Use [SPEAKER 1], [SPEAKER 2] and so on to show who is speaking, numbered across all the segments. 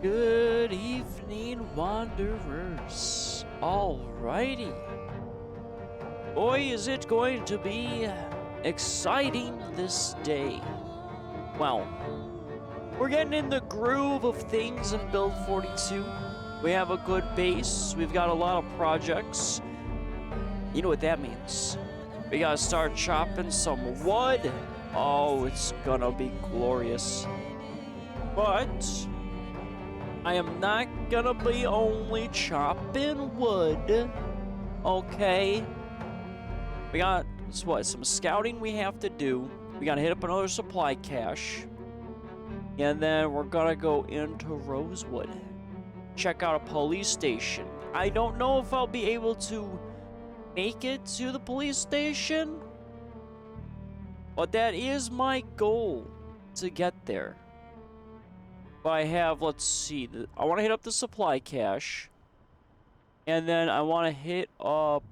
[SPEAKER 1] Good evening, wanderers. Alrighty. Boy, is it going to be exciting this day. Well, we're getting in the groove of things in Build 42. We have a good base. We've got a lot of projects. You know what that means. We gotta start chopping some wood. Oh, it's gonna be glorious. But I am not gonna be only chopping wood. Okay. We got some scouting we have to do. We gotta hit up another supply cache. And then we're gonna go into Rosewood. Check out a police station. I don't know if I'll be able to make it to the police station, but that is my goal to get there. But I have, let's see, I want to hit up the supply cache, and then I want to hit up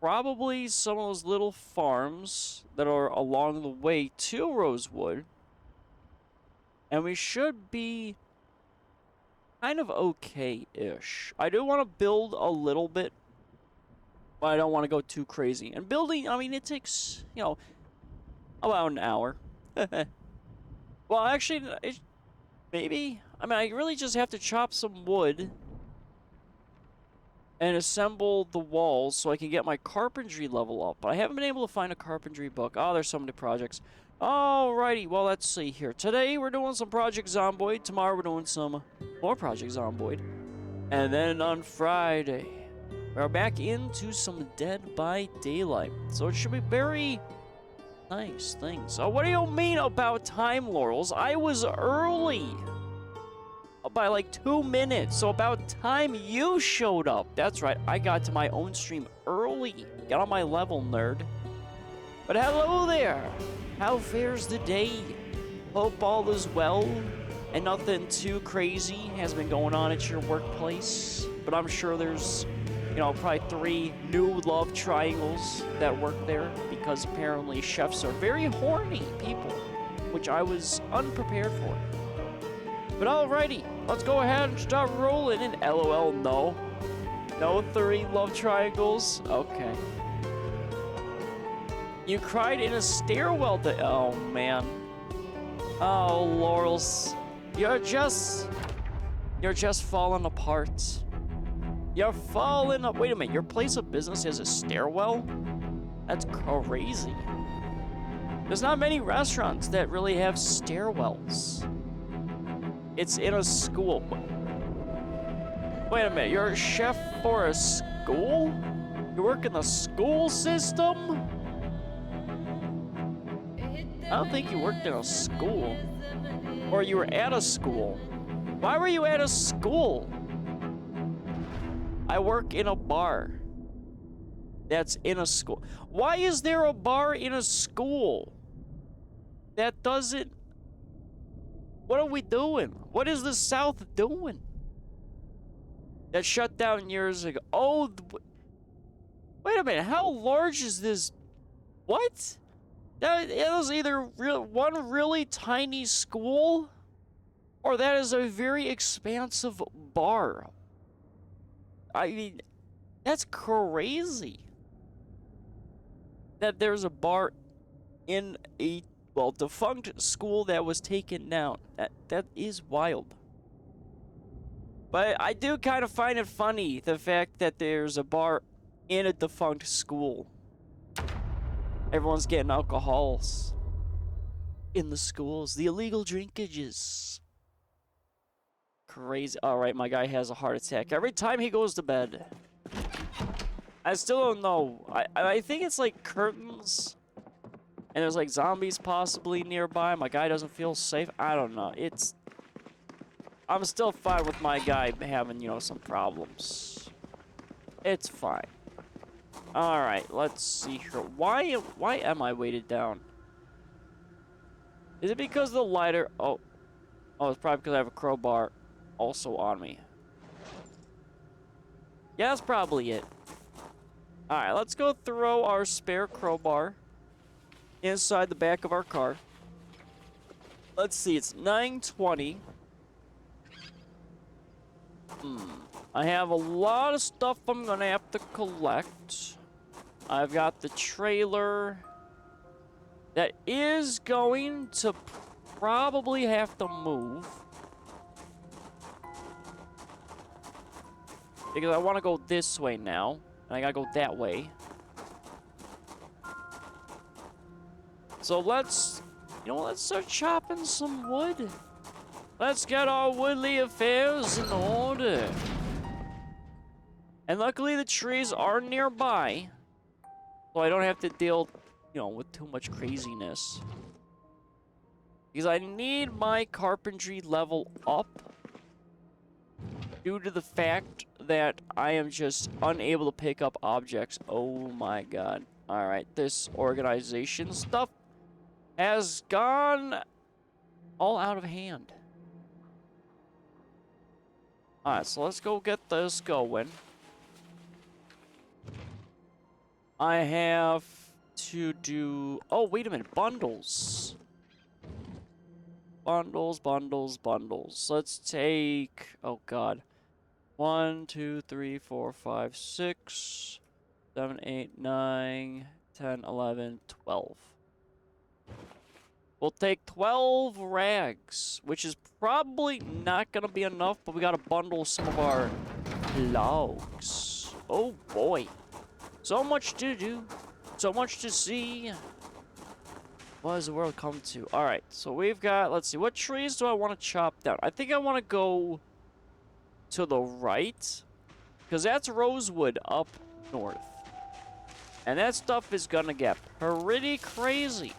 [SPEAKER 1] probably some of those little farms that are along the way to Rosewood, and we should be kind of okay-ish. I do want to build a little bit, but I don't want to go too crazy. And building, I mean, it takes, you know, about an hour. Well, actually, maybe. I mean, I really just have to chop some wood and assemble the walls so I can get my carpentry level up. But I haven't been able to find a carpentry book. Oh, there's so many projects. Alrighty, well, let's see here. Today, we're doing some Project Zomboid. Tomorrow, we're doing some more Project Zomboid. And then on Friday, we're back into some Dead by Daylight. So it should be very nice things. What do you mean about time, Laurels? I was early by like 2 minutes. So about time you showed up. That's right, I got to my own stream early. Get on my level, nerd. But hello there. How fares the day? Hope all is well and nothing too crazy has been going on at your workplace. But I'm sure there's, you know, probably 3 new love triangles that work there because apparently chefs are very horny people, which I was unprepared for. But alrighty, let's go ahead and start rolling. And LOL, no. No 3 love triangles? Okay. You cried in a stairwell to... Oh, man. Oh, Laurels. You're just falling apart. You're falling up. Wait a minute, your place of business has a stairwell? That's crazy. There's not many restaurants that really have stairwells. It's in a school. Wait a minute, you're a chef for a school? You work in the school system? I don't think you worked in a school. Or you were at a school. Why were you at a school? I work in a bar. That's in a school. Why is there a bar in a school? That doesn't... What are we doing? What is the South doing? That shut down years ago. Oh, wait a minute. How large is this? What? That is either one really tiny school, or that is a very expansive bar. I mean, that's crazy. That there's a bar in a, well, defunct school that was taken down. That is wild. But I do kind of find it funny, the fact that there's a bar in a defunct school. Everyone's getting alcohols in the schools. The illegal drinkages. Crazy. Alright, my guy has a heart attack every time he goes to bed. I still don't know. I think it's like curtains. And there's like zombies possibly nearby. My guy doesn't feel safe. I don't know. I'm still fine with my guy having, you know, some problems. It's fine. Alright, let's see here. Why am I weighted down? Is it because the lighter... Oh, it's probably because I have a crowbar also on me. Yeah, that's probably it. Alright, let's go throw our spare crowbar inside the back of our car. Let's see, it's 9:20. I have a lot of stuff I'm gonna have to collect. I've got the trailer that is going to probably have to move. Because I want to go this way now. And I gotta go that way. So let's, let's start chopping some wood. Let's get our woodly affairs in order. And luckily the trees are nearby. So I don't have to deal, with too much craziness. Because I need my carpentry level up. Due to the fact that I am just unable to pick up objects. Oh my god. Alright, this organization stuff has gone all out of hand. Alright, so let's go get this going. I have to do... Oh, wait a minute. Bundles. Bundles. Let's take... Oh, God. 1, 2, 3, 4, 5, 6, 7, 8, 9, 10, 11, 12. We'll take 12 rags, which is probably not going to be enough, but we got to bundle some of our logs. Oh, boy. So much to do. So much to see. What does the world come to? Alright, so we've got... Let's see. What trees do I want to chop down? I think I want to go to the right, because that's rosewood up north. And that stuff is going to get pretty crazy.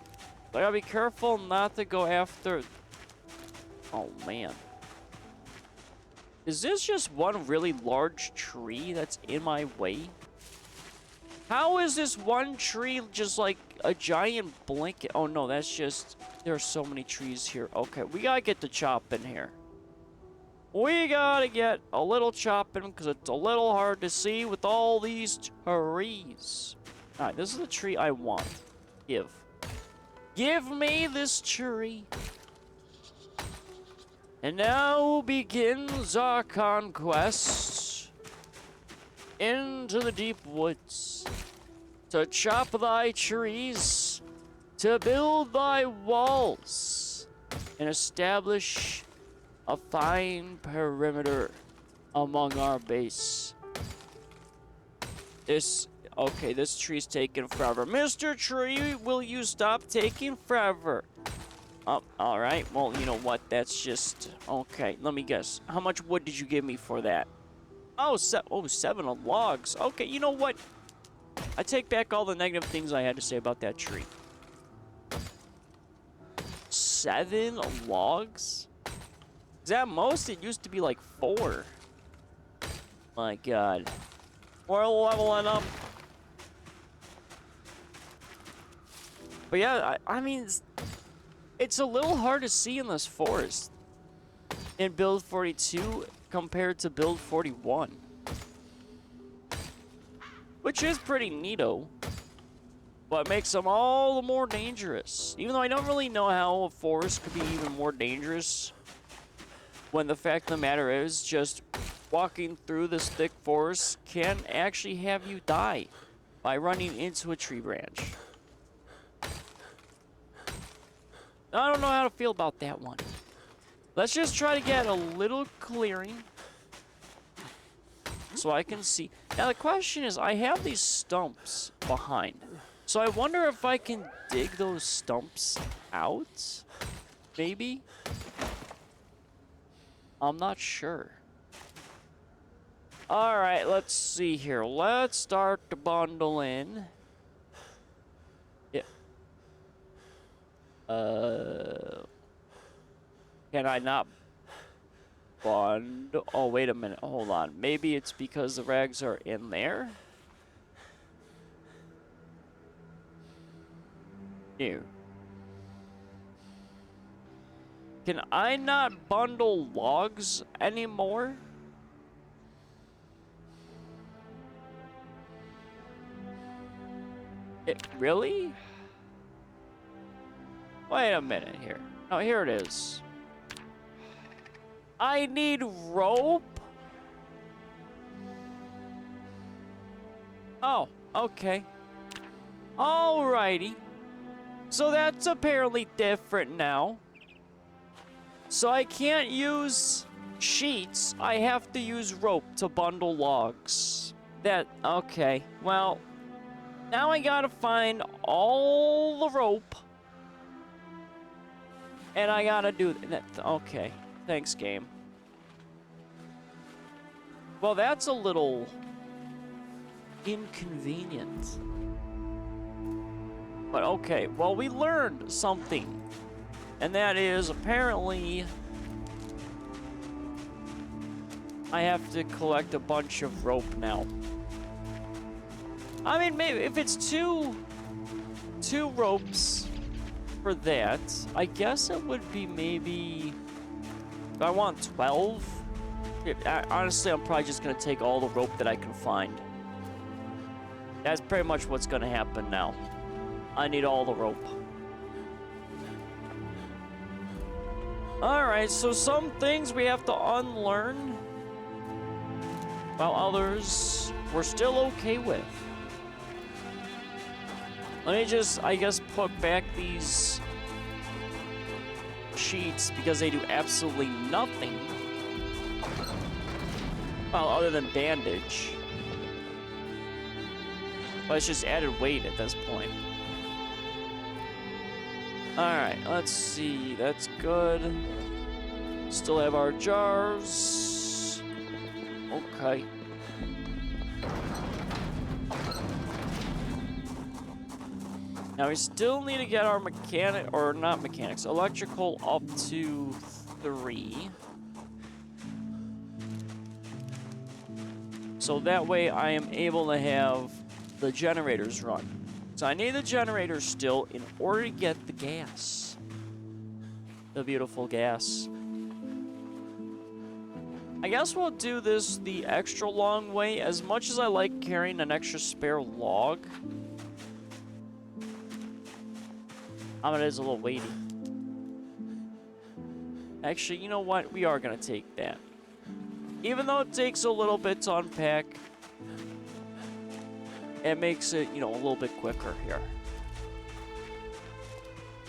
[SPEAKER 1] So I gotta be careful not to go after... Oh, man. Is this just one really large tree that's in my way? How is this one tree just like a giant blanket? Oh, no, that's just... There are so many trees here. Okay, we gotta get the chopping here. We gotta get a little chopping because it's a little hard to see with all these trees. Alright, this is the tree I want. Give me this tree. And now begins our conquest into the deep woods to chop thy trees, to build thy walls, and establish a fine perimeter among our base. Okay, this tree's taking forever. Mr. Tree, will you stop taking forever? Alright, well, you know what, that's just... Okay, let me guess. How much wood did you give me for that? Oh, 7 logs. Okay, you know what? I take back all the negative things I had to say about that tree. 7 logs? Is that most? It used to be like 4. My god. We're leveling up. But yeah, I mean, it's a little hard to see in this forest in build 42 compared to build 41. Which is pretty neato. But makes them all the more dangerous. Even though I don't really know how a forest could be even more dangerous, when the fact of the matter is, just walking through this thick forest can actually have you die by running into a tree branch. I don't know how to feel about that one. Let's just try to get a little clearing so I can see. Now the question is, I have these stumps behind. So I wonder if I can dig those stumps out? Maybe? I'm not sure. Alright, let's see here. Let's start to bundle in. Yeah. Can I not bundle? Oh, wait a minute. Hold on. Maybe it's because the rags are in there? New. Can I not bundle logs anymore? Really? Wait a minute here. Oh, here it is. I need rope? Oh, okay. Alrighty. So that's apparently different now. So I can't use sheets. I have to use rope to bundle logs. Okay. Well, now I gotta find all the rope. And I gotta do that. Okay. Thanks, game. Well, that's a little inconvenient. But okay, well, we learned something. And that is, apparently, I have to collect a bunch of rope now. I mean, maybe if it's two ropes for that, I guess it would be maybe... If I want 12? Honestly, I'm probably just going to take all the rope that I can find. That's pretty much what's going to happen now. I need all the rope. Alright, so some things we have to unlearn, while others we're still okay with. Let me just, I guess, put back these sheets because they do absolutely nothing. Well, other than bandage. But it's just added weight at this point. Alright, let's see. That's good. Still have our jars. Okay. Now we still need to get our electrical up to 3. So that way I am able to have the generators run. So I need the generators still in order to get the gas. The beautiful gas. I guess we'll do this the extra long way. As much as I like carrying an extra spare log, it is a little weighty. Actually, you know what? We are going to take that. Even though it takes a little bit to unpack, it makes it, you know, a little bit quicker here.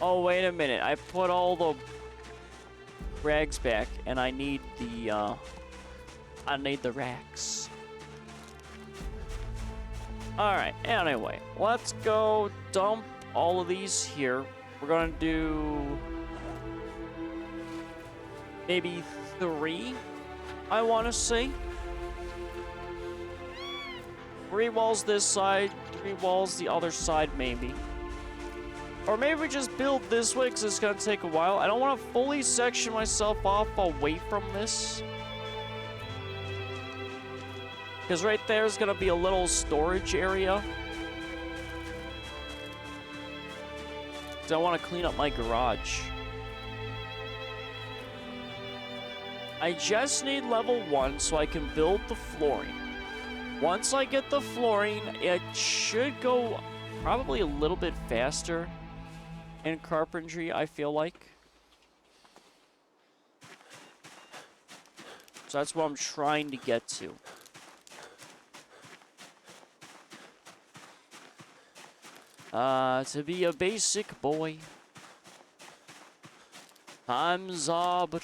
[SPEAKER 1] Oh, wait a minute. I put all the rags back, and I need the racks. Alright, anyway. Let's go dump all of these here. We're gonna do maybe 3, I want to say. 3 walls this side, 3 walls the other side, maybe. Or maybe we just build this way because it's going to take a while. I don't want to fully section myself off away from this. Because right there is going to be a little storage area. I want to clean up my garage. I just need level 1 so I can build the flooring. Once I get the flooring, it should go probably a little bit faster in carpentry, I feel like. So that's what I'm trying to get to. To be a basic boy. Times are but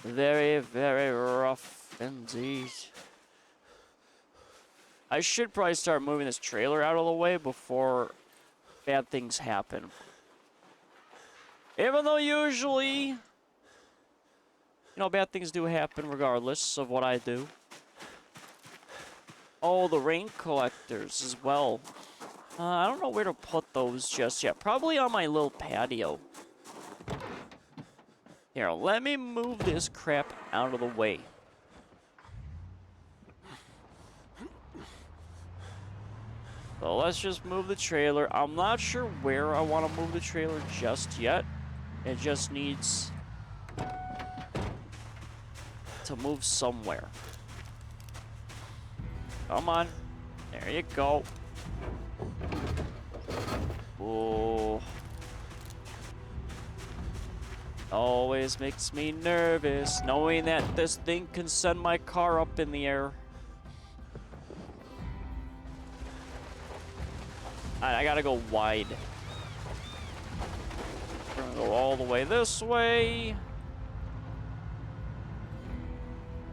[SPEAKER 1] very, very rough indeed. I should probably start moving this trailer out of the way before bad things happen. Even though usually, you know, bad things do happen regardless of what I do. Oh, the rain collectors as well. I don't know where to put those just yet. Probably on my little patio. Here, let me move this crap out of the way. So let's just move the trailer. I'm not sure where I want to move the trailer just yet. It just needs to move somewhere. Come on. There you go. Oh. Always makes me nervous knowing that this thing can send my car up in the air. Alright, I gotta go wide. We're gonna go all the way this way.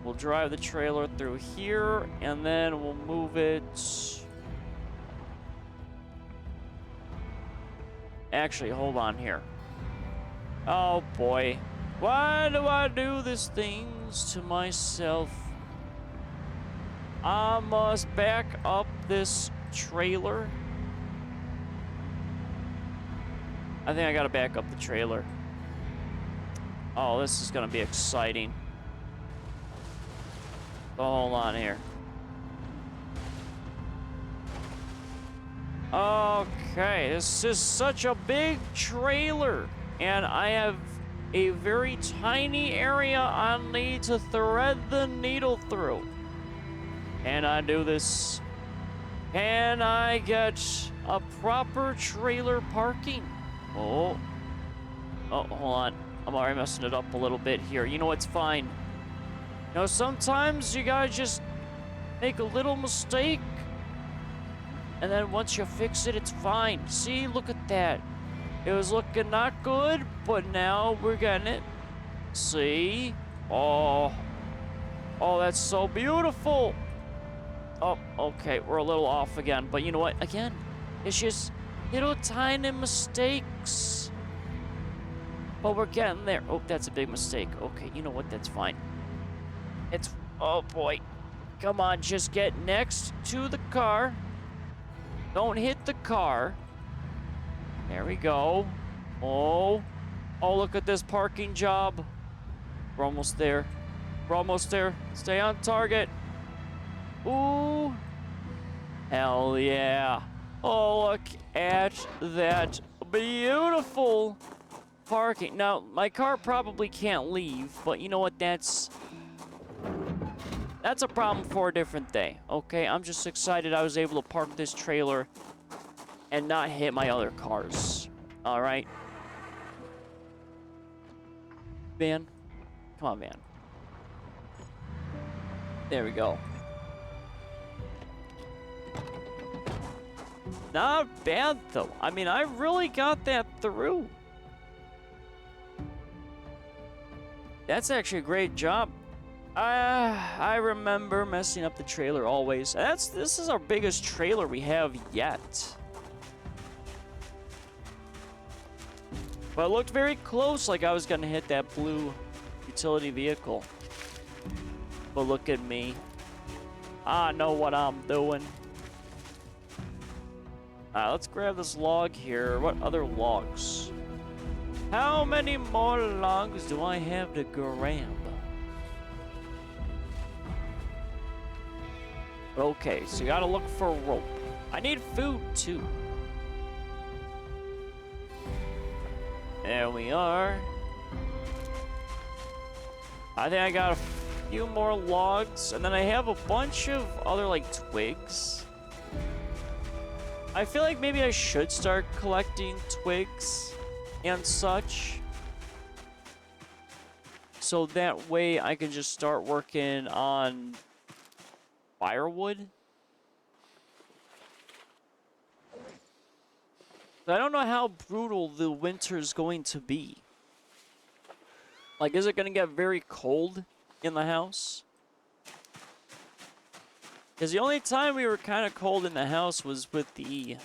[SPEAKER 1] We'll drive the trailer through here, and then we'll move it. Actually, hold on here. Oh boy. Why do I do these things to myself? I must back up this trailer. I think I gotta back up the trailer. Oh, this is gonna be exciting. So hold on here. Okay, this is such a big trailer, and I have a very tiny area I need to thread the needle through. And I do this. Can I get a proper trailer parking? Oh, hold on. I'm already messing it up a little bit here. You know, it's fine. You know, sometimes you gotta just make a little mistake, and then once you fix it, it's fine. See, look at that. It was looking not good, but now we're getting it. See? Oh, that's so beautiful. Oh, okay, we're a little off again, but you know what? Again, it's just little tiny mistakes. But we're getting there. Oh, that's a big mistake. Okay, you know what? That's fine. It's, oh boy. Come on, just get next to the car. Don't hit the car. There we go. Oh, look at this parking job. We're almost there. We're almost there. Stay on target. Ooh. Hell yeah. Oh, look at that beautiful parking. Now, my car probably can't leave, but you know what? That's a problem for a different day, okay? I'm just excited I was able to park this trailer and not hit my other cars. All right? Van. Come on, Van. There we go. Not bad, though. I mean, I really got that through. That's actually a great job. I remember messing up the trailer always. This is our biggest trailer we have yet. But it looked very close, like I was gonna hit that blue utility vehicle. But look at me. I know what I'm doing. Let's grab this log here. What other logs? How many more logs do I have to grab? Okay, so you gotta look for rope. I need food, too. There we are. I think I got a few more logs, and then I have a bunch of other, like, twigs. I feel like maybe I should start collecting twigs and such. So that way I can just start working on firewood. But I don't know how brutal the winter is going to be. Like, is it going to get very cold in the house? Because the only time we were kind of cold in the house was with the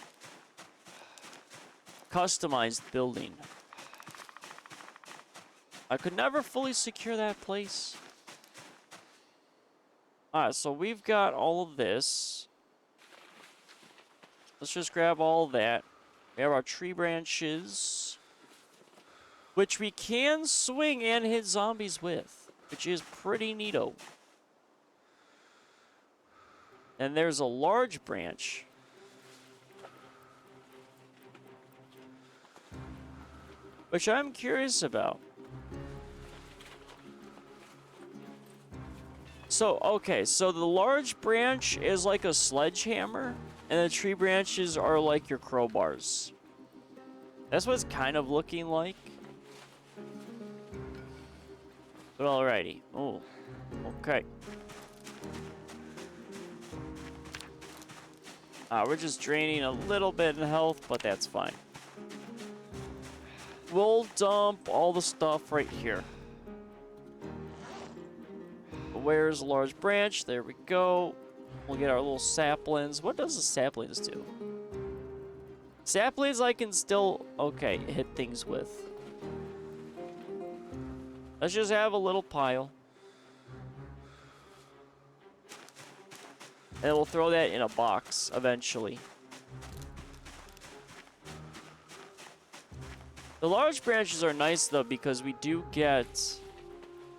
[SPEAKER 1] customized building. I could never fully secure that place. Alright, so we've got all of this. Let's just grab all of that. We have our tree branches, which we can swing and hit zombies with, which is pretty neato. And there's a large branch. Which I'm curious about. So, okay, so the large branch is like a sledgehammer, and the tree branches are like your crowbars. That's what it's kind of looking like. But alrighty. Oh, okay. We're just draining a little bit in health, but that's fine. We'll dump all the stuff right here. Where's the large branch? There we go. We'll get our little saplings. What does the saplings do? Saplings I can still, okay, hit things with. Let's just have a little pile. And we'll throw that in a box eventually. The large branches are nice though because we do get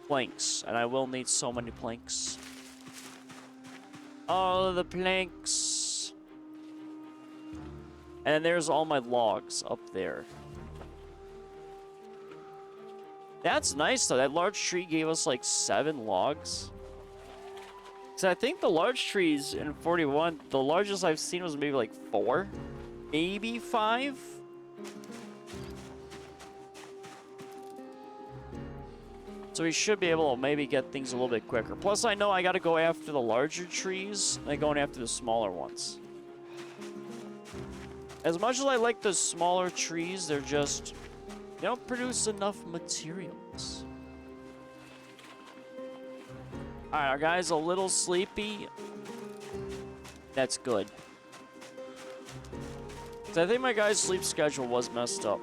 [SPEAKER 1] planks. And I will need so many planks. All of the planks. And there's all my logs up there. That's nice though. That large tree gave us like 7 logs. So I think the large trees in 41, the largest I've seen was maybe like 4, maybe 5. So we should be able to maybe get things a little bit quicker. Plus I know I gotta go after the larger trees than going after the smaller ones. As much as I like the smaller trees, they're just, they don't produce enough materials. Alright, our guy's a little sleepy. That's good. So I think my guy's sleep schedule was messed up.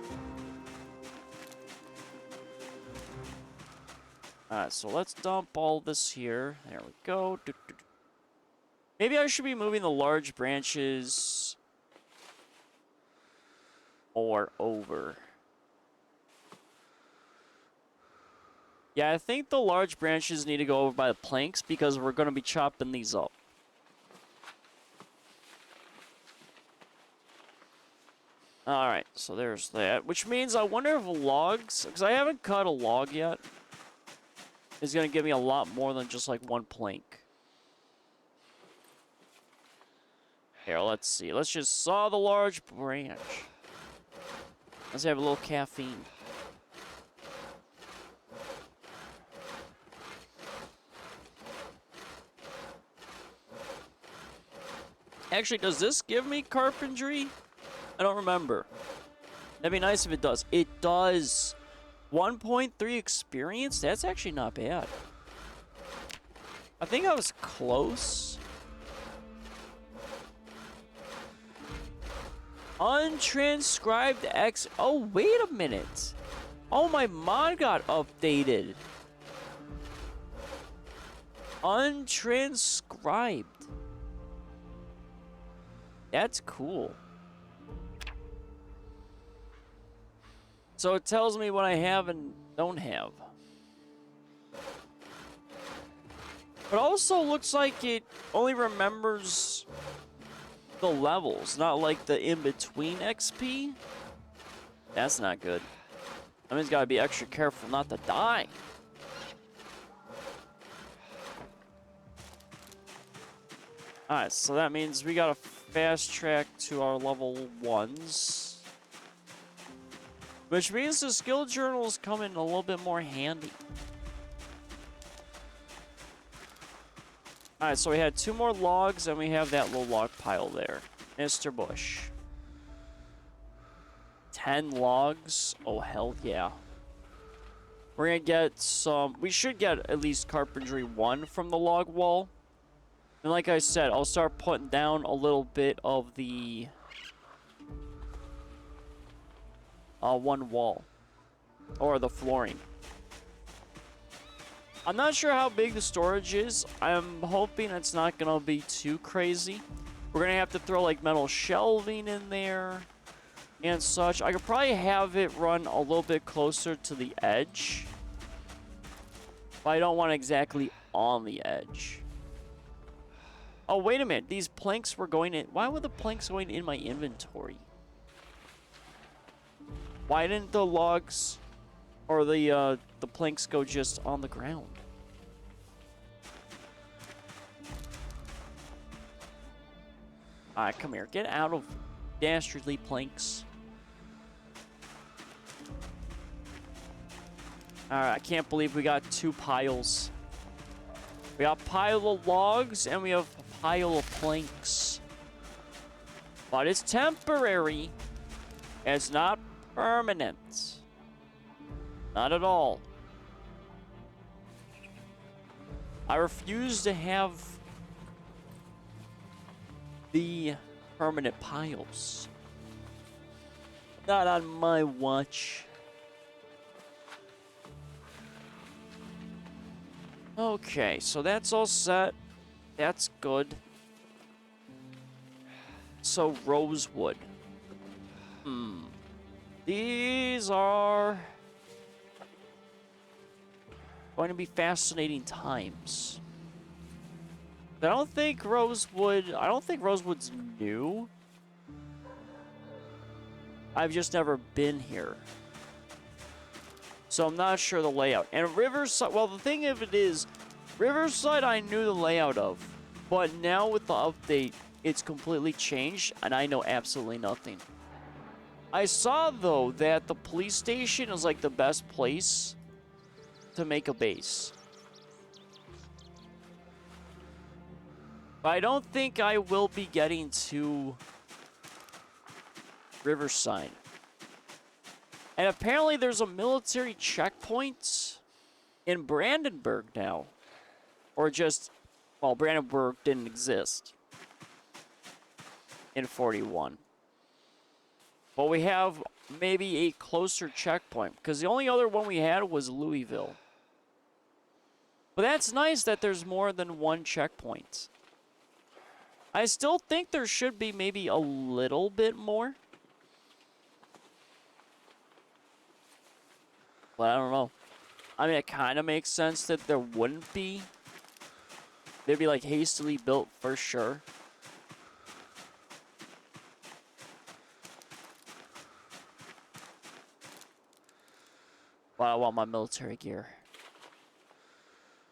[SPEAKER 1] Alright, so let's dump all this here. There we go. Maybe I should be moving the large branches or over. Yeah, I think the large branches need to go over by the planks because we're going to be chopping these up. Alright, so there's that. Which means I wonder if logs, because I haven't cut a log yet, is going to give me a lot more than just like 1 plank. Here, let's see. Let's just saw the large branch. Let's have a little caffeine. Actually, does this give me carpentry? I don't remember. That'd be nice if it does. It does. 1.3 experience? That's actually not bad. I think I was close. Untranscribed X. Oh, wait a minute. Oh, my mod got updated. Untranscribed. That's cool. So it tells me what I have and don't have. But also looks like it only remembers the levels, not like the in-between XP. That's not good. That means gotta be extra careful not to die. Alright, so that means we gotta fast track to our level 1s. Which means the skill journals come in a little bit more handy. Alright, so we had 2 more logs and we have that little log pile there. Mr. Bush. 10 logs? Oh, hell yeah. We're gonna get some... We should get at least carpentry 1 from the log wall. And like I said, I'll start putting down a little bit of the... 1 wall. Or the flooring. I'm not sure how big the storage is. I'm hoping it's not going to be too crazy. We're going to have to throw like metal shelving in there and such. I could probably have it run a little bit closer to the edge. But I don't want it exactly on the edge. Oh, wait a minute. These planks were going in. Why were the planks going in my inventory? Why didn't the logs or the planks go just on the ground? Alright, come here. Get out of dastardly planks. Alright, I can't believe we got 2 piles. We got a pile of logs and we have a pile of planks. But it's temporary. It's not permanent. Not at all. I refuse to have the permanent piles. Not on my watch. Okay, so that's all set. That's good. So, rosewood. These are going to be fascinating times. I don't think rosewood's new. I've just never been here. So I'm not sure the layout. And Riverside, well, the thing of it is, Riverside I knew the layout of. But now with the update, it's completely changed, and I know absolutely nothing. I saw, though, that the police station is, like, the best place to make a base. But I don't think I will be getting to Riverside. And apparently there's a military checkpoint in Brandenburg now. Or just, well, Brandenburg didn't exist in 41. But we have maybe a closer checkpoint, because the only other one we had was Louisville. But that's nice that there's more than one checkpoint. I still think there should be maybe a little bit more. But I don't know. I mean, it kind of makes sense that there wouldn't be. They'd be, like, hastily built for sure. But I want my military gear.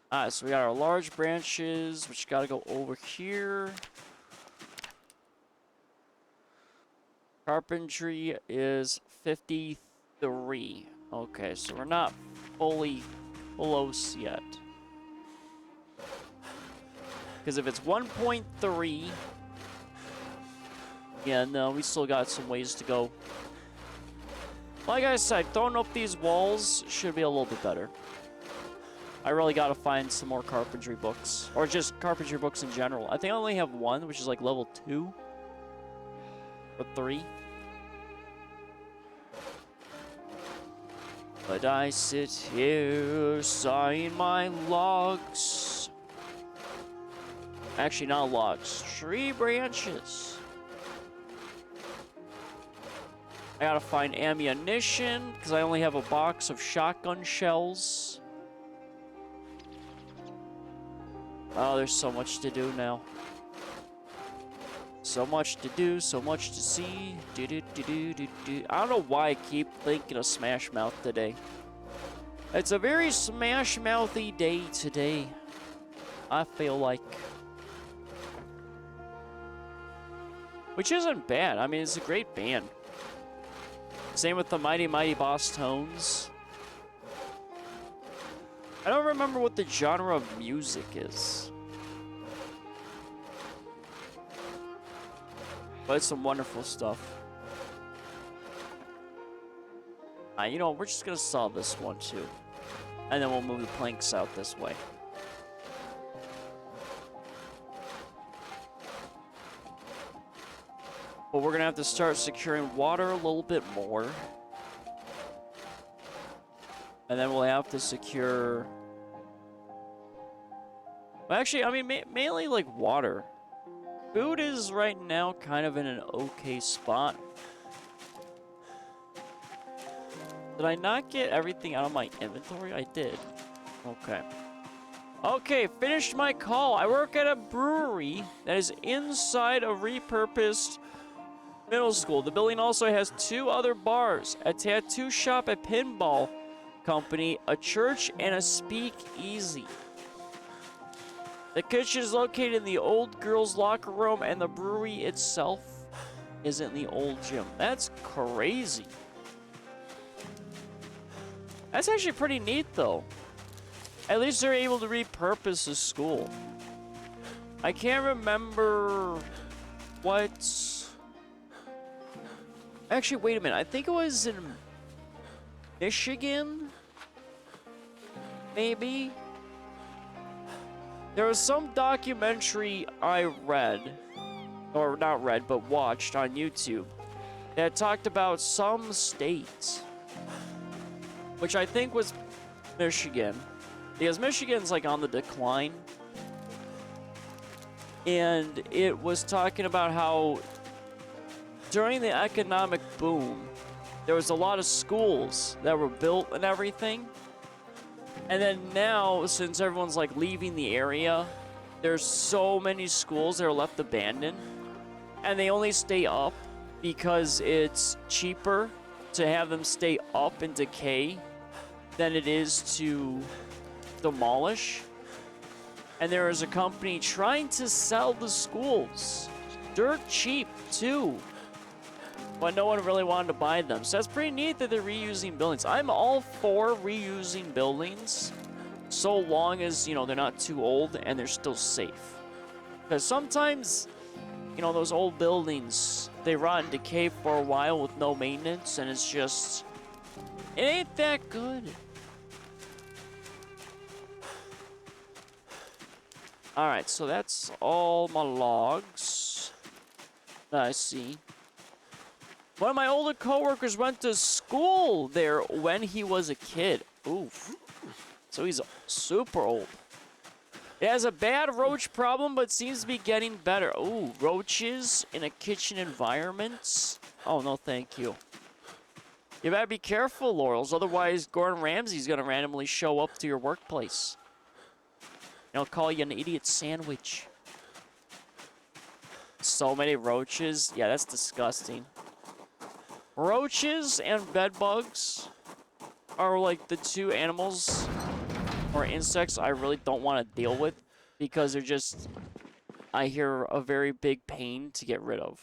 [SPEAKER 1] Alright, so we got our large branches, which gotta go over here. Carpentry is 53. Okay, so we're not fully close yet. Because if it's 1.3... yeah, no, we still got some ways to go. Like I said, throwing up these walls should be a little bit better. I really gotta find some more carpentry books. Or just carpentry books in general. I think I only have one, which is like level 2. Or 3. But I sit here, sighing my logs. Actually, not logs. Tree branches. I gotta find ammunition, because I only have a box of shotgun shells. Oh, there's so much to do now. So much to do, so much to see. I don't know why I keep thinking of Smash Mouth today. It's a very Smash Mouthy day today, I feel like. Which isn't bad. I mean, it's a great band. Same with the Mighty Mighty Boss Tones. I don't remember what the genre of music is. But it's some wonderful stuff. You know, we're just gonna solve this one too. And then we'll move the planks out this way. But we're gonna have to start securing water a little bit more. And then we'll have to secure... well, actually, I mean, mainly like water. Food is right now kind of in an okay spot. Did I not get everything out of my inventory? I did. Okay. Okay, finished my call. I work at a brewery that is inside a repurposed middle school. The building also has 2 other bars, a tattoo shop, a pinball company, a church, and a speakeasy. The kitchen is located in the old girls' locker room, and the brewery itself is in the old gym. That's crazy. That's actually pretty neat, though. At least they're able to repurpose the school. I can't remember what... Actually, wait a minute. I think it was in Michigan? Maybe? There was some documentary I read, or not read, but watched on YouTube, that talked about some states, which I think was Michigan, because Michigan's like on the decline, and it was talking about how during the economic boom, there was a lot of schools that were built and everything, and then now, since everyone's like leaving the area, there's so many schools that are left abandoned, and they only stay up because it's cheaper to have them stay up and decay than it is to demolish. And there is a company trying to sell the schools dirt cheap too, but no one really wanted to buy them. So that's pretty neat that they're reusing buildings. I'm all for reusing buildings so long as, you know, they're not too old and they're still safe. Because sometimes, you know, those old buildings, they rot and decay for a while with no maintenance, and it's just, it ain't that good. Alright, so that's all my logs that I see. One of my older coworkers went to school there when he was a kid. Oof. So he's super old. It has a bad roach problem, but seems to be getting better. Ooh, roaches in a kitchen environment? Oh, no, thank you. You better be careful, Laurels. Otherwise, Gordon Ramsay's going to randomly show up to your workplace. And he'll call you an idiot sandwich. So many roaches. Yeah, that's disgusting. Roaches and bedbugs are like the two animals or insects I really don't want to deal with because they're just, I hear, a very big pain to get rid of.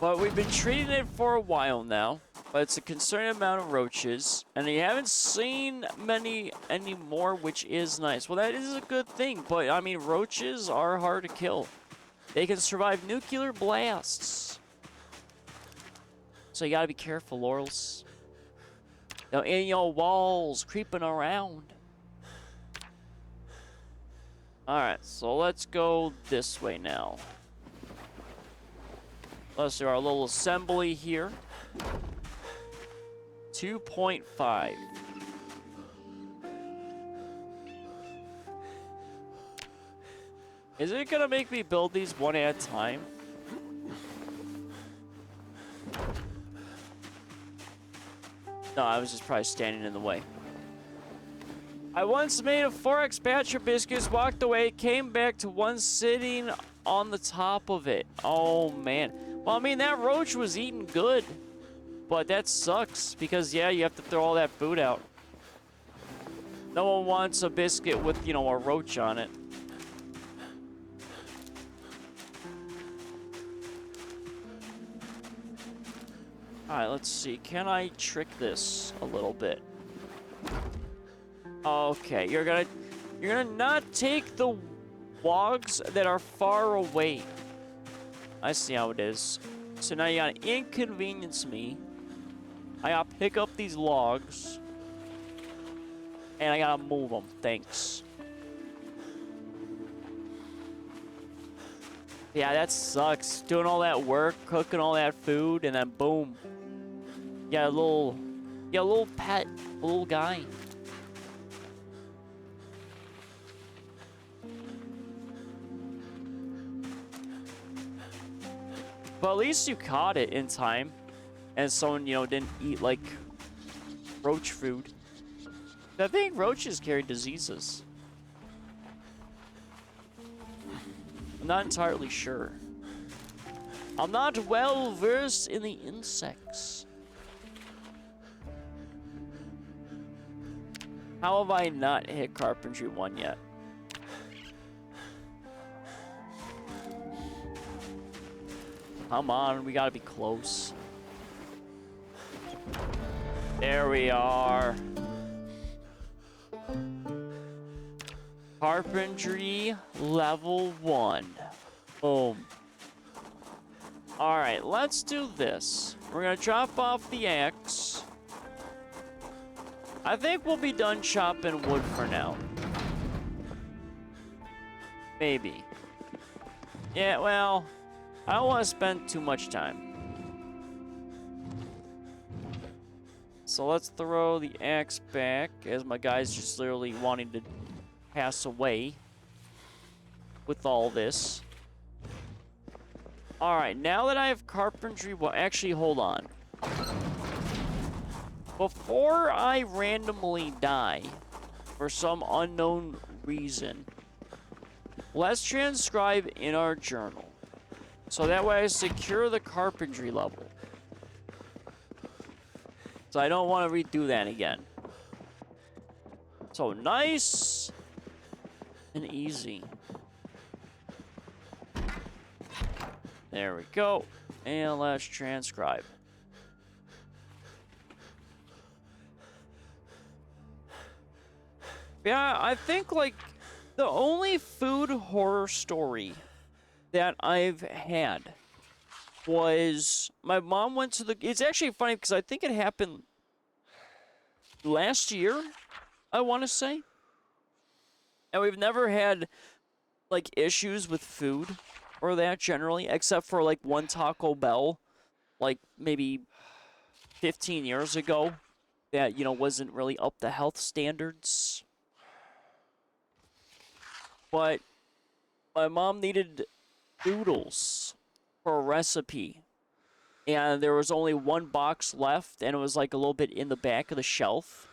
[SPEAKER 1] But we've been treating it for a while now, but it's a concerning amount of roaches, and you haven't seen many anymore, which is nice. Well, that is a good thing, but I mean, roaches are hard to kill. They can survive nuclear blasts. So you gotta be careful, Laurels. They're in your walls, creeping around. Alright, so let's go this way now. Let's do our little assembly here. 2.5. Is it gonna make me build these one at a time? No, I was just probably standing in the way. I once made a 4x batch of biscuits, walked away, came back to one sitting on the top of it. Oh, man. Well, I mean, that roach was eating good. But that sucks, because, yeah, you have to throw all that food out. No one wants a biscuit with, you know, a roach on it. Alright, let's see. Can I trick this a little bit? Okay, you're gonna not take the logs that are far away. I see how it is. So now you gotta inconvenience me. I gotta pick up these logs. And I gotta move them. Thanks. Yeah, that sucks. Doing all that work, cooking all that food, and then boom. Yeah, a little pet, a little guy. But at least you caught it in time. And someone, you know, didn't eat, like, roach food. I think roaches carry diseases. I'm not entirely sure. I'm not well versed in the insects. How have I not hit Carpentry 1 yet? Come on, we gotta be close. There we are. Carpentry level 1. Boom. Alright, let's do this. We're gonna chop off the axe. I think we'll be done chopping wood for now. Maybe. Yeah, well, I don't want to spend too much time. So let's throw the axe back, as my guy's just literally wanting to pass away with all this. Alright, now that I have carpentry, well, actually, hold on. Before I randomly die, for some unknown reason, let's transcribe in our journal. So that way I secure the carpentry level. So I don't want to redo that again. So nice and easy. There we go. And let's transcribe. Yeah, I think, like, the only food horror story that I've had was my mom went to the... It's actually funny because I think it happened last year, I want to say. And we've never had, like, issues with food or that generally, except for, like, one Taco Bell, like, maybe 15 years ago that, you know, wasn't really up to health standards. But my mom needed noodles for a recipe, and there was only one box left, and it was like a little bit in the back of the shelf,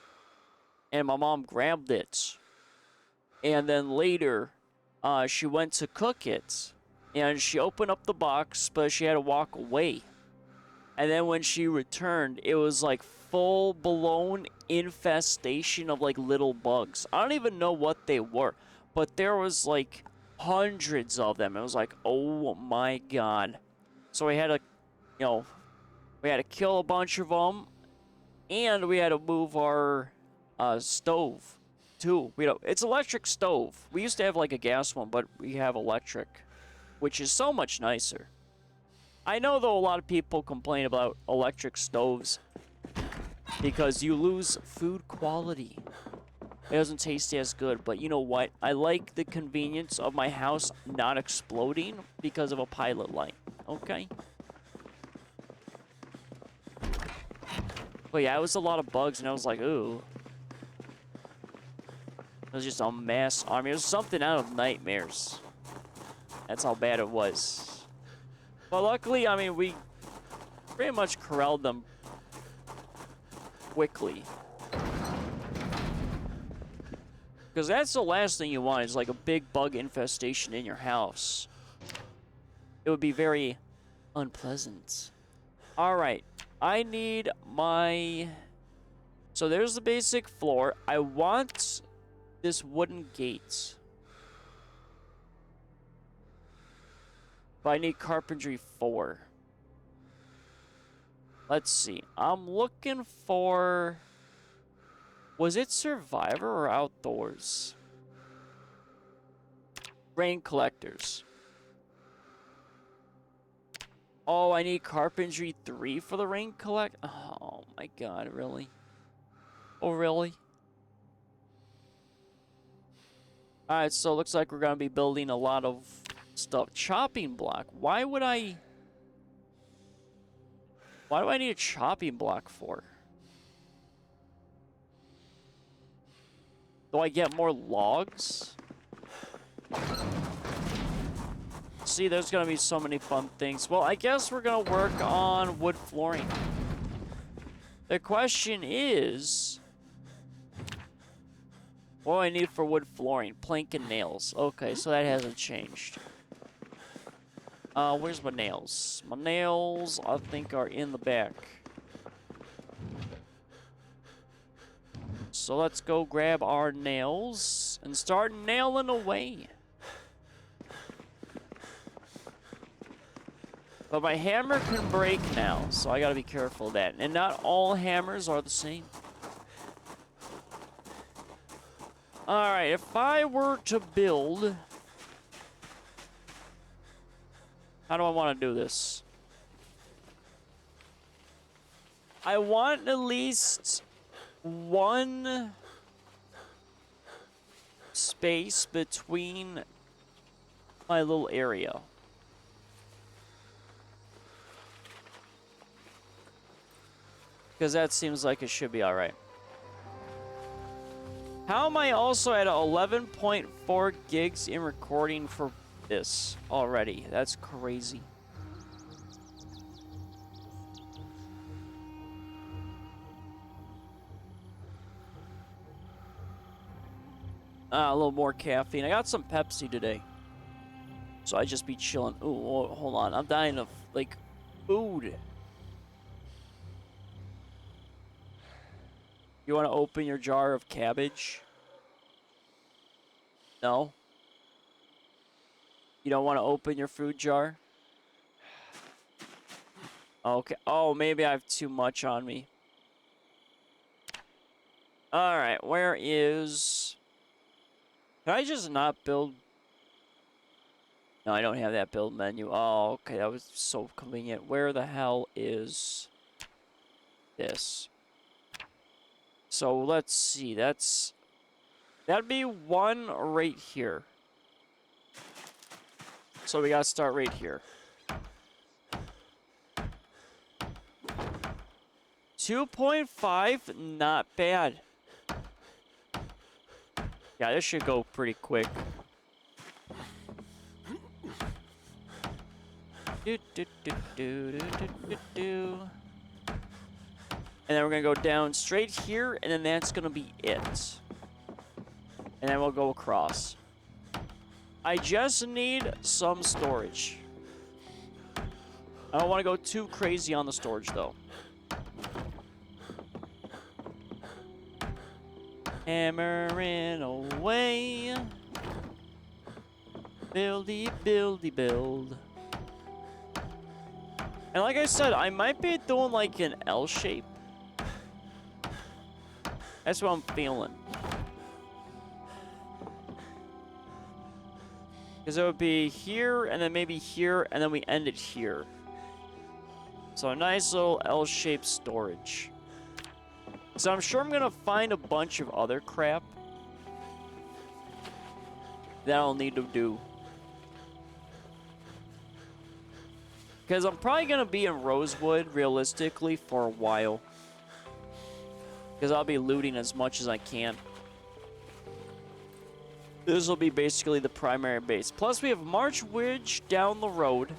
[SPEAKER 1] and my mom grabbed it, and then later she went to cook it, and she opened up the box, but she had to walk away, and then when she returned, it was like full-blown infestation of like little bugs. I don't even know what they were, but there was like hundreds of them. It was like, oh my god. So we had to, you know, we had to kill a bunch of them, and we had to move our stove too. It's electric stove. We used to have like a gas one, but we have electric, which is so much nicer. I know though a lot of people complain about electric stoves because you lose food quality. It doesn't taste as good, but you know what? I like the convenience of my house not exploding because of a pilot light, okay? But yeah, it was a lot of bugs, and I was like, ooh. It was just a mass army. It was something out of nightmares. That's how bad it was. But luckily, I mean, we pretty much corralled them quickly. Because that's the last thing you want, is like a big bug infestation in your house. It would be very unpleasant. Alright, I need my... So there's the basic floor. I want this wooden gate. But I need carpentry 4. Let's see. I'm looking for... Was it Survivor or Outdoors? Rain collectors. Oh, I need carpentry 3 for the rain collect. Oh my god, really? Oh, really? Alright, so it looks like we're gonna be building a lot of stuff. Chopping block. Why do I need a chopping block for? Do I get more logs? See, there's gonna be so many fun things. Well, I guess we're gonna work on wood flooring. The question is... what do I need for wood flooring? Plank and nails. Okay, so that hasn't changed. Where's my nails? My nails, I think, are in the back. So let's go grab our nails and start nailing away. But my hammer can break now, so I gotta be careful of that. And not all hammers are the same. Alright, if I were to build... How do I want to do this? I want at least one space between my little area. Because that seems like it should be alright. How am I also at 11.4 gigs in recording for this already? That's crazy. A little more caffeine. I got some Pepsi today. So I just be chilling. Ooh, hold on. I'm dying of, like, food. You want to open your jar of cabbage? No? You don't want to open your food jar? Okay. Oh, maybe I have too much on me. Alright, where is... Can I just not build... No, I don't have that build menu. Oh, okay, that was so convenient. Where the hell is this? So let's see, that'd be one right here. So we gotta start right here. 2.5, not bad. Yeah, this should go pretty quick. And then we're gonna go down straight here, and then that's gonna be it. And then we'll go across. I just need some storage. I don't want to go too crazy on the storage, though. Hammering away. Buildy, buildy, build. And like I said, I might be doing like an L shape. That's what I'm feeling. Because it would be here, and then maybe here, and then we end it here. So a nice little L-shaped storage. So I'm sure I'm going to find a bunch of other crap that I'll need to do. Because I'm probably going to be in Rosewood, realistically, for a while. Because I'll be looting as much as I can. This will be basically the primary base. Plus, we have March Ridge down the road.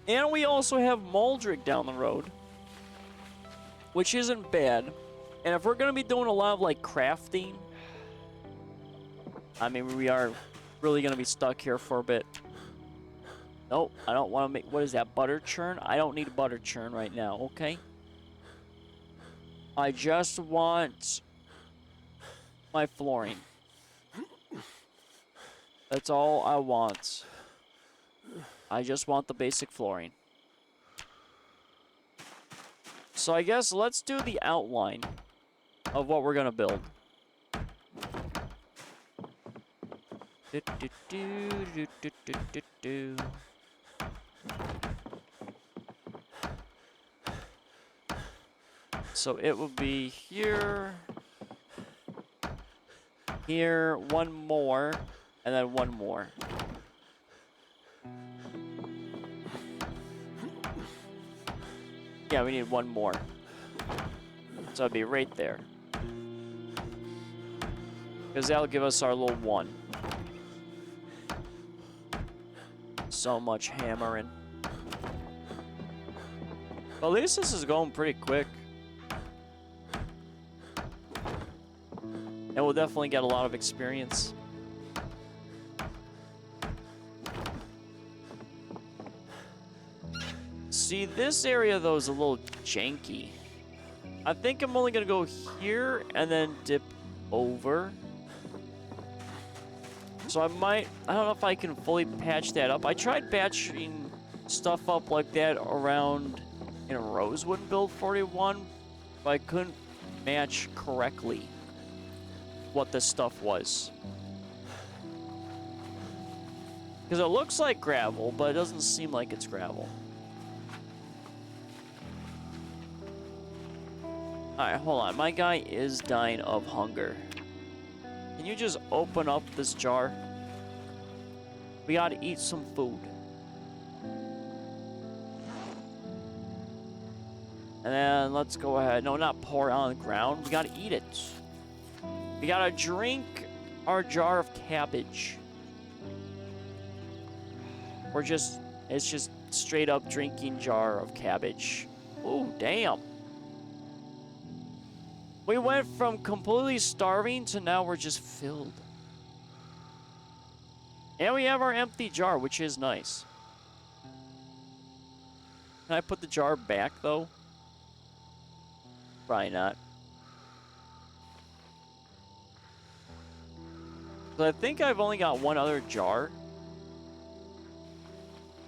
[SPEAKER 1] And we also have Muldrick down the road. Which isn't bad. And if we're going to be doing a lot of, like, crafting... I mean, we are really going to be stuck here for a bit. Nope, I don't want to make... What is that, butter churn? I don't need a butter churn right now, okay? I just want my flooring. That's all I want. I just want the basic flooring. So I guess let's do the outline of what we're gonna build. So it will be here, here, one more, and then one more. Yeah, we need one more. So it'll be right there. Because that'll give us our little one. So much hammering. Well, at least this is going pretty quick. And we'll definitely get a lot of experience. See, this area, though, is a little janky. I think I'm only going to go here and then dip over. So I don't know if I can fully patch that up. I tried patching stuff up like that around in Rosewood build 41, but I couldn't match correctly what the stuff was. Because it looks like gravel, but it doesn't seem like it's gravel. Alright, hold on. My guy is dying of hunger. Can you just open up this jar? We gotta eat some food. And then let's go ahead. No, not pour it on the ground. We gotta eat it. We gotta drink our jar of cabbage. It's just straight up drinking jar of cabbage. Ooh, damn. We went from completely starving to now we're just filled. And we have our empty jar, which is nice. Can I put the jar back, though? Probably not. So I think I've only got one other jar.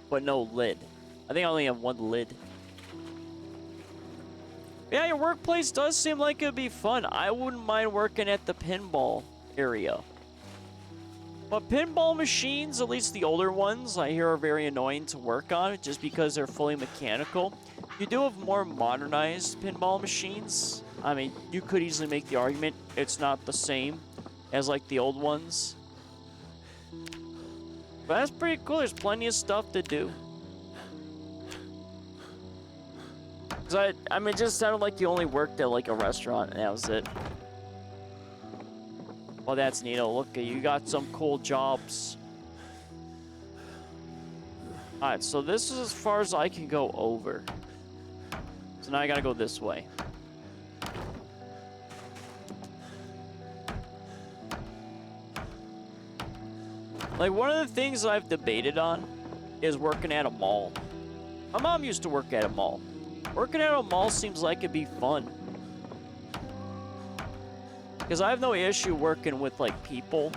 [SPEAKER 1] But no lid. I think I only have one lid. Yeah, your workplace does seem like it'd be fun. I wouldn't mind working at the pinball area. But pinball machines, at least the older ones, I hear are very annoying to work on just because they're fully mechanical. You do have more modernized pinball machines. I mean, you could easily make the argument it's not the same as like the old ones. But that's pretty cool. There's plenty of stuff to do. Cause I mean, it just sounded like you only worked at like a restaurant and that was it. Well, that's neato. Look, you got some cool jobs. Alright, so this is as far as I can go over. So now I gotta go this way. Like, one of the things I've debated on is working at a mall. My mom used to work at a mall. Working at a mall seems like it'd be fun. Because I have no issue working with, like, people.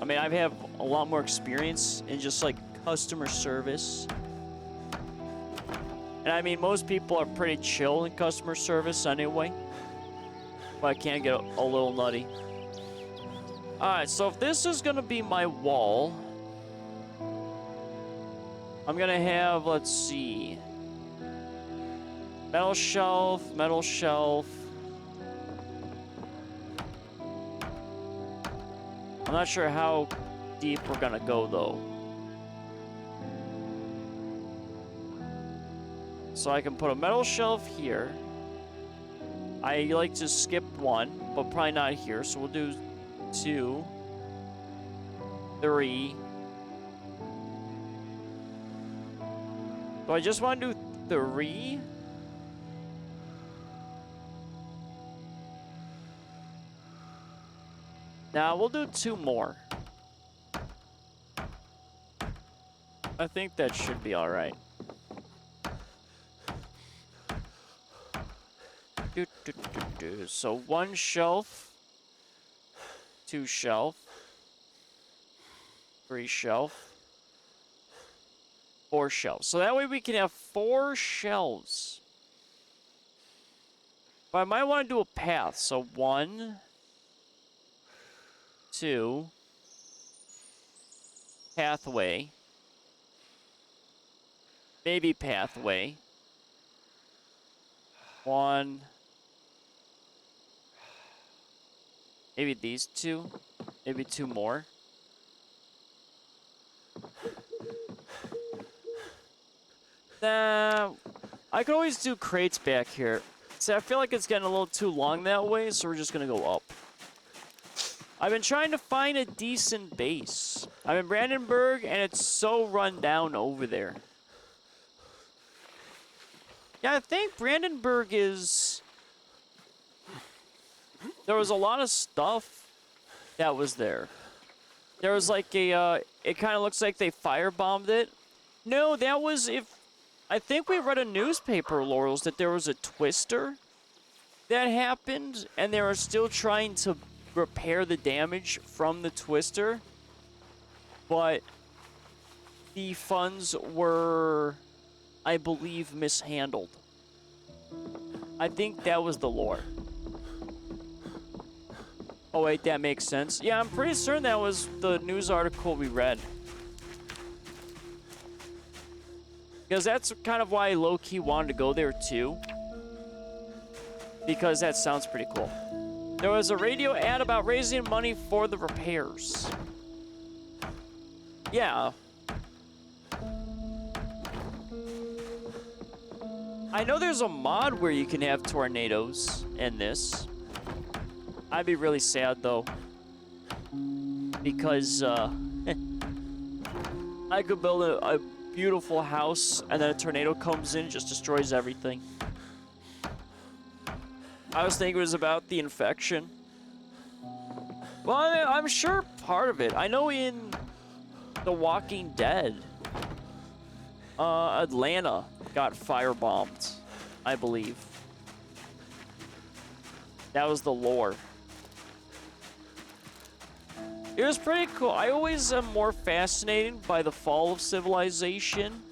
[SPEAKER 1] I mean, I have a lot more experience in just, like, customer service. And I mean, most people are pretty chill in customer service anyway. But I can get a little nutty. Alright, so if this is gonna be my wall, I'm gonna have, let's see, metal shelf, metal shelf. I'm not sure how deep we're gonna go though. So I can put a metal shelf here. I like to skip one, but probably not here, so we'll do 2, 3. Do I just want to do 3? Now we'll do 2 more. I think that should be all right. So 1 shelf. 2 shelf, 3 shelf, 4 shelves. So that way we can have 4 shelves. But I might want to do a path. So 1, 2, pathway, maybe pathway, 1. Maybe these 2. Maybe 2 more. Nah, I could always do crates back here. See, I feel like it's getting a little too long that way, so we're just gonna go up. I've been trying to find a decent base. I'm in Brandenburg, and it's so run down over there. Yeah, I think Brandenburg is... There was a lot of stuff that was there. There was like a, it kind of looks like they firebombed it. No, that was if... I think we read a newspaper, Laurels, that there was a twister that happened, and they were still trying to repair the damage from the twister. But the funds were, I believe, mishandled. I think that was the lore. Oh wait, that makes sense. Yeah, I'm pretty certain that was the news article we read. Because that's kind of why I low-key wanted to go there too. Because that sounds pretty cool. There was a radio ad about raising money for the repairs. Yeah. I know there's a mod where you can have tornadoes in this. I'd be really sad though. Because I could build a beautiful house and then a tornado comes in and just destroys everything. I was thinking it was about the infection. Well, I'm sure part of it. I know in The Walking Dead, Atlanta got firebombed, I believe. That was the lore. It was pretty cool. I always am more fascinated by the fall of civilization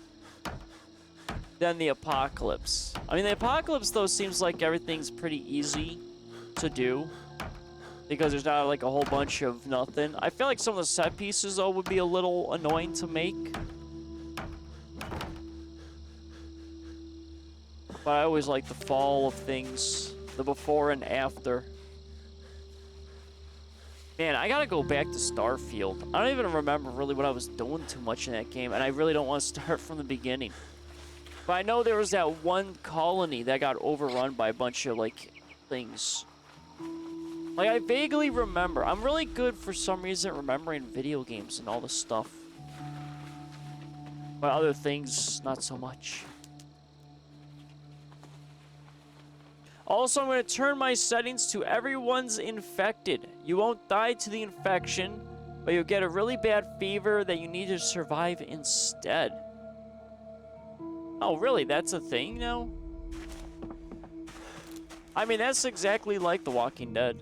[SPEAKER 1] than the apocalypse. I mean, the apocalypse, though, seems like everything's pretty easy to do because there's not, like, a whole bunch of nothing. I feel like some of the set pieces, though, would be a little annoying to make. But I always like the fall of things, the before and after. Man, I gotta go back to Starfield. I don't even remember really what I was doing too much in that game, and I really don't want to start from the beginning. But I know there was that one colony that got overrun by a bunch of, like, things. Like, I vaguely remember. I'm really good for some reason remembering video games and all this stuff. But other things, not so much. Also, I'm going to turn my settings to everyone's infected. You won't die to the infection, but you'll get a really bad fever that you need to survive instead. Oh, really? That's a thing now? I mean, that's exactly like The Walking Dead.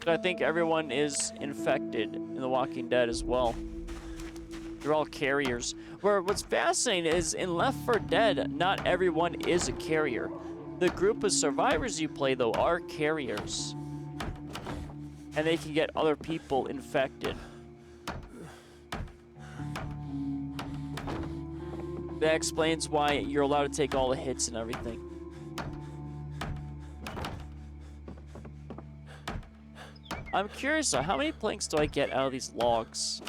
[SPEAKER 1] I think everyone is infected in The Walking Dead as well. They're all carriers. Where what's fascinating is in Left 4 Dead, not everyone is a carrier. The group of survivors you play, though, are carriers. And they can get other people infected. That explains why you're allowed to take all the hits and everything. I'm curious, though, how many planks do I get out of these logs?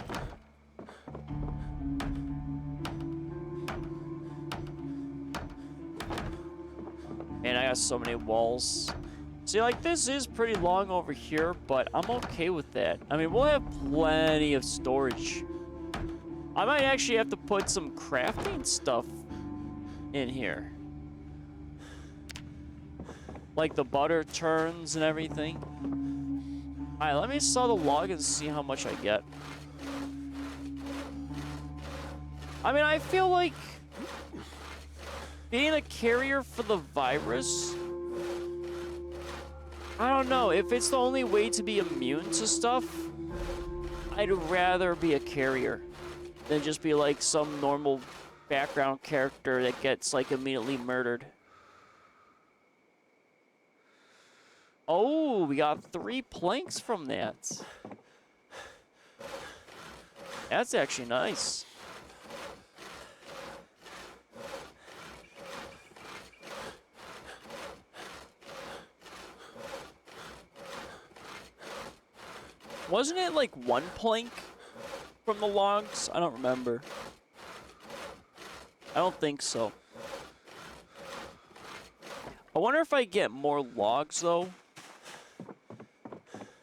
[SPEAKER 1] Man, I got so many walls. See, like, this is pretty long over here, but I'm okay with that. I mean, we'll have plenty of storage. I might actually have to put some crafting stuff in here. Like the butter turns and everything. Alright, let me saw the log and see how much I get. I mean, I feel like being a carrier for the virus, I don't know. If it's the only way to be immune to stuff, I'd rather be a carrier than just be like some normal background character that gets like immediately murdered. Oh, we got 3 planks from that. That's actually nice. Wasn't it like 1 plank from the logs? I don't remember. I don't think so. I wonder if I get more logs, though,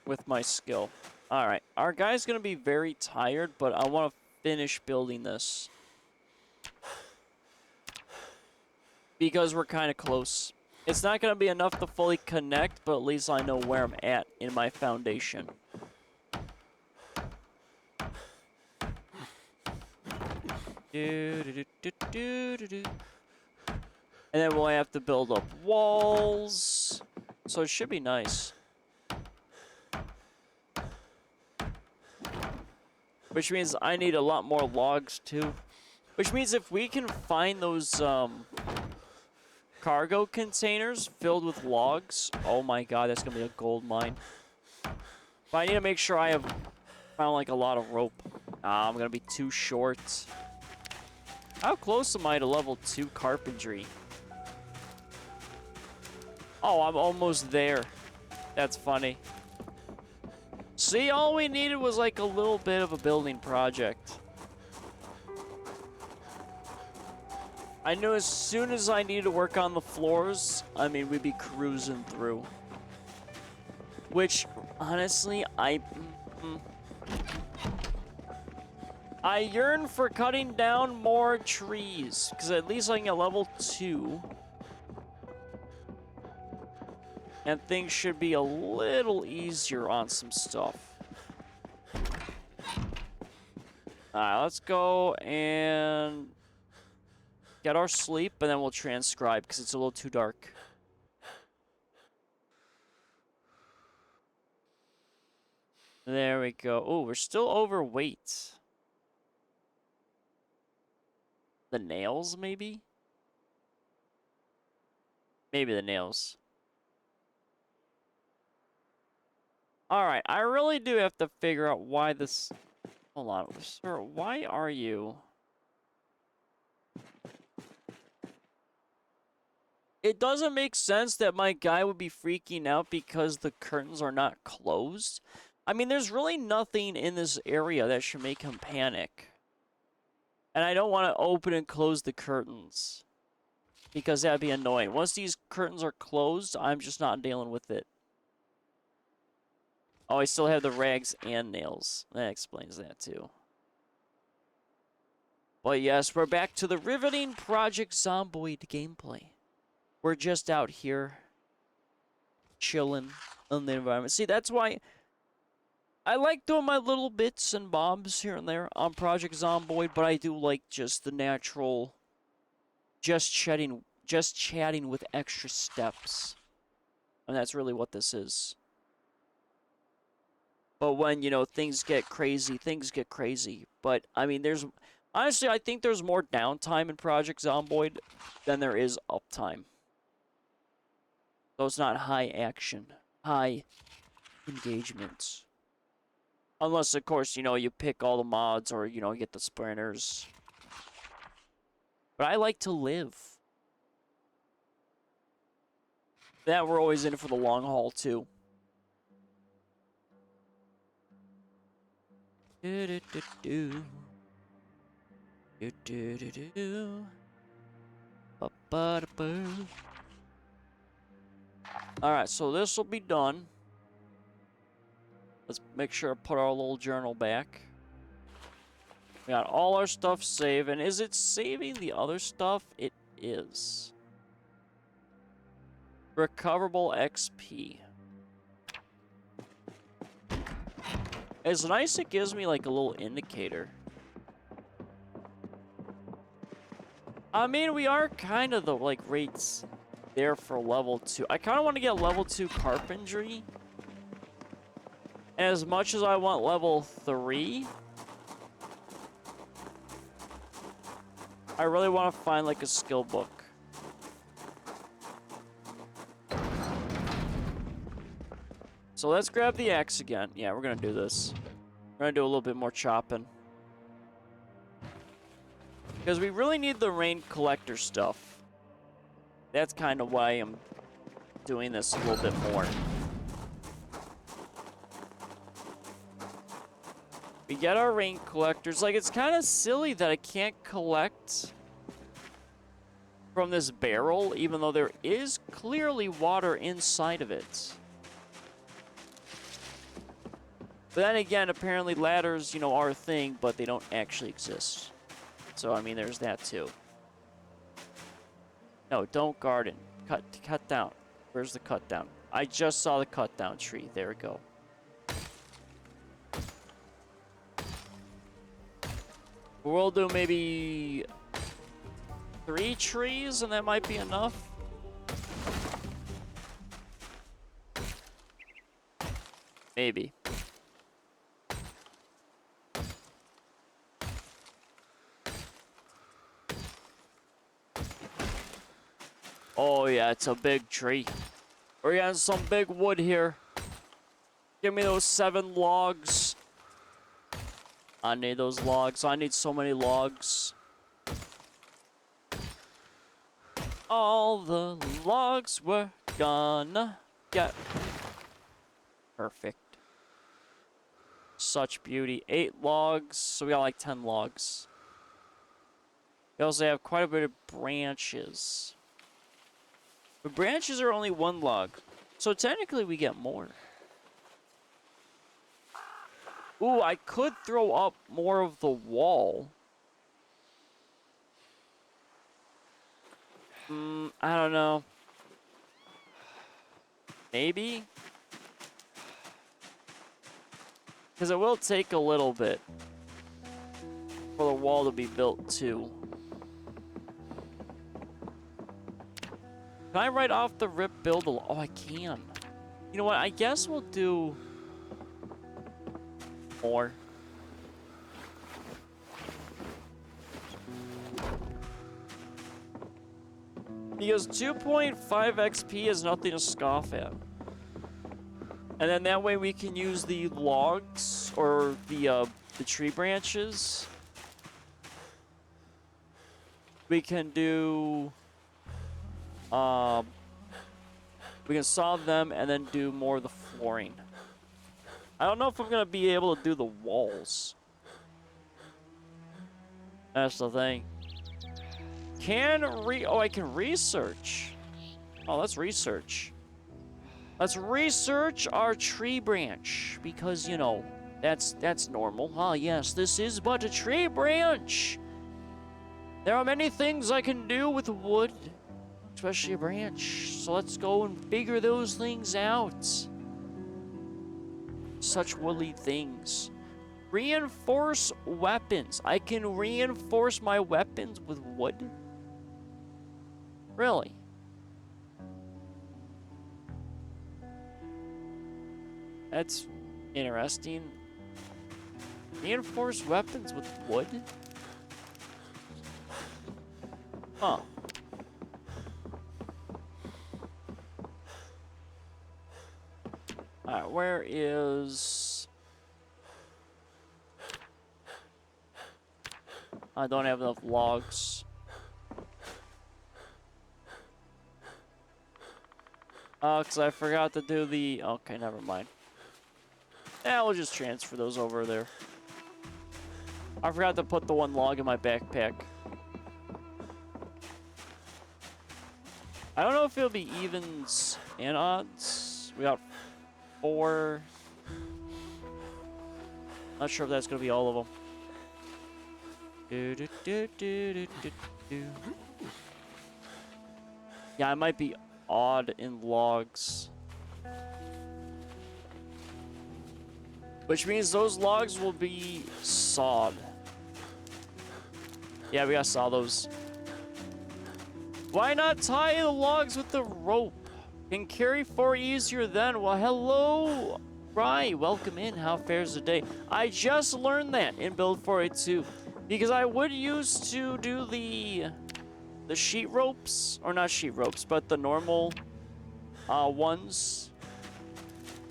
[SPEAKER 1] with my skill. Alright, our guy's gonna be very tired, but I want to finish building this. Because we're kind of close. It's not gonna be enough to fully connect, but at least I know where I'm at in my foundation. And then we'll have to build up walls. So it should be nice. Which means I need a lot more logs too. Which means if we can find those cargo containers filled with logs, oh my god, that's gonna be a gold mine. But I need to make sure I have found like a lot of rope. I'm gonna be too short. How close am I to level 2 carpentry? Oh, I'm almost there. That's funny. See, all we needed was like a little bit of a building project. I knew as soon as I needed to work on the floors, I mean, we'd be cruising through. Which, honestly, I yearn for cutting down more trees, because at least I can get level 2. And things should be a little easier on some stuff. Alright, let's go and get our sleep, and then we'll transcribe, because it's a little too dark. There we go. Oh, we're still overweight. The nails, maybe? Maybe the nails. Alright, I really do have to figure out why this... Hold on, sir, why are you... It doesn't make sense that my guy would be freaking out because the curtains are not closed. I mean, there's really nothing in this area that should make him panic. And I don't want to open and close the curtains, because that'd be annoying. Once these curtains are closed, I'm just not dealing with it. Oh, I still have the rags and nails. That explains that too. But yes, we're back to the riveting Project Zomboid gameplay. We're just out here chilling in the environment. See, that's why I like doing my little bits and bobs here and there on Project Zomboid, but I do like just the natural, just chatting with extra steps. And that's really what this is. But when, you know, things get crazy, things get crazy. But, I mean, honestly, I think there's more downtime in Project Zomboid than there is uptime. So it's not high action, high engagement. Unless, of course, you know, you pick all the mods or, you know, get the sprinters. But I like to live. That we're always in it for the long haul, too. Do-do-do-do. Do-do-do-do. Ba-ba-da-boo. Alright, so this will be done. Let's make sure to put our little journal back. We got all our stuff saved. And is it saving the other stuff? It is. Recoverable XP. It's nice it gives me like a little indicator. I mean, we are kind of the like rates there for level 2. I kind of want to get level 2 carpentry. As much as I want level 3, I really want to find like a skill book. So let's grab the axe again. Yeah, we're going to do this. We're going to do a little bit more chopping. Because we really need the rain collector stuff. That's kind of why I'm doing this a little bit more. We get our rain collectors. Like, it's kind of silly that I can't collect from this barrel, even though there is clearly water inside of it. But then again, apparently ladders, you know, are a thing, but they don't actually exist. So, I mean, there's that too. No, don't garden. Cut down. Where's the cut down? I just saw the cut down tree. There we go. We'll do maybe 3 trees, and that might be enough. Maybe. Oh yeah, it's a big tree. We're getting some big wood here. Give me those 7 logs. I need those logs. I need so many logs. All the logs we're gonna get. Perfect. Such beauty. 8 logs, so we got like 10 logs. We also have quite a bit of branches. But branches are only 1 log, so technically we get more. Ooh, I could throw up more of the wall. I don't know. Maybe? Because it will take a little bit for the wall to be built too. Can I right off the rip build a... Oh, I can. You know what? I guess we'll do... more. Because 2.5 XP is nothing to scoff at. And then that way we can use the logs or the tree branches. We can do we can solve them and then do more of the flooring. I don't know if I'm gonna be able to do the walls. That's the thing. Oh, I can research. Oh, let's research. Let's research our tree branch because, you know, that's normal. Ah, yes, this is but a tree branch. There are many things I can do with wood, especially a branch. So let's go and figure those things out. Such woolly things. Reinforce weapons. I can reinforce my weapons with wood? Really? That's interesting. Reinforce weapons with wood? Huh. Alright, where is... I don't have enough logs. Because I forgot to do the... Okay, never mind. Yeah, we'll just transfer those over there. I forgot to put the 1 log in my backpack. I don't know if it'll be evens and odds. We got 4. Not sure if that's going to be all of them. Yeah, I might be odd in logs. Which means those logs will be sawed. Yeah, we gotta saw those. Why not tie the logs with the rope? Can carry 4 easier then. Well, hello, Rye. Welcome in. How fares the day? I just learned that in Build 482. Because I would used to do the sheet ropes. Or not sheet ropes, but the normal ones.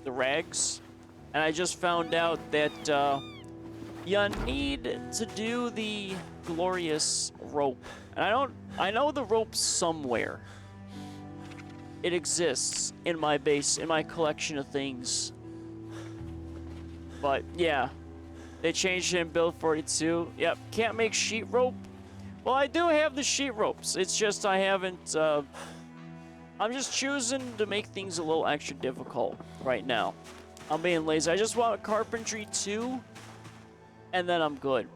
[SPEAKER 1] The rags. And I just found out that you need to do the glorious rope. And I know the rope somewhere. It exists in my base, in my collection of things. But yeah, they changed it in Build 42. Yep, can't make sheet rope. Well, I do have the sheet ropes. It's just I haven't, I'm just choosing to make things a little extra difficult right now. I'm being lazy. I just want carpentry 2, and then I'm good.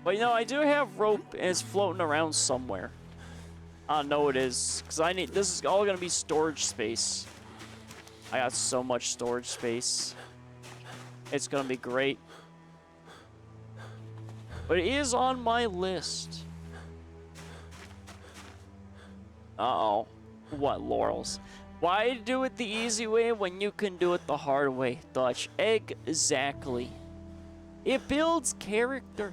[SPEAKER 1] But you know, I do have rope, and it's floating around somewhere. I know it is, because I need. This is all gonna be storage space. I got so much storage space. It's gonna be great. But it is on my list. Uh-oh. What, laurels? Why do it the easy way when you can do it the hard way, Dutch? Exactly. It builds character.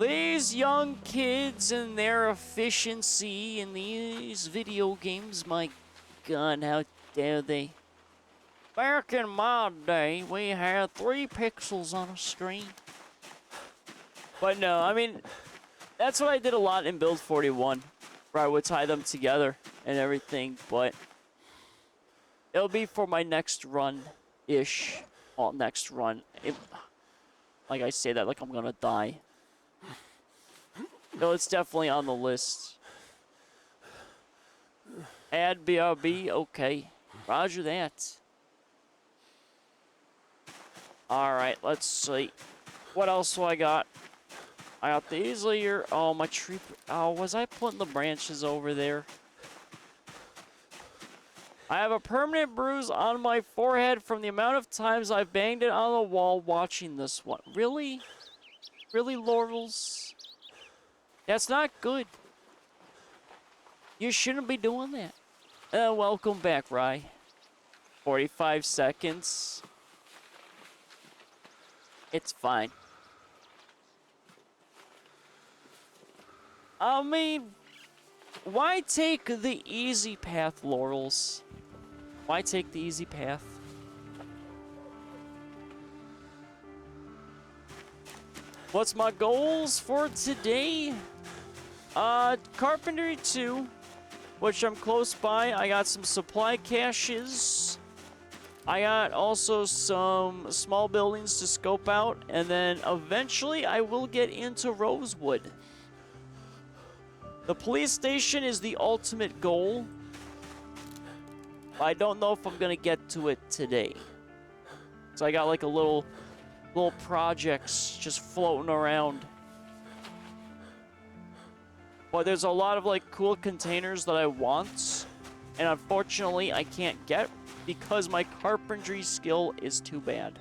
[SPEAKER 1] These young kids and their efficiency in these video games, my God, how dare they? Back in my day, we had 3 pixels on a screen. But no, I mean, that's what I did a lot in Build 41, where I would tie them together and everything, but it'll be for my next run-ish. Well, next run. Like I say that like I'm gonna die. No, it's definitely on the list. Add BRB, okay. Roger that. Alright, let's see. What else do I got? I got these here. Oh, my tree. Oh, was I putting the branches over there? I have a permanent bruise on my forehead from the amount of times I banged it on the wall watching this one. Really? Really, Laurels? That's not good. You shouldn't be doing that. Welcome back, Rye. 45 seconds. It's fine. I mean, why take the easy path, Laurels? Why take the easy path? What's my goals for today? Carpentry 2, which I'm close by. I got some supply caches. I got also some small buildings to scope out, and then eventually I will get into Rosewood. The police station is the ultimate goal. I don't know if I'm gonna get to it today. So I got like a little projects just floating around. But there's a lot of like cool containers that I want, and unfortunately I can't get because my carpentry skill is too bad.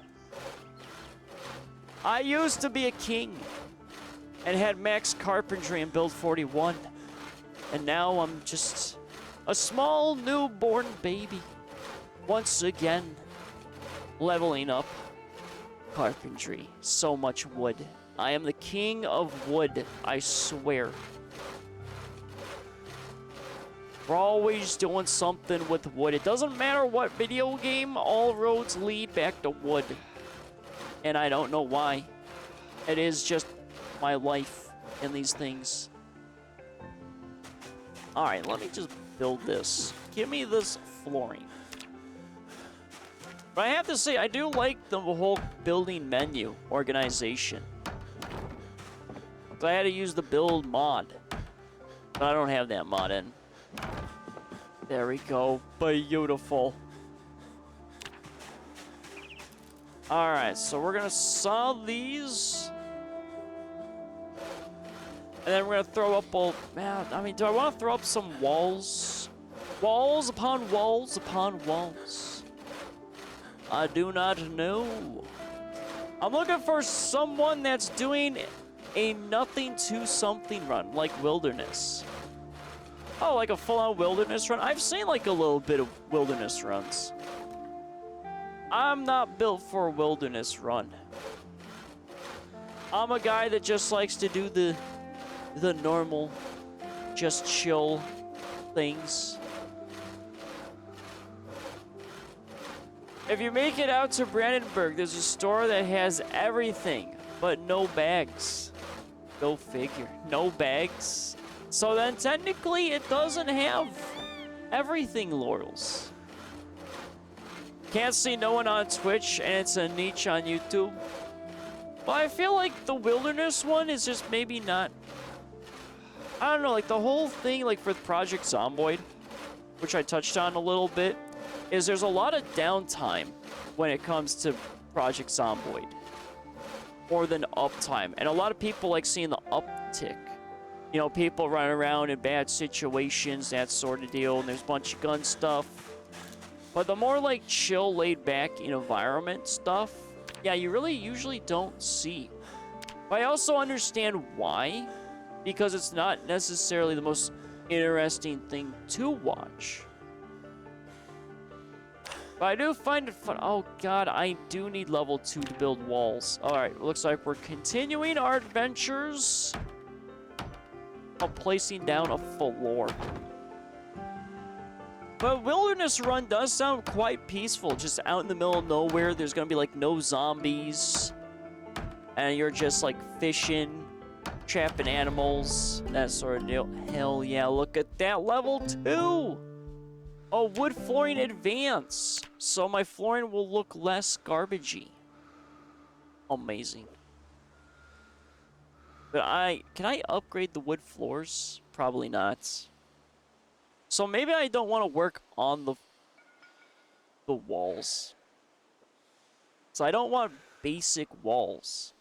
[SPEAKER 1] I used to be a king and had max carpentry in Build 41, and now I'm just a small newborn baby once again leveling up carpentry. So much wood. I am the king of wood, I swear. We're always doing something with wood. It doesn't matter what video game, all roads lead back to wood. And I don't know why. It is just my life in these things. Alright, let me just build this. Give me this flooring. But I have to say, I do like the whole building menu organization. So I had to use the build mod. But I don't have that mod in. There we go. Beautiful. Alright, so we're gonna saw these. And then we're gonna throw up all... Man, I mean, do I want to throw up some walls? Walls upon walls upon walls. I do not know. I'm looking for someone that's doing a nothing to something run, like Wilderness. Oh, like a full-on Wilderness run? I've seen like a little bit of Wilderness runs. I'm not built for a Wilderness run. I'm a guy that just likes to do the normal, just chill things. If you make it out to Brandenburg, there's a store that has everything, but no bags. Go figure. No bags. So then technically it doesn't have everything, Laurels. Can't see no one on Twitch, and it's a niche on YouTube. Well, I feel like the Wilderness one is just maybe not... I don't know, like the whole thing, like for Project Zomboid, which I touched on a little bit, is there's a lot of downtime when it comes to Project Zomboid. More than uptime. And a lot of people like seeing the uptick. You know, people running around in bad situations, that sort of deal, and there's a bunch of gun stuff. But the more like chill, laid back environment stuff, yeah, you really usually don't see. But I also understand why, because it's not necessarily the most interesting thing to watch. But I do find it fun. Oh god, I do need level 2 to build walls. Alright, looks like we're continuing our adventures of placing down a floor. But Wilderness Run does sound quite peaceful. Just out in the middle of nowhere, there's gonna be like no zombies. And you're just like fishing, trapping animals, that sort of deal. Hell yeah, look at that, level 2! Oh, wood flooring advance. So my flooring will look less garbagey. Amazing. But can I upgrade the wood floors? Probably not. So maybe I don't want to work on the walls. So I don't want basic walls.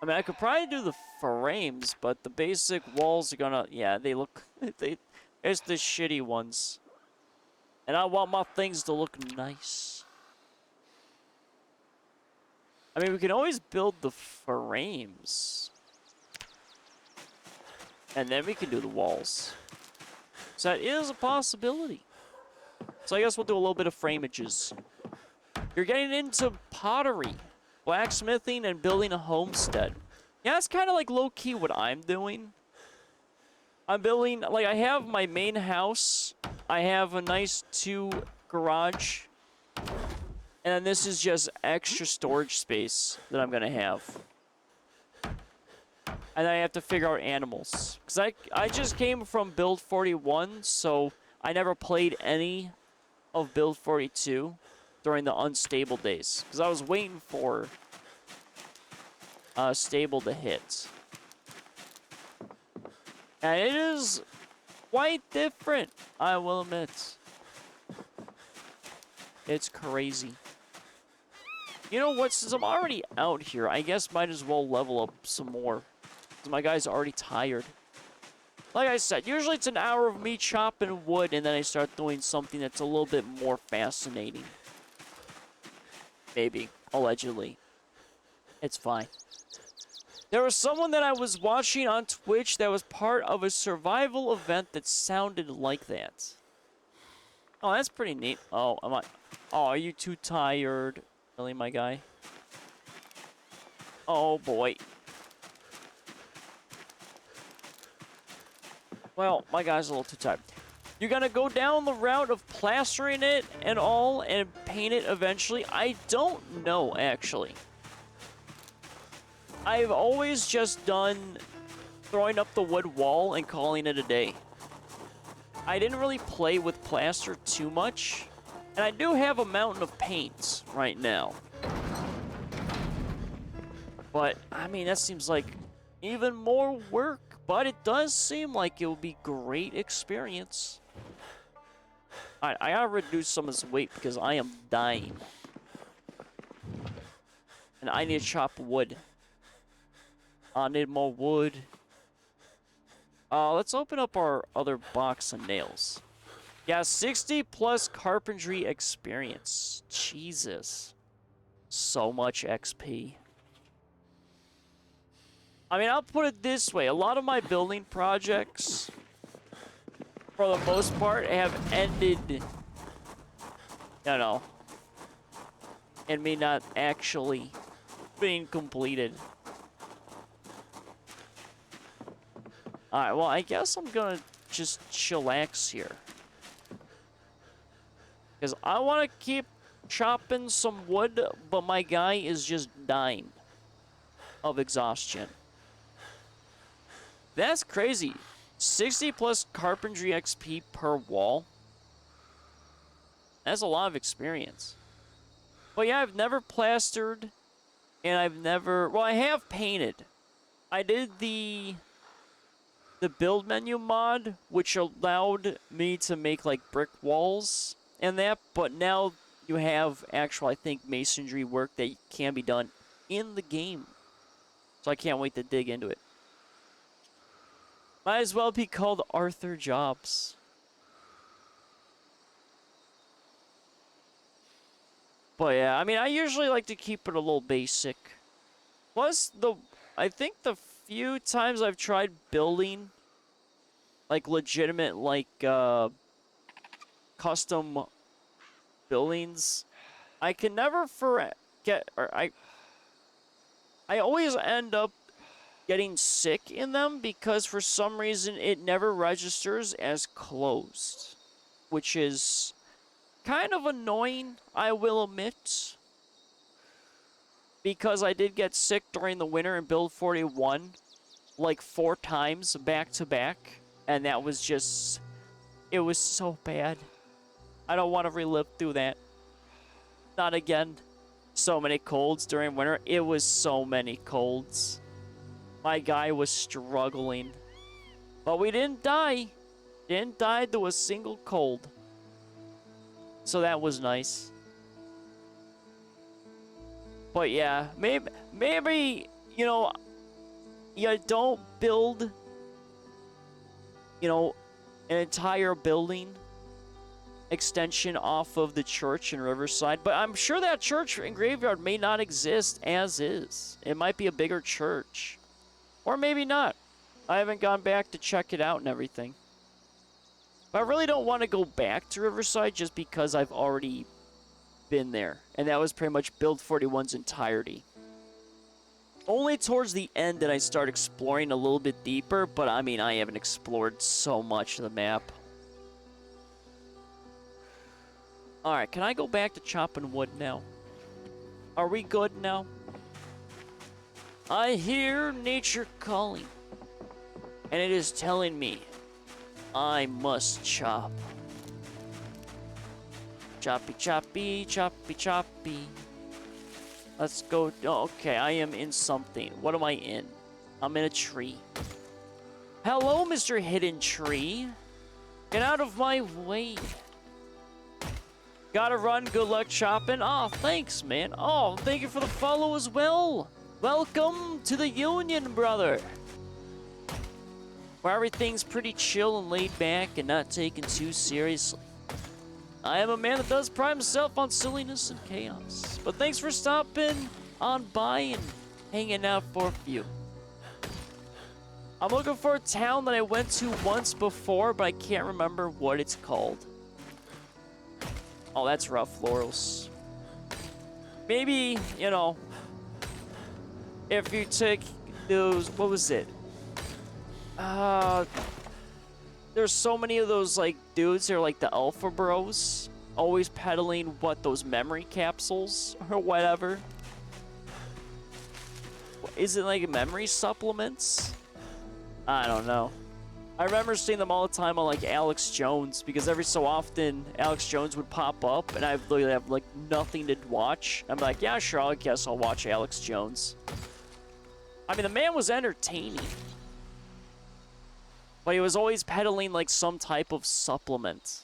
[SPEAKER 1] I mean, I could probably do the frames, but the basic walls are gonna... Yeah, they look... It's the shitty ones. And I want my things to look nice. I mean, we can always build the frames. And then we can do the walls. So that is a possibility. So I guess we'll do a little bit of framages. You're getting into pottery, blacksmithing, and building a homestead. Yeah, that's kind of like low-key what I'm doing. I'm building, like, I have my main house. I have a nice 2 garage. And then this is just extra storage space that I'm gonna have. And I have to figure out animals. Because I just came from Build 41, so I never played any of Build 42 during the unstable days. Because I was waiting for stable to hit. And it is quite different, I will admit. It's crazy. You know what, since I'm already out here, I guess might as well level up some more. Because my guy's already tired. Like I said, usually it's an hour of me chopping wood, and then I start doing something that's a little bit more fascinating. Maybe. Allegedly. It's fine. There was someone that I was watching on Twitch that was part of a survival event that sounded like that. Oh, that's pretty neat. Oh, am I... Oh, are you too tired? Really, my guy? Oh, boy. Well, my guy's a little too tired. You're gonna go down the route of plastering it and all and paint it eventually? I don't know, actually. I've always just done throwing up the wood wall and calling it a day. I didn't really play with plaster too much. And I do have a mountain of paint right now. But, I mean, that seems like even more work. But it does seem like it will be great experience. Alright, I gotta reduce some of this weight because I am dying. And I need to chop wood. I need more wood. Let's open up our other box of nails. Yeah, 60 plus carpentry experience. Jesus. So much XP. I mean, I'll put it this way. A lot of my building projects, for the most part, have ended, you know, and me not actually being completed. Alright, well, I guess I'm gonna just chillax here. Because I want to keep chopping some wood, but my guy is just dying of exhaustion. That's crazy. 60 plus carpentry XP per wall. That's a lot of experience. But yeah, I've never plastered. And I've never... Well, I have painted. I did the build menu mod, which allowed me to make, like, brick walls and that. But now you have actual, I think, masonry work that can be done in the game. So I can't wait to dig into it. Might as well be called Arthur Jobs. But yeah, I mean, I usually like to keep it a little basic. Plus, I think the few times I've tried building like legitimate like custom buildings, I can never forget, or I always end up getting sick in them because for some reason it never registers as closed, which is kind of annoying, I will admit, because I did get sick during the winter in build 41 like 4 times back to back, and that was just, it was so bad. I don't want to relive through that. Not again. So many colds during winter. It was so many colds. My guy was struggling. But we didn't die. Didn't die to a single cold. So that was nice. But yeah, maybe, you know, you don't build, you know, an entire building extension off of the church in Riverside, but I'm sure that church and graveyard may not exist as is. It might be a bigger church. Or maybe not. I haven't gone back to check it out and everything. But I really don't want to go back to Riverside just because I've already been there. And that was pretty much build 41's entirety. Only towards the end did I start exploring a little bit deeper, but I mean, I haven't explored so much of the map. Alright, can I go back to chopping wood now? Are we good now? I hear nature calling, and it is telling me I must chop. Choppy, choppy, choppy, choppy. Let's go. Oh, okay, I am in something. What am I in? I'm in a tree. Hello, Mr. Hidden Tree. Get out of my way. Gotta run. Good luck chopping. Oh, thanks, man. Oh, thank you for the follow as well. Welcome to the Union, brother. Where everything's pretty chill and laid back and not taken too seriously. I am a man that does pride himself on silliness and chaos. But thanks for stopping on by and hanging out for a few. I'm looking for a town that I went to once before, but I can't remember what it's called. Oh, that's rough, Laurels. Maybe, you know, if you took those, what was it? There's so many of those, like, dudes, they're like the alpha bros, always peddling, what, those memory capsules or whatever. Is it like memory supplements? I don't know. I remember seeing them all the time on, like, Alex Jones, because every so often Alex Jones would pop up and I literally have, like, nothing to watch. I'm like, yeah, sure, I guess I'll watch Alex Jones. I mean, the man was entertaining. But he was always peddling, like, some type of supplement.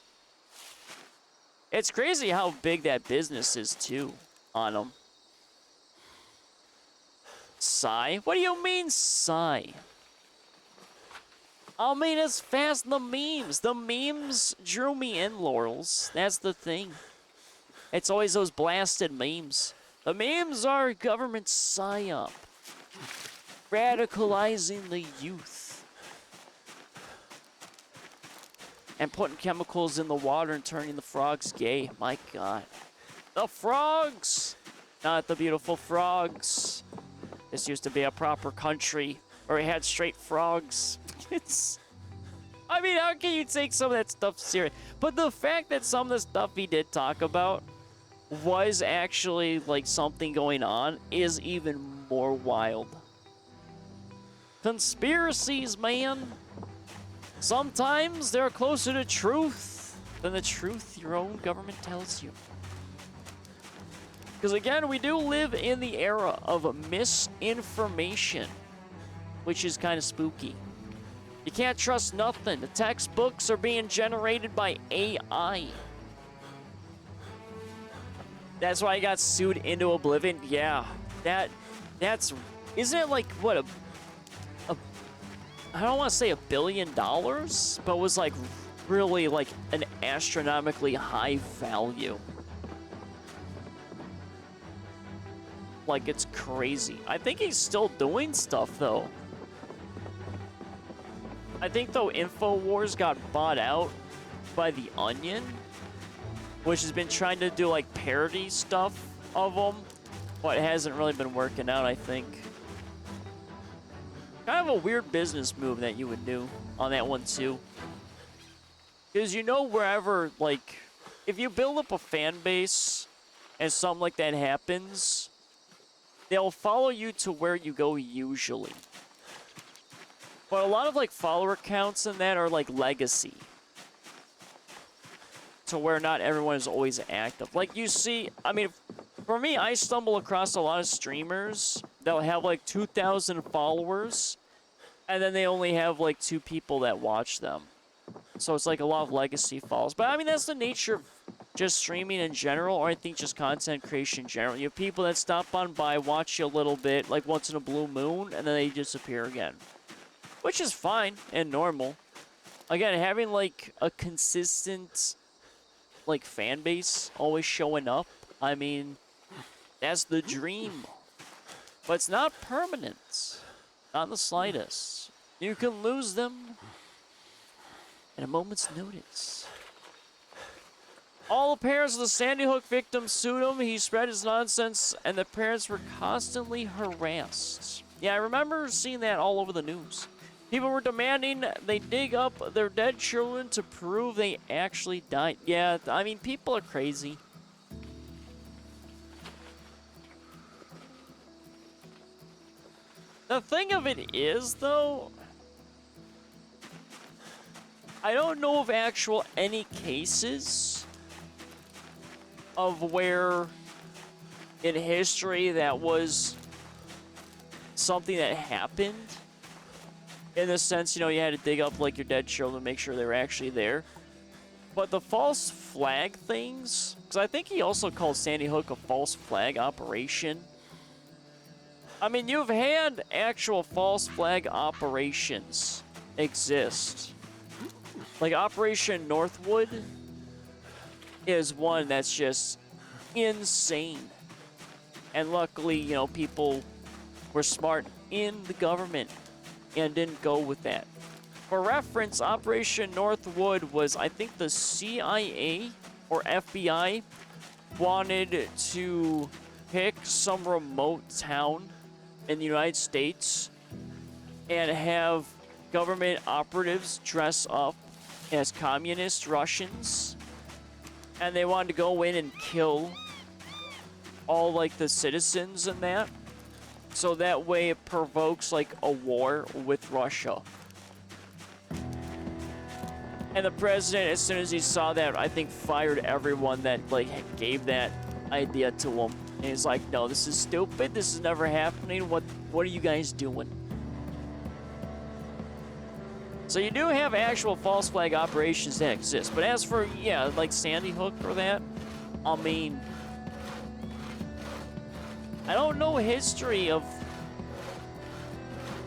[SPEAKER 1] It's crazy how big that business is, too, on him. Sigh? What do you mean, sigh? I mean, it's fast the memes. The memes drew me in, Laurels. That's the thing. It's always those blasted memes. The memes are government psyop. Radicalizing the youth. And putting chemicals in the water and turning the frogs gay. My God. The frogs! Not the beautiful frogs. This used to be a proper country where we had straight frogs. It's... I mean, how can you take some of that stuff serious? But the fact that some of the stuff he did talk about was actually, like, something going on is even more wild. Conspiracies, man. Sometimes they're closer to truth than the truth your own government tells you. Because again, we do live in the era of misinformation, which is kind of spooky. You can't trust nothing. The textbooks are being generated by AI. That's why I got sued into oblivion. Yeah, that's isn't it like what a I don't want to say $1 billion, but it was like really like an astronomically high value. Like, it's crazy. I think he's still doing stuff though. I think, though, InfoWars got bought out by The Onion, which has been trying to do, like, parody stuff of them, but it hasn't really been working out, I think. Kind of a weird business move that you would do on that one, too. Because you know wherever, like, if you build up a fan base and something like that happens, they'll follow you to where you go usually. But a lot of, like, follower counts and that are, like, legacy. To where not everyone is always active. Like, you see, I mean, for me, I stumble across a lot of streamers that'll have, like, 2,000 followers, and then they only have, like, 2 people that watch them. So it's, like, a lot of legacy follows. But, I mean, that's the nature of just streaming in general, or I think just content creation in general. You have people that stop on by, watch you a little bit, like, once in a blue moon, and then they disappear again. Which is fine and normal. Again, having, like, a consistent, like, fan base always showing up, I mean, that's the dream. But it's not permanent. Not in the slightest. You can lose them at a moment's notice. All the parents of the Sandy Hook victims sued him. He spread his nonsense, and the parents were constantly harassed. Yeah, I remember seeing that all over the news. People were demanding they dig up their dead children to prove they actually died. Yeah, I mean, people are crazy. The thing of it is, though, I don't know of any cases of where in history that was something that happened. In the sense, you know, you had to dig up, like, your dead children, make sure they were actually there. But the false flag things, because I think he also called Sandy Hook a false flag operation. I mean, you've had actual false flag operations exist. Like, Operation Northwood is one that's just insane. And luckily, you know, people were smart in the government and didn't go with that. For reference, Operation Northwood was, I think, the CIA or FBI wanted to pick some remote town in the United States and have government operatives dress up as communist Russians, and they wanted to go in and kill all, like, the citizens and that. So that way it provokes, like, a war with Russia. And the president, as soon as he saw that, I think fired everyone that, like, gave that idea to him. And he's like, no, this is stupid. This is never happening. What are you guys doing? So you do have actual false flag operations that exist. But as for, yeah, like Sandy Hook or that, I mean, I don't know history of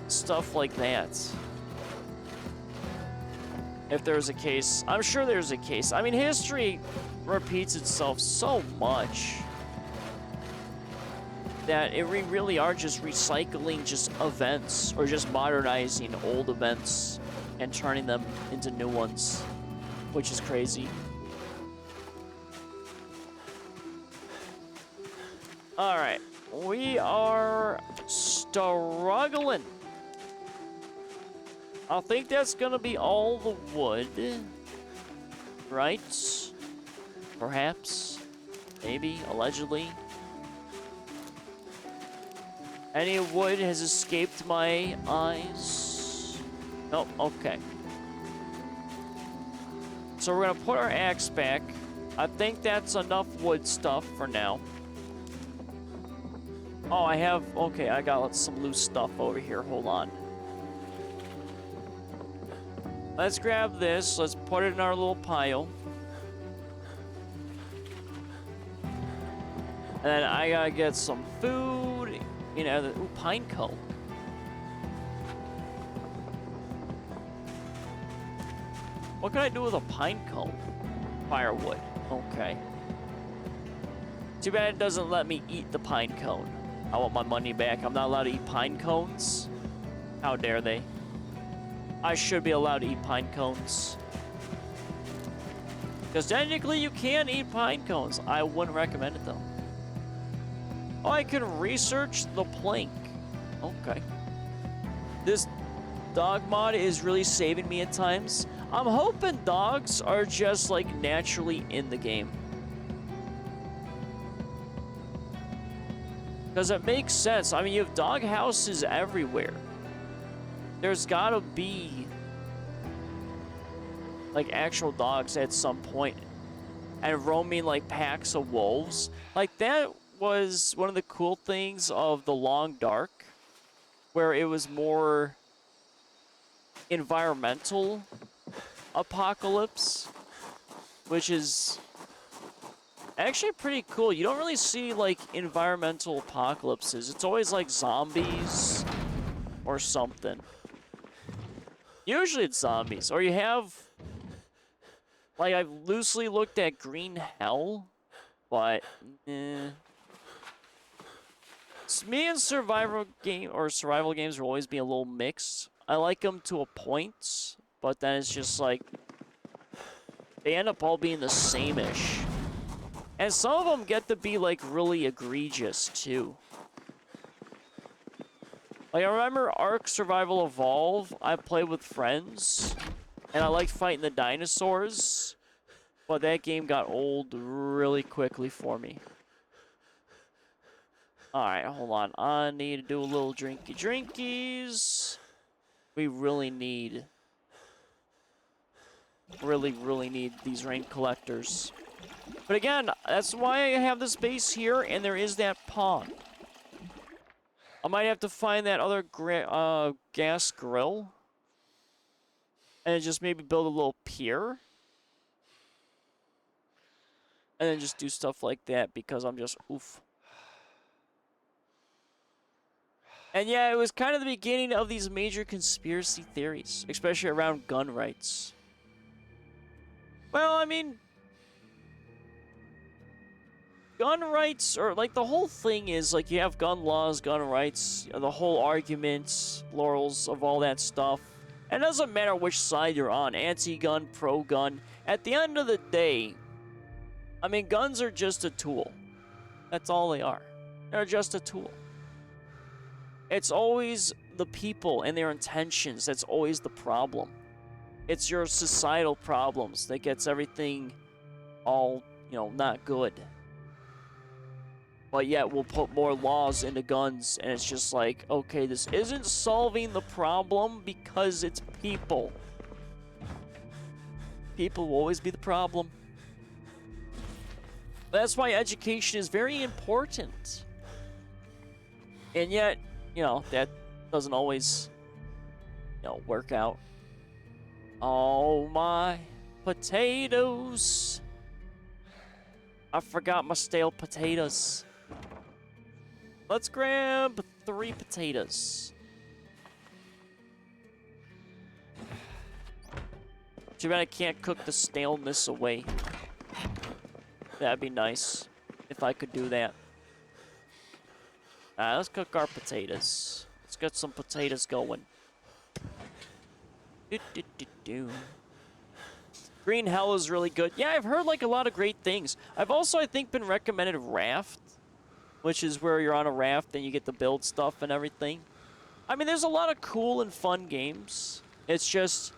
[SPEAKER 1] stuff like that. If there's a case, I'm sure there's a case. I mean, history repeats itself so much that we really are just recycling just events or just modernizing old events and turning them into new ones, which is crazy. All right. We are struggling. I think that's gonna be all the wood. Right? Perhaps. Maybe. Allegedly. Any wood has escaped my eyes. Nope. Okay. So we're gonna put our axe back. I think that's enough wood stuff for now. Oh, I have... Okay, I got some loose stuff over here. Hold on. Let's grab this. Let's put it in our little pile. And then I gotta get some food. You know, ooh, pine cone. What can I do with a pine cone? Firewood. Okay. Too bad it doesn't let me eat the pine cone. I want my money back. I'm not allowed to eat pine cones. How dare they? I should be allowed to eat pine cones. Because technically you can eat pine cones. I wouldn't recommend it though. Oh, I can research the plank. Okay. This dog mod is really saving me at times. I'm hoping dogs are just like naturally in the game. Because it makes sense. I mean, you have dog houses everywhere. There's gotta be like actual dogs at some point. And roaming like packs of wolves. Like that was one of the cool things of The Long Dark. Where it was more environmental apocalypse. Which is actually pretty cool. You don't really see like environmental apocalypses. It's always like zombies or something. Usually it's zombies. Or you have, like, I've loosely looked at Green Hell, but me and survival games will always be a little mixed. I like them to a point, but then it's just like they end up all being the same-ish. And some of them get to be, like, really egregious, too. Like, I remember Ark Survival Evolve, I played with friends, and I liked fighting the dinosaurs, but that game got old really quickly for me. Alright, hold on. I need to do a little drinkies. We really need these rain collectors. But again, that's why I have this base here, and there is that pond. I might have to find that other gas grill. And just maybe build a little pier. And then just do stuff like that, because I'm just, oof. And yeah, it was kind of the beginning of these major conspiracy theories, especially around gun rights. Well, I mean, gun rights, or like the whole thing is like you have gun laws, gun rights, the whole arguments, laurels of all that stuff. And it doesn't matter which side you're on, anti-gun, pro-gun. At the end of the day, I mean, guns are just a tool. That's all they are. They're just a tool. It's always the people and their intentions that's always the problem. It's your societal problems that gets everything all, you know, not good. But yet we'll put more laws into guns, and it's just like, okay, this isn't solving the problem because it's people. People will always be the problem. That's why education is very important. And yet, you know, that doesn't always, you know, work out. Oh, my potatoes. I forgot my stale potatoes. Let's grab 3 potatoes. Too bad I can't cook the staleness away. That'd be nice if I could do that. Alright, let's cook our potatoes. Let's get some potatoes going. Green Hell is really good. Yeah, I've heard like a lot of great things. I've also, I think, been recommended Raft, which is where you're on a raft and you get to build stuff and everything. I mean, there's a lot of cool and fun games. It's just,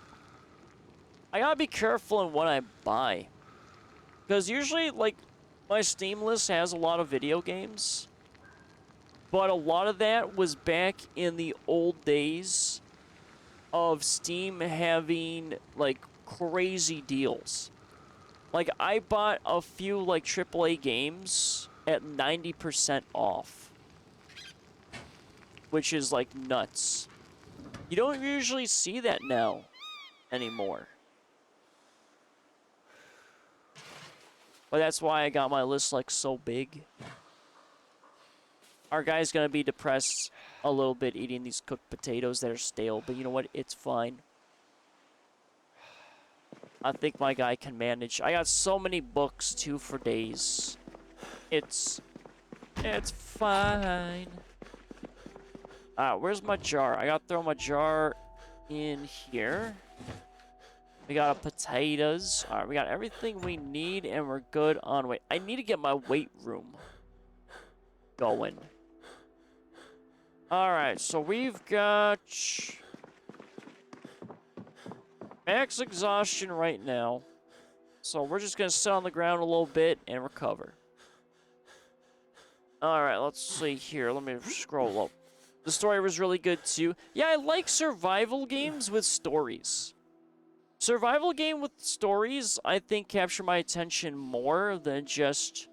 [SPEAKER 1] I gotta be careful in what I buy. Because usually, like, my Steam list has a lot of video games. But a lot of that was back in the old days of Steam having, like, crazy deals. Like, I bought a few, like, AAA games at 90% off. Which is, like, nuts. You don't usually see that now anymore. But that's why I got my list, like, so big. Our guy's gonna be depressed a little bit eating these cooked potatoes that are stale, but you know what? It's fine. I think my guy can manage. I got so many books, too, for days. It's fine. Where's my jar? I gotta throw my jar in here. We got potatoes. All right, we got everything we need, and we're good on weight. I need to get my weight room going. All right, so we've got max exhaustion right now. So we're just going to sit on the ground a little bit and recover. All right, let's see here. Let me scroll up. The story was really good, too. Yeah, I like survival games with stories. Survival game with stories, I think, capture my attention more than just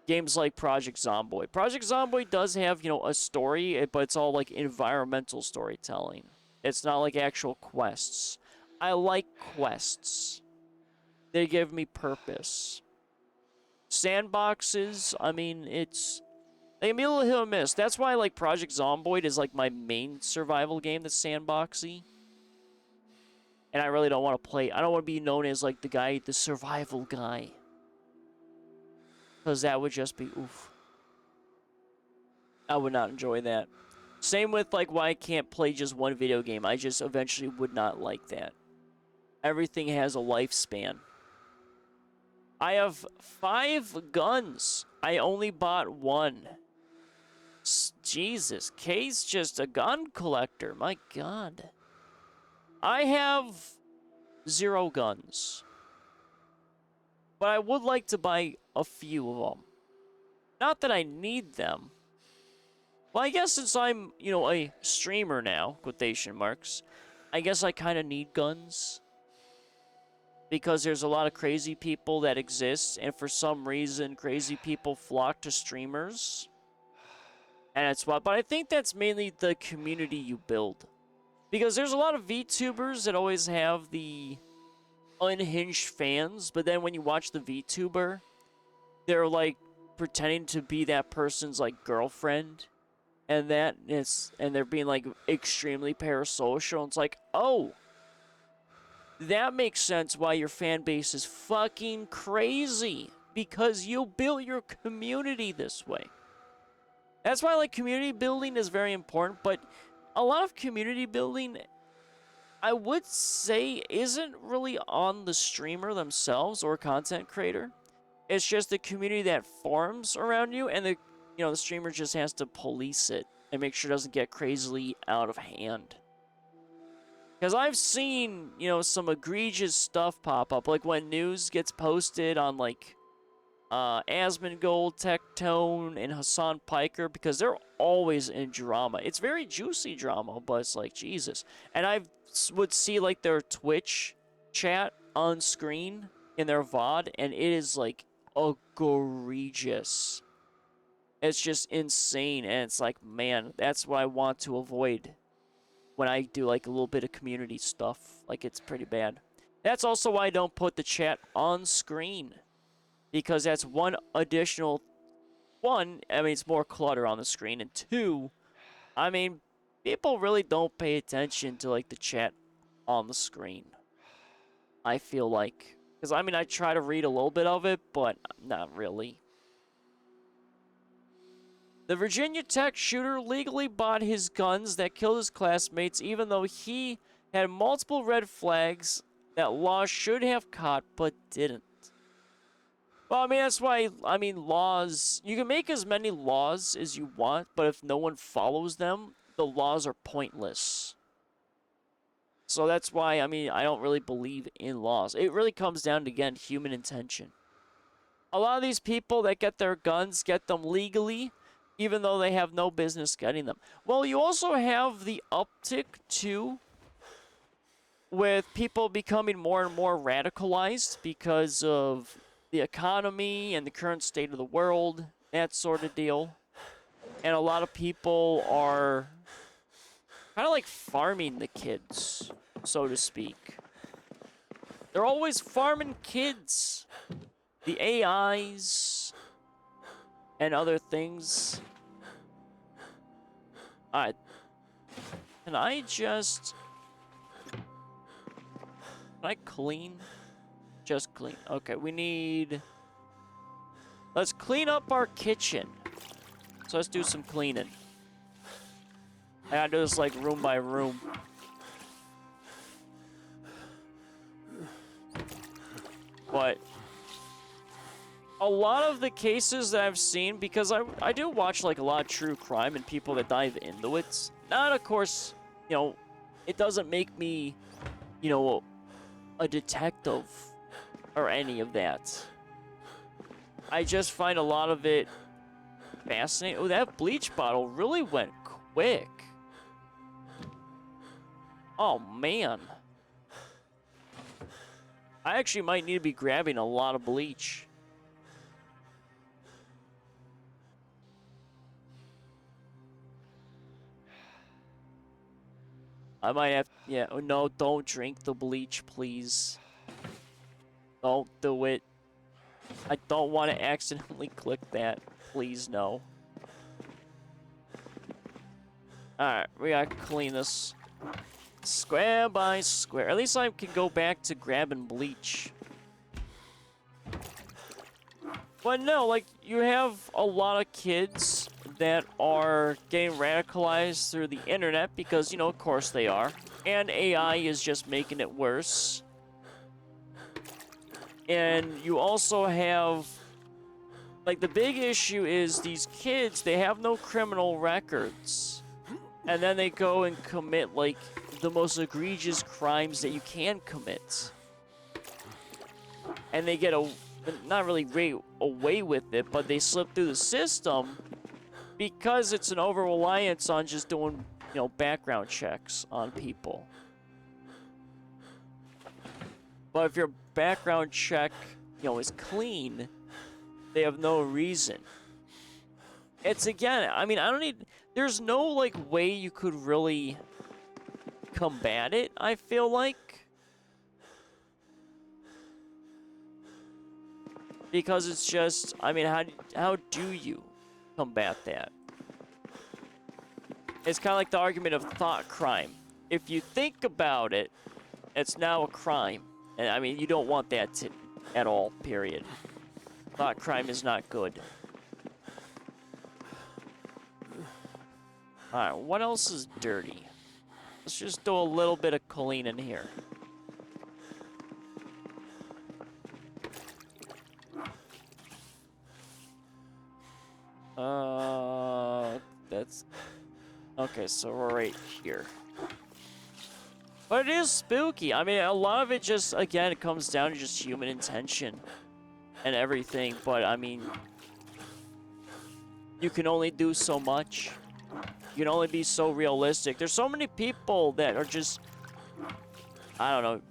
[SPEAKER 1] games like Project Zomboid. Project Zomboid does have, you know, a story, but it's all, like, environmental storytelling. It's not, like, actual quests. I like quests. They give me purpose. Sandboxes, I mean, they can be a little hit or miss. That's why, like, Project Zomboid is, like, my main survival game that's sandboxy. And I really don't want to play. I don't want to be known as, like, the survival guy. Because that would just be, oof. I would not enjoy that. Same with, like, why I can't play just one video game. I just eventually would not like that. Everything has a lifespan. I have 5 guns. I only bought 1. Jesus, Kay's just a gun collector. My God. I have 0 guns. But I would like to buy a few of them. Not that I need them. Well, I guess since I'm, you know, a streamer now, quotation marks, I guess I kind of need guns. Because there's a lot of crazy people that exist, and for some reason, crazy people flock to streamers. And that's why, but I think that's mainly the community you build. Because there's a lot of VTubers that always have the unhinged fans, but then when you watch the VTuber, they're like pretending to be that person's like girlfriend, and they're being like extremely parasocial. And it's like, oh, that makes sense why your fan base is fucking crazy, because you built your community this way. That's why, like, community building is very important, but a lot of community building, I would say, isn't really on the streamer themselves or content creator. It's just the community that forms around you, and the streamer just has to police it and make sure it doesn't get crazily out of hand. Because I've seen, you know, some egregious stuff pop up, like when news gets posted on, like, Asmongold, Tectone, and Hassan Piker, because they're always in drama. It's very juicy drama, but it's like, Jesus. And I would see, like, their Twitch chat on screen in their VOD, and it is, like, egregious. It's just insane, and it's like, man, that's what I want to avoid when I do, like, a little bit of community stuff. Like, it's pretty bad. That's also why I don't put the chat on screen. Because that's one additional... One, I mean, it's more clutter on the screen. And 2, I mean, people really don't pay attention to, like, the chat on the screen. I feel like. Because, I mean, I try to read a little bit of it, but not really. The Virginia Tech shooter legally bought his guns that killed his classmates, even though he had multiple red flags that law should have caught, but didn't. Well, I mean, that's why, I mean, laws, you can make as many laws as you want, but if no one follows them, the laws are pointless. So that's why, I mean, I don't really believe in laws. It really comes down to, again, human intention. A lot of these people that get their guns get them legally, even though they have no business getting them. Well, you also have the uptick, too, with people becoming more and more radicalized because of the economy and the current state of the world, that sort of deal. And a lot of people are kind of like farming the kids, so to speak. They're always farming kids. The AIs and other things. Alright. Can I just... Can I clean? Just clean. Okay, we need... Let's clean up our kitchen. So let's do some cleaning. I gotta do this, like, room by room. But a lot of the cases that I've seen, because I do watch like a lot of true crime and people that dive into it. Not, of course, you know, it doesn't make me, you know, a detective or any of that. I just find a lot of it fascinating. Oh, that bleach bottle really went quick. Oh, man. I actually might need to be grabbing a lot of bleach. I might have... Yeah, oh, no, don't drink the bleach, please. Don't do it. I don't want to accidentally click that. Please, no. Alright, we gotta clean this square by square. At least I can go back to grabbing bleach. But no, like, you have a lot of kids that are getting radicalized through the internet because, you know, of course they are. And AI is just making it worse. And you also have, like, the big issue is these kids, they have no criminal records. And then they go and commit, like, the most egregious crimes that you can commit. And they get not really away with it, but they slip through the system because it's an over-reliance on just doing, you know, background checks on people. But if your background check, you know, is clean, they have no reason. It's, again, I mean, I don't need... There's no, like, way you could really combat it, I feel like. Because it's just, I mean, how do you combat that? It's kind of like the argument of thought crime. If you think about it, it's now a crime. And, I mean, you don't want that at all, period. Thought crime is not good. Alright, what else is dirty? Let's just do a little bit of cleaning here. That's... Okay, so we're right here. But it is spooky. I mean, a lot of it just, again, it comes down to just human intention and everything. But, I mean, you can only do so much. You can only be so realistic. There's so many people that are just, I don't know,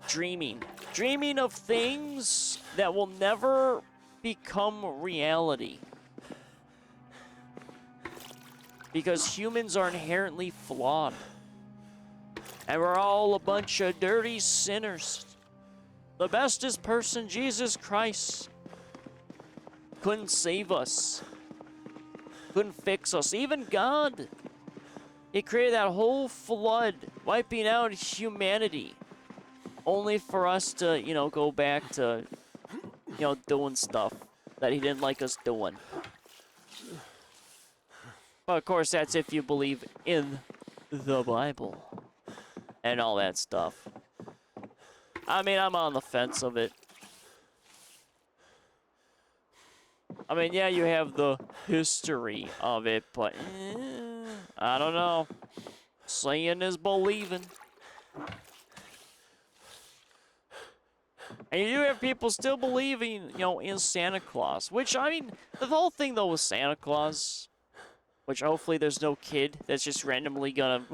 [SPEAKER 1] dreaming. Dreaming of things that will never become reality. Because humans are inherently flawed. And we're all a bunch of dirty sinners. The bestest person, Jesus Christ, couldn't save us. Couldn't fix us. Even God. He created that whole flood, wiping out humanity. Only for us to, you know, go back to, you know, doing stuff that he didn't like us doing. But of course, that's if you believe in the Bible. And all that stuff. I mean, I'm on the fence of it. I mean, yeah, you have the history of it, but I don't know. Seeing is believing. And you do have people still believing, you know, in Santa Claus. Which, I mean, the whole thing, though, with Santa Claus, which hopefully there's no kid that's just randomly gonna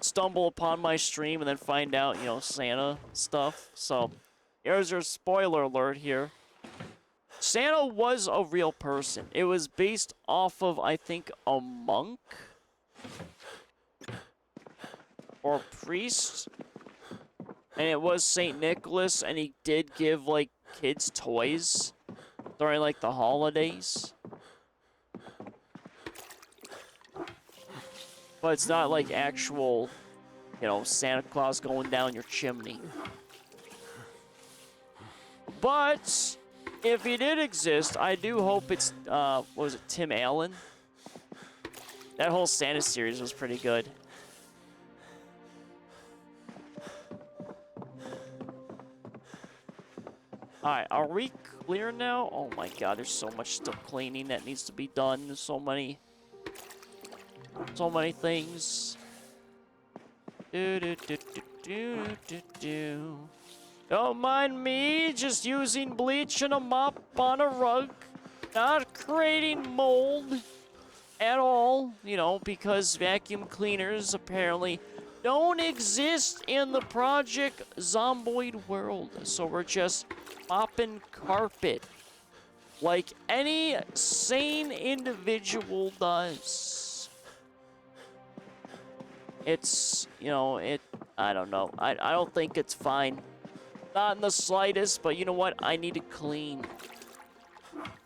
[SPEAKER 1] stumble upon my stream and then find out, you know, Santa stuff. So, here's your spoiler alert here. Santa was a real person. It was based off of, I think, a monk or a priest. And it was St. Nicholas, and he did give, like, kids toys during, like, the holidays. But it's not, like, actual, you know, Santa Claus going down your chimney. But if he did exist, I do hope it's, what was it, Tim Allen? That whole Santa series was pretty good. Alright, are we clear now? Oh my god, there's so much stuff cleaning that needs to be done. There's so many things. Don't mind me just using bleach and a mop on a rug. Not creating mold at all, you know, because vacuum cleaners apparently don't exist in the Project Zomboid world. So we're just mopping carpet like any sane individual does. It's, you know, I don't know. I don't think it's fine. Not in the slightest, but you know what? I need to clean.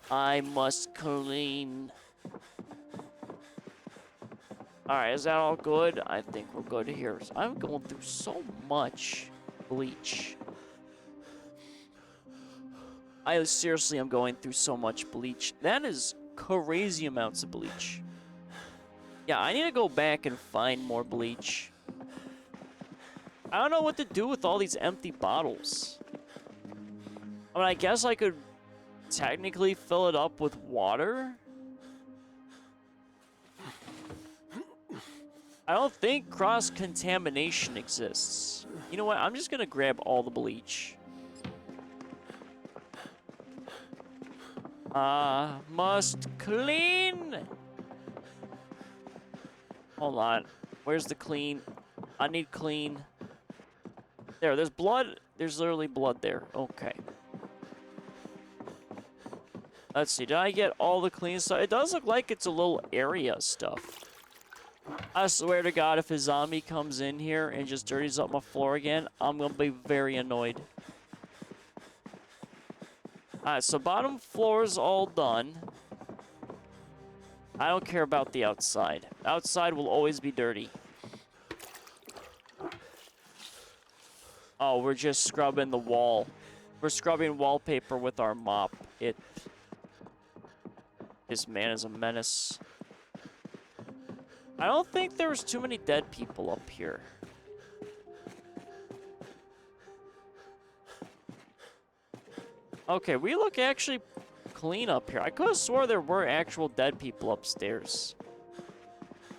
[SPEAKER 1] I must clean. Alright, is that all good? I think we're good here. So I'm going through so much bleach. I seriously am going through so much bleach. That is crazy amounts of bleach. Yeah, I need to go back and find more bleach. I don't know what to do with all these empty bottles. I mean, I guess I could technically fill it up with water. I don't think cross-contamination exists. You know what? I'm just gonna grab all the bleach. Must clean. Hold on. Where's the clean? I need clean. There's blood. There's literally blood there. Okay. Let's see. Did I get all the clean stuff? It does look like it's a little area stuff. I swear to God, if a zombie comes in here and just dirties up my floor again, I'm gonna be very annoyed. Alright, so bottom floor is all done. I don't care about the outside. Outside will always be dirty. Oh, we're just scrubbing the wall. We're scrubbing wallpaper with our mop. This man is a menace. I don't think there was too many dead people up here. Okay, we look actually clean up here. I could have swore there were actual dead people upstairs.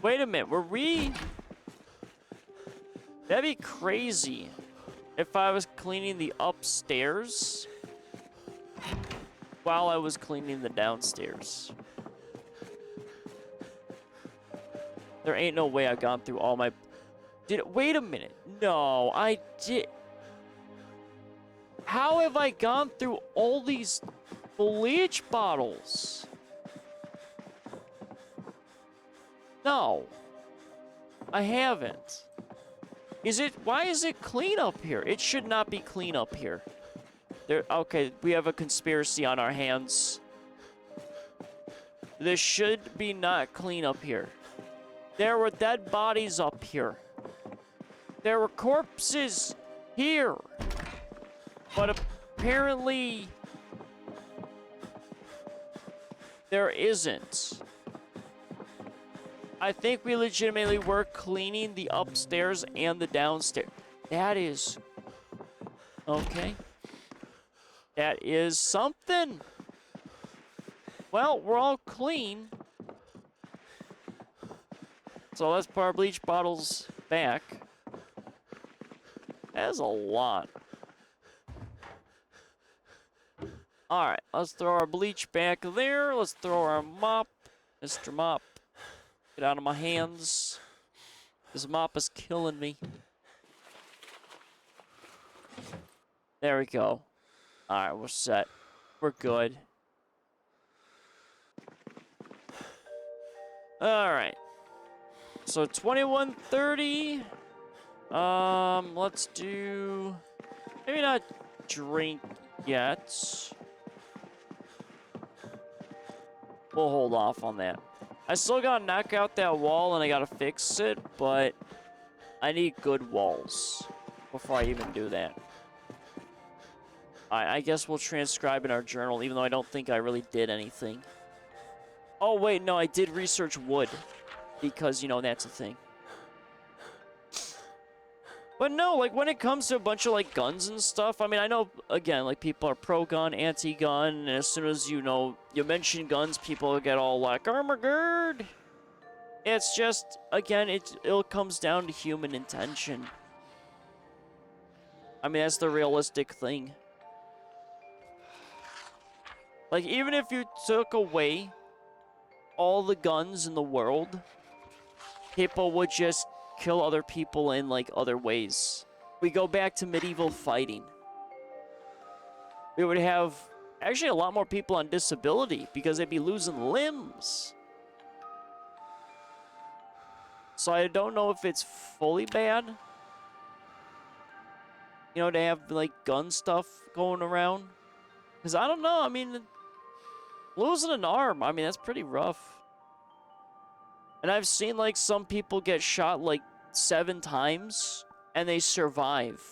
[SPEAKER 1] Wait a minute, were we... That'd be crazy if I was cleaning the upstairs while I was cleaning the downstairs. There ain't no way I've gone through all my... Wait a minute. No, I did... How have I gone through all these bleach bottles? No. I haven't. Why is it clean up here? It should not be clean up here. Okay, we have a conspiracy on our hands. This should be not clean up here. There were dead bodies up here. There were corpses here. But apparently, there isn't. I think we legitimately were cleaning the upstairs and the downstairs. That is... Okay. That is something. Well, we're all clean. So let's put our bleach bottles back. That is a lot. Alright, let's throw our bleach back there. Let's throw our mop. Mr. Mop, get out of my hands. This mop is killing me. There we go. Alright, we're set. We're good. Alright. So 21:30. Let's do... Maybe not drink yet. We'll hold off on that. I still gotta knock out that wall and I gotta fix it, but I need good walls before I even do that. I guess we'll transcribe in our journal, even though I don't think I really did anything. Oh, wait, no, I did research wood. Because, you know, that's a thing. But no, like, when it comes to a bunch of, like, guns and stuff, I mean, I know, again, like, people are pro-gun, anti-gun, and as soon as, you know, you mention guns, people get all like, Armageddon! It's just, again, it comes down to human intention. I mean, that's the realistic thing. Like, even if you took away all the guns in the world, people would just kill other people in, like, other ways. We go back to medieval fighting. We would have actually a lot more people on disability because they'd be losing limbs. So I don't know if it's fully bad, you know, to have, like, gun stuff going around. Because I don't know, I mean, losing an arm, I mean, that's pretty rough. And I've seen, like, some people get shot, like, 7 times, and they survive.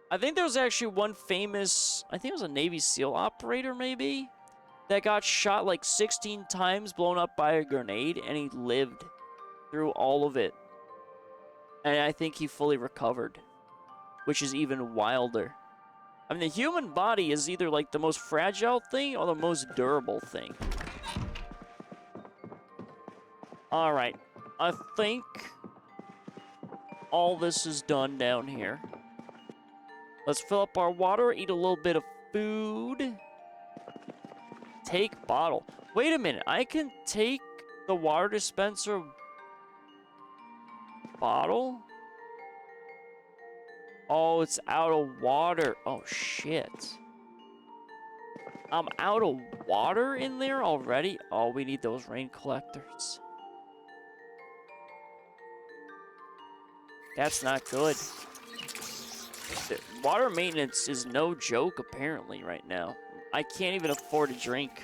[SPEAKER 1] I think there was actually one famous, I think it was a Navy SEAL operator, maybe, that got shot, like, 16 times, blown up by a grenade, and he lived through all of it. And I think he fully recovered, which is even wilder. I mean, the human body is either, like, the most fragile thing or the most durable thing. Alright, I think all this is done down here. Let's fill up our water, eat a little bit of food. Take bottle. Wait a minute, I can take the water dispenser bottle? Oh, it's out of water. Oh, shit. I'm out of water in there already? Oh, we need those rain collectors. That's not good. Water maintenance is no joke, apparently, right now. I can't even afford a drink.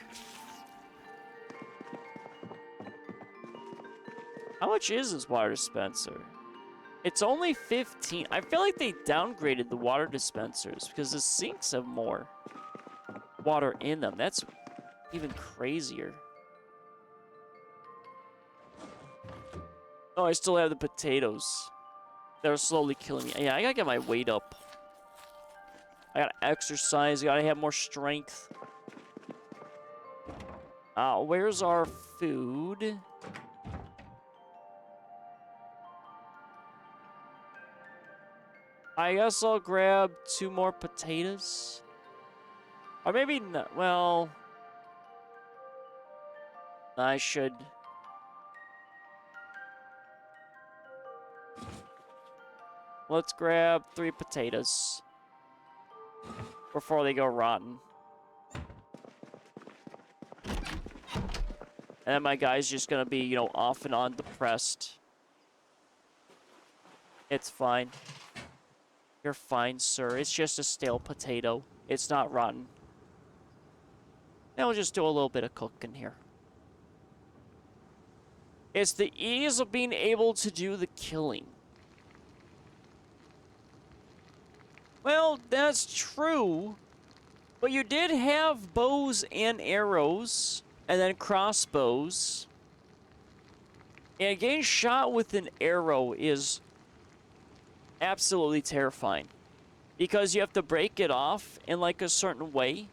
[SPEAKER 1] How much is this water dispenser? It's only 15. I feel like they downgraded the water dispensers because the sinks have more water in them. That's even crazier. Oh, I still have the potatoes. They're slowly killing me. Yeah, I gotta get my weight up. I gotta exercise. I gotta have more strength. Where's our food? I guess I'll grab 2 more potatoes. Or maybe not. Well, I should. Let's grab 3 potatoes before they go rotten. And then my guy's just gonna be, you know, off and on depressed. It's fine. You're fine, sir. It's just a stale potato. It's not rotten. Now we'll just do a little bit of cooking here. It's the ease of being able to do the killing. Well, that's true. But you did have bows and arrows, and then crossbows. And getting shot with an arrow is absolutely terrifying. Because you have to break it off in, like, a certain way.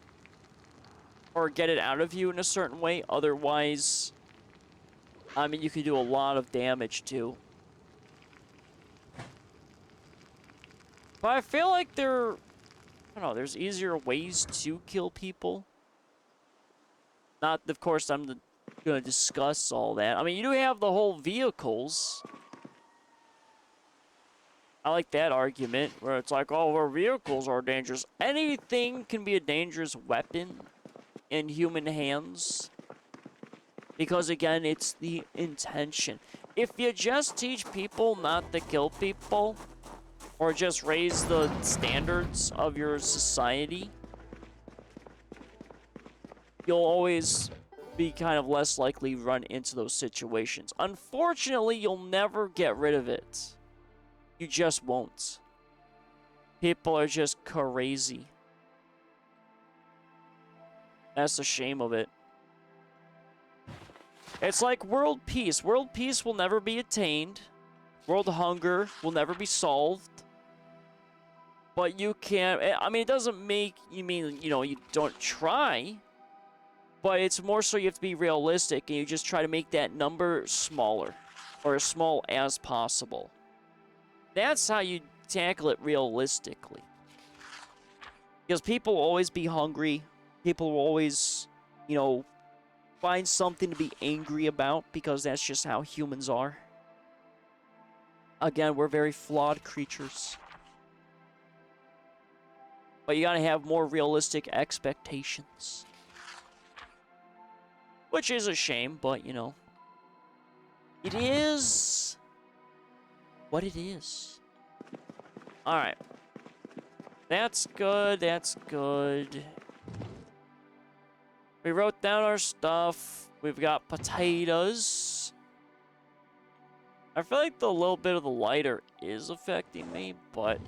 [SPEAKER 1] Or get it out of you in a certain way. Otherwise, I mean, you can do a lot of damage, too. But I feel like I don't know, there's easier ways to kill people. Not, of course, I'm going to discuss all that. I mean, you do have the whole vehicles. I like that argument, where it's like, oh, our vehicles are dangerous. Anything can be a dangerous weapon in human hands. Because, again, it's the intention. If you just teach people not to kill people, or just raise the standards of your society, you'll always be kind of less likely to run into those situations. Unfortunately, you'll never get rid of it. You just won't. People are just crazy. That's the shame of it. It's like world peace. World peace will never be attained World hunger will never be solved. But you can, I mean, it doesn't make you mean, you know, you don't try. But it's more so you have to be realistic and you just try to make that number smaller. Or as small as possible. That's how you tackle it realistically. Because people will always be hungry. People will always, you know, find something to be angry about. Because that's just how humans are. Again, we're very flawed creatures. But you gotta have more realistic expectations. Which is a shame, but, you know. It is what it is. Alright. That's good, that's good. We wrote down our stuff. We've got potatoes. I feel like the little bit of the lighter is affecting me, but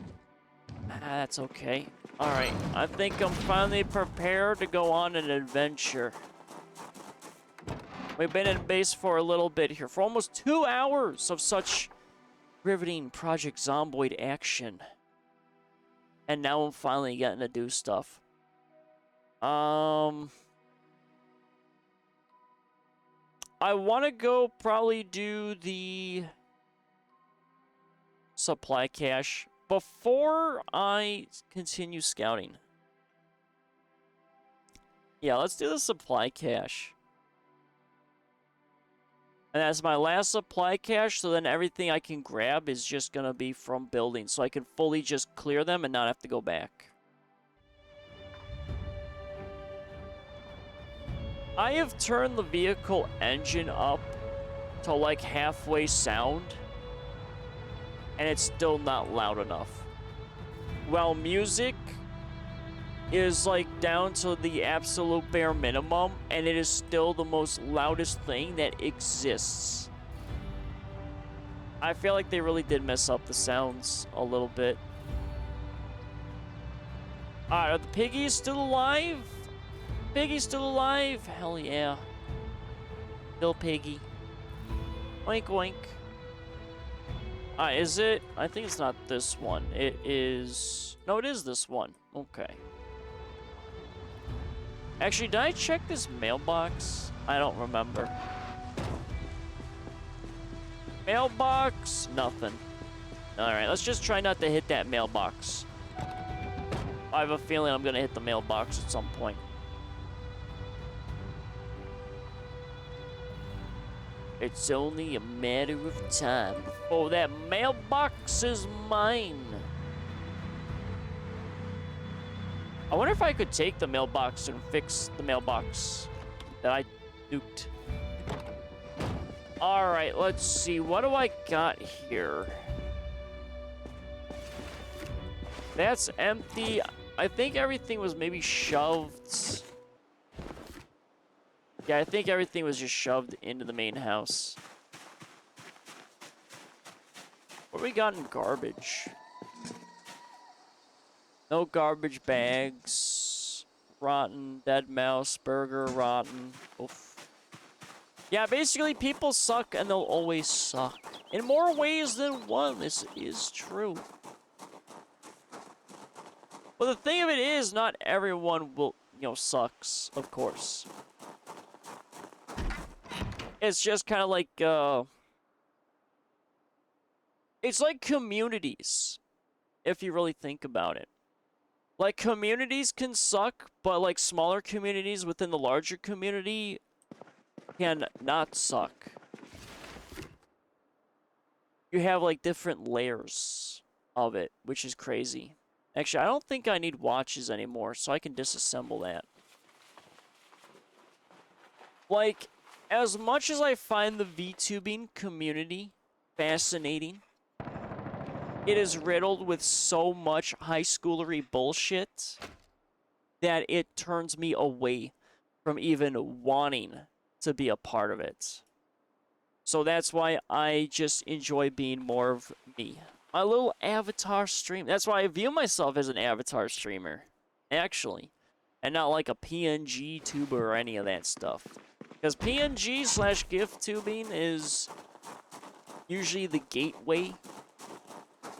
[SPEAKER 1] that's okay. Alright, I think I'm finally prepared to go on an adventure. We've been in base for a little bit here, for almost 2 hours of such riveting Project Zomboid action. And now I'm finally getting to do stuff. I want to go probably do the supply cache before I continue scouting. Yeah, let's do the supply cache. And that's my last supply cache, so then everything I can grab is just gonna be from buildings, so I can fully just clear them and not have to go back. I have turned the vehicle engine up to like halfway sound, and it's still not loud enough. While music is like down to the absolute bare minimum, and it is still the most loudest thing that exists. I feel like they really did mess up the sounds a little bit. Alright, are the piggies still alive? Piggy's still alive? Hell yeah. Still piggy. Oink oink. Is it? I think it's not this one. It is... No, it is this one. Okay. Actually, did I check this mailbox? I don't remember. Mailbox? Nothing. Alright, let's just try not to hit that mailbox. I have a feeling I'm gonna hit the mailbox at some point. It's only a matter of time before that mailbox is mine. I wonder if I could take the mailbox and fix the mailbox that I nuked. Alright, let's see. What do I got here? That's empty. I think everything was maybe shoved. Yeah, I think everything was just shoved into the main house. What do we got in garbage? No garbage bags. Rotten, dead mouse, burger, rotten. Oof. Yeah, basically people suck and they'll always suck. In more ways than one, this is true. Well, the thing of it is, not everyone will, you know, sucks, of course. It's just kind of like, it's like communities, if you really think about it. Like, communities can suck, but, like, smaller communities within the larger community can not suck. You have, like, different layers of it, which is crazy. Actually, I don't think I need watches anymore, so I can disassemble that. Like, as much as I find the VTubing community fascinating, it is riddled with so much high schoolery bullshit that it turns me away from even wanting to be a part of it. So that's why I just enjoy being more of me. My little avatar stream. That's why I view myself as an avatar streamer, actually. And not like a PNG tuber or any of that stuff. Because PNG/GIF tubing is usually the gateway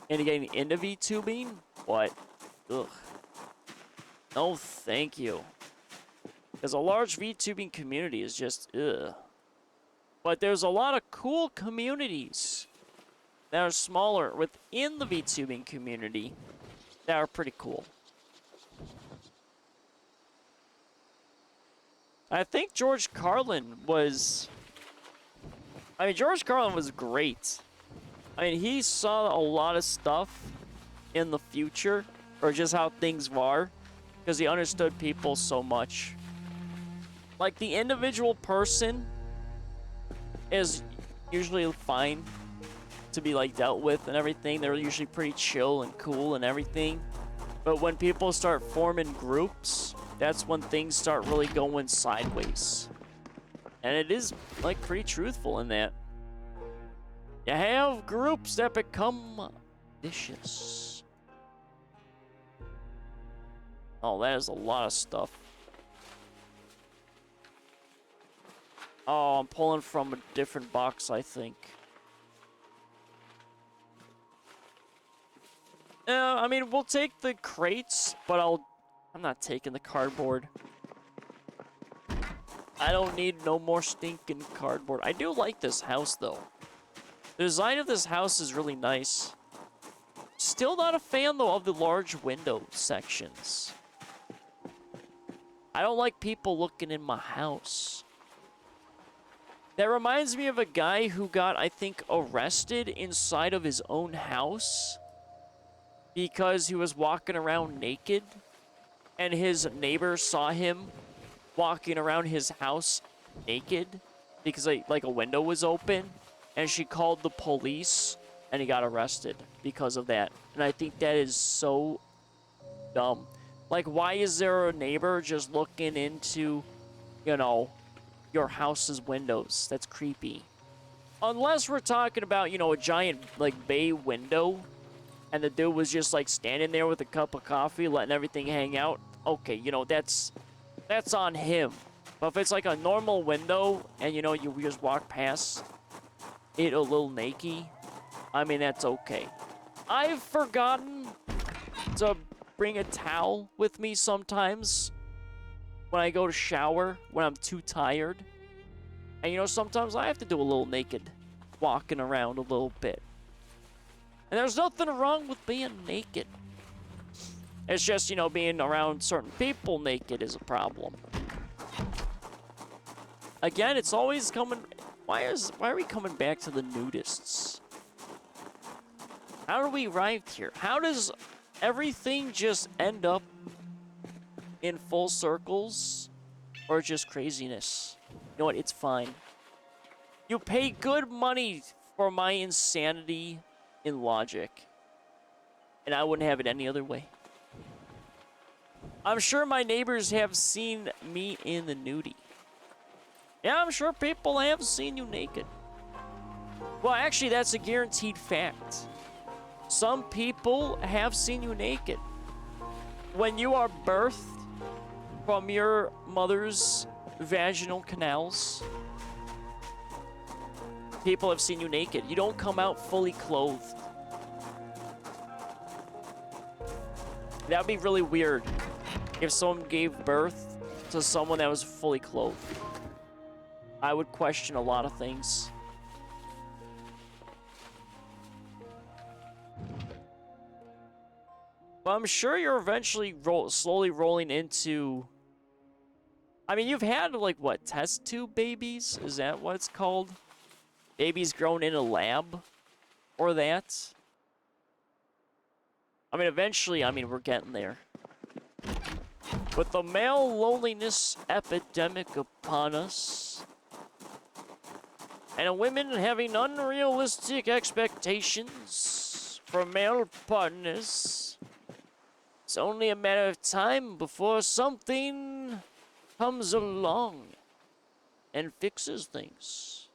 [SPEAKER 1] into getting into VTubing, but ugh. No, thank you. Because a large VTubing community is just ugh. But there's a lot of cool communities that are smaller within the VTubing community that are pretty cool. I think George Carlin was... I mean, George Carlin was great. I mean, he saw a lot of stuff in the future, or just how things were, because he understood people so much. Like, the individual person is usually fine to be, like, dealt with and everything. They're usually pretty chill and cool and everything. But when people start forming groups, that's when things start really going sideways. And it is, like, pretty truthful in that. You have groups that become vicious. Oh, that is a lot of stuff. Oh, I'm pulling from a different box, I think. I mean, we'll take the crates, but I'm not taking the cardboard. I don't need no more stinking cardboard. I do like this house, though. The design of this house is really nice. Still not a fan, though, of the large window sections. I don't like people looking in my house. That reminds me of a guy who got, I think, arrested inside of his own house because he was walking around naked, and his neighbor saw him walking around his house naked because, like a window was open, and she called the police, and he got arrested because of that. And I think that is so dumb. Like, why is there a neighbor just looking into, you know, your house's windows? That's creepy. Unless we're talking about, you know, a giant, like, bay window, and the dude was just, like, standing there with a cup of coffee, letting everything hang out. Okay, you know, that's on him. But if it's, like, a normal window, and, you know, you just walk past it a little naked, I mean, that's okay. I've forgotten to bring a towel with me sometimes when I go to shower, when I'm too tired. And, you know, sometimes I have to do a little naked, walking around a little bit. And there's nothing wrong with being naked. It's just, you know, being around certain people naked is a problem. Again, it's always coming... Why are we coming back to the nudists? How do we arrive here? How does everything just end up in full circles? Or just craziness? You know what? It's fine. You pay good money for my insanity in logic. And I wouldn't have it any other way. I'm sure my neighbors have seen me in the nudie. Yeah, I'm sure people have seen you naked. Well, actually, that's a guaranteed fact. Some people have seen you naked. When you are birthed from your mother's vaginal canals, people have seen you naked. You don't come out fully clothed. That would be really weird if someone gave birth to someone that was fully clothed. I would question a lot of things. But I'm sure you're eventually slowly rolling into... I mean, you've had, like, what, test tube babies? Is that what it's called? Babies grown in a lab? Or that? I mean, eventually, I mean, we're getting there. With the male loneliness epidemic upon us, and women having unrealistic expectations for male partners, it's only a matter of time before something comes along and fixes things.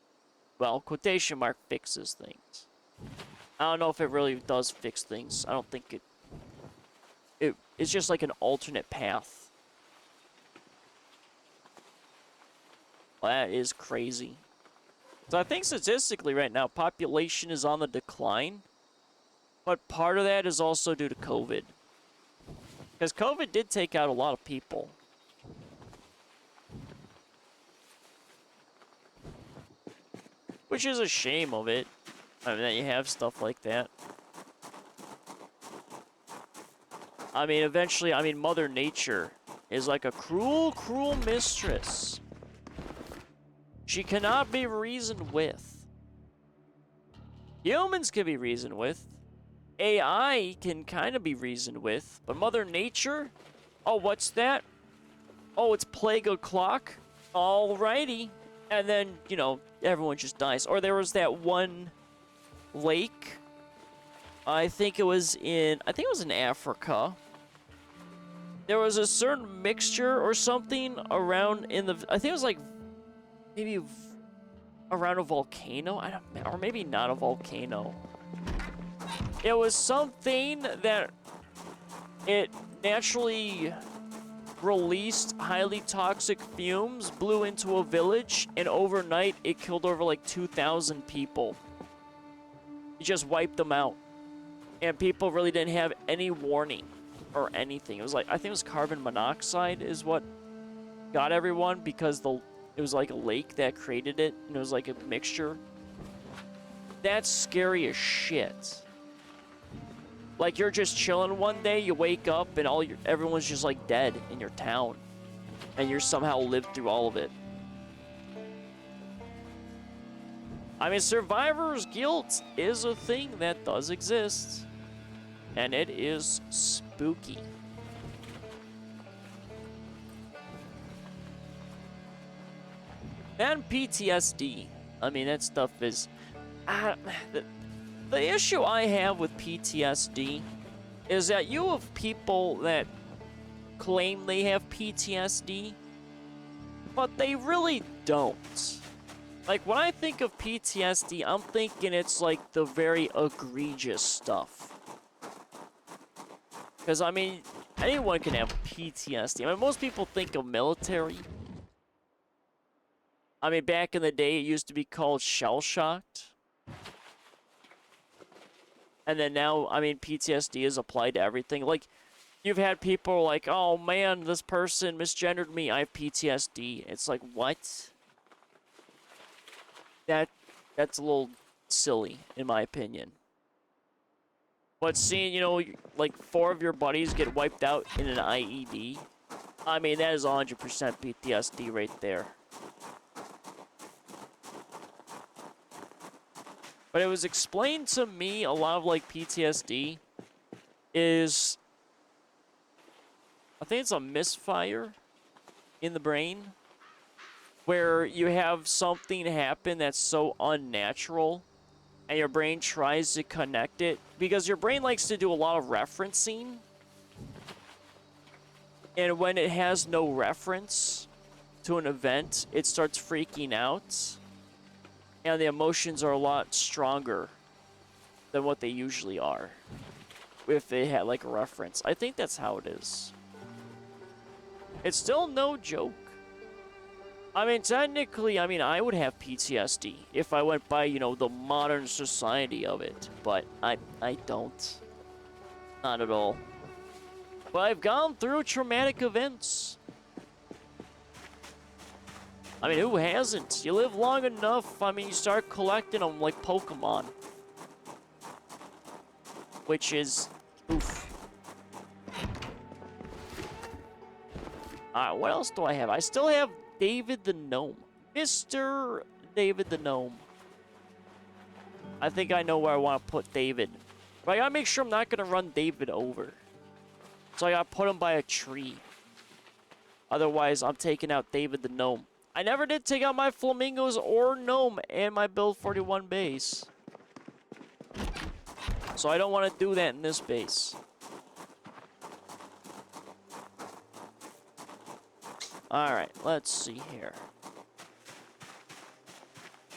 [SPEAKER 1] Well, quotation mark, fixes things. I don't know if it really does fix things. I don't think it's just like an alternate path. Well, that is crazy. So I think statistically right now, population is on the decline. But part of that is also due to COVID. Because COVID did take out a lot of people. Which is a shame of it. I mean, that you have stuff like that. I mean, eventually, Mother Nature is like a cruel, cruel mistress. She cannot be reasoned with. Humans can be reasoned with. AI can kind of be reasoned with. But Mother Nature? Oh, what's that? Oh, it's plague o'clock? Alrighty. And then, you know, everyone just dies. Or there was that one lake. I think it was in Africa. There was a certain mixture or something around in the, I think it was like maybe around a volcano. I don't, or maybe not a volcano. It was something that it naturally released highly toxic fumes, blew into a village, and overnight it killed over like 2,000 people. It just wiped them out. And people really didn't have any warning or anything. It was like, I think it was carbon monoxide is what got everyone, because it was like a lake that created it, and it was like a mixture. That's scary as shit. Like, you're just chilling one day, you wake up, and everyone's just like dead in your town, and you're somehow lived through all of it. I mean, survivor's guilt is a thing that does exist, and it is spooky. And PTSD. I mean, that stuff is... The issue I have with PTSD is that you have people that claim they have PTSD, but they really don't. Like, when I think of PTSD, I'm thinking it's like the very egregious stuff. Because, I mean, anyone can have PTSD. I mean, most people think of military. I mean, back in the day, it used to be called shell-shocked. And then now, I mean, PTSD is applied to everything. Like, you've had people like, oh man, this person misgendered me, I have PTSD. It's like, what? That's a little silly, in my opinion. But seeing, you know, like 4 of your buddies get wiped out in an IED, I mean, that is 100% PTSD right there. But it was explained to me, a lot of, like, PTSD is, I think it's a misfire in the brain, where you have something happen that's so unnatural, and your brain tries to connect it, because your brain likes to do a lot of referencing, and when it has no reference to an event, it starts freaking out. And the emotions are a lot stronger than what they usually are if they had, like, a reference. I think that's how it is. It's still no joke. I mean, technically, I mean, I would have PTSD if I went by, you know, the modern society of it. But I don't. Not at all. But I've gone through traumatic events. I mean, who hasn't? You live long enough, I mean, you start collecting them like Pokemon. Which is... oof. Alright, what else do I have? I still have David the Gnome. Mr. David the Gnome. I think I know where I want to put David. But I gotta make sure I'm not gonna run David over. So I gotta put him by a tree. Otherwise, I'm taking out David the Gnome. I never did take out my flamingos or gnome and my build 41 base. So I don't want to do that in this base. Alright, let's see here.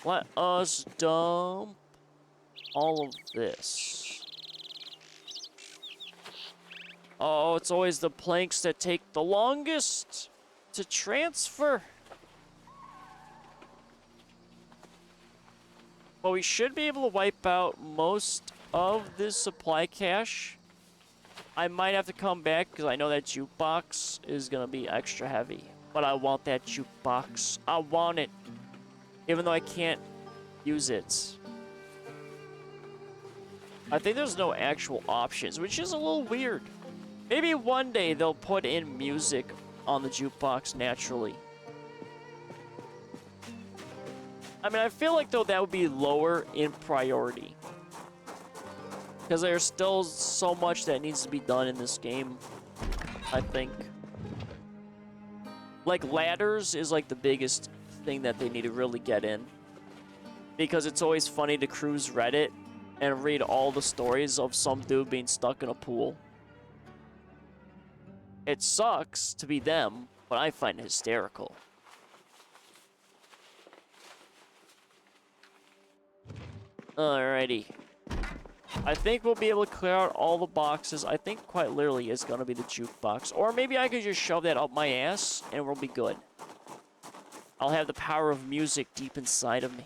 [SPEAKER 1] Let us dump all of this. Oh, it's always the planks that take the longest to transfer. But we should be able to wipe out most of this supply cache. I might have to come back because I know that jukebox is going to be extra heavy. But I want that jukebox. I want it. Even though I can't use it. I think there's no actual options, which is a little weird. Maybe one day they'll put in music on the jukebox naturally. I mean, I feel like, though, that would be lower in priority. Because there's still so much that needs to be done in this game, I think. Like, ladders is, like, the biggest thing that they need to really get in. Because it's always funny to cruise Reddit and read all the stories of some dude being stuck in a pool. It sucks to be them, but I find it hysterical. Alrighty. I think we'll be able to clear out all the boxes. I think quite literally it's going to be the jukebox. Or maybe I could just shove that up my ass and we'll be good. I'll have the power of music deep inside of me.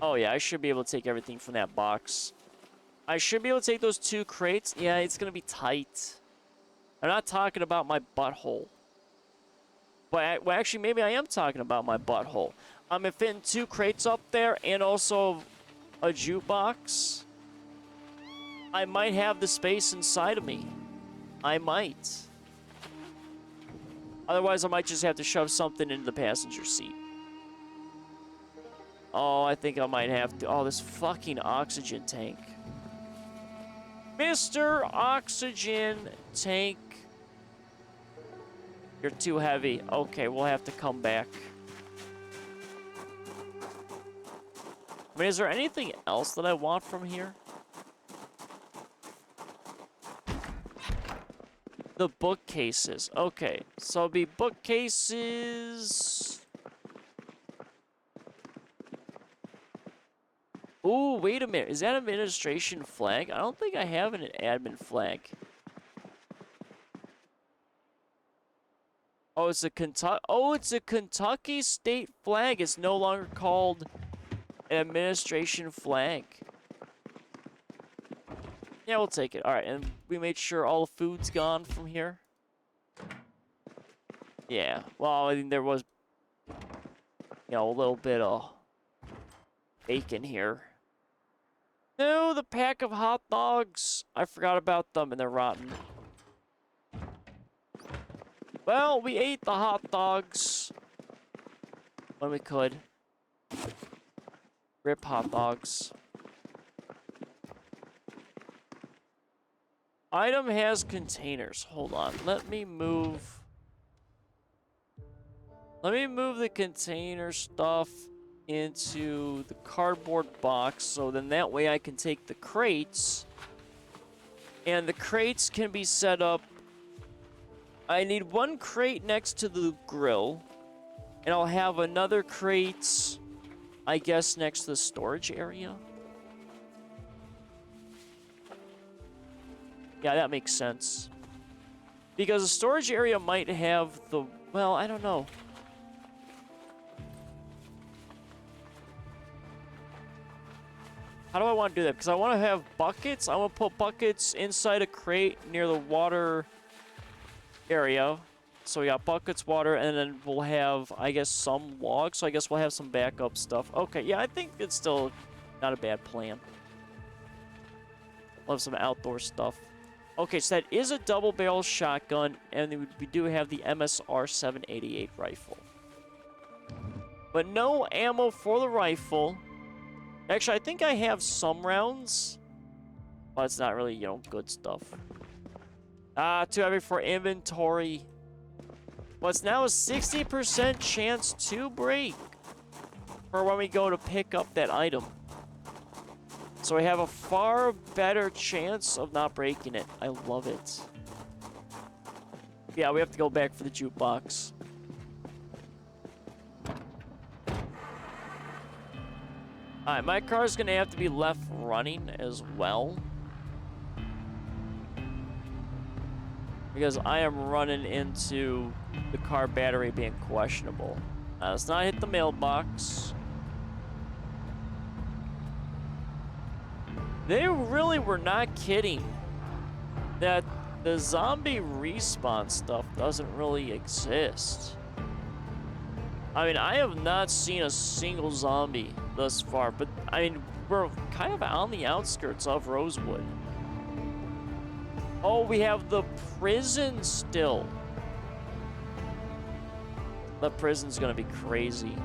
[SPEAKER 1] Oh yeah, I should be able to take everything from that box. I should be able to take those 2 crates. Yeah, it's going to be tight. I'm not talking about my butthole. But well, actually, maybe I am talking about my butthole. I'm fitting 2 crates up there and also a jukebox. I might have the space inside of me. I might. Otherwise, I might just have to shove something into the passenger seat. Oh, I think I might have to. Oh, this fucking oxygen tank. Mr. Oxygen Tank. You're too heavy. Okay, we'll have to come back. I mean, is there anything else that I want from here? The bookcases. Okay, so it'll be bookcases. Ooh, wait a minute. Is that an administration flag? I don't think I have an admin flag. Oh, it's a Kentucky state flag. It's no longer called an administration flag. Yeah, we'll take it. All right, and we made sure all the food's gone from here. Yeah. Well, I mean, there was, you know, a little bit of bacon here. No, the pack of hot dogs. I forgot about them, and they're rotten. Well, we ate the hot dogs when we could. Rip hot dogs. Item has containers. Hold on. Let me move the container stuff into the cardboard box, so then that way I can take the crates, and the crates can be set up. I need 1 crate next to the grill, and I'll have another crate, I guess, next to the storage area. Yeah, that makes sense. Because the storage area might have the... Well, I don't know. How do I want to do that? Because I want to have buckets. I want to put buckets inside a crate near the water area. So we got buckets, water, and then we'll have, I guess, some logs. So I guess we'll have some backup stuff. Okay, yeah, I think it's still not a bad plan. We'll have some outdoor stuff. Okay, so that is a double-barrel shotgun, and we do have the MSR 788 rifle. But no ammo for the rifle. Actually, I think I have some rounds, but it's not really, you know, good stuff. Too heavy for inventory. Well, it's now a 60% chance to break for when we go to pick up that item. So we have a far better chance of not breaking it. I love it. Yeah, we have to go back for the jukebox. Alright, my car's gonna have to be left running as well. Because I am running into the car battery being questionable. Let's not hit the mailbox. They really were not kidding that the zombie respawn stuff doesn't really exist. I mean, I have not seen a single zombie thus far, but I mean, we're kind of on the outskirts of Rosewood. Oh, we have the prison still. The prison's gonna be crazy.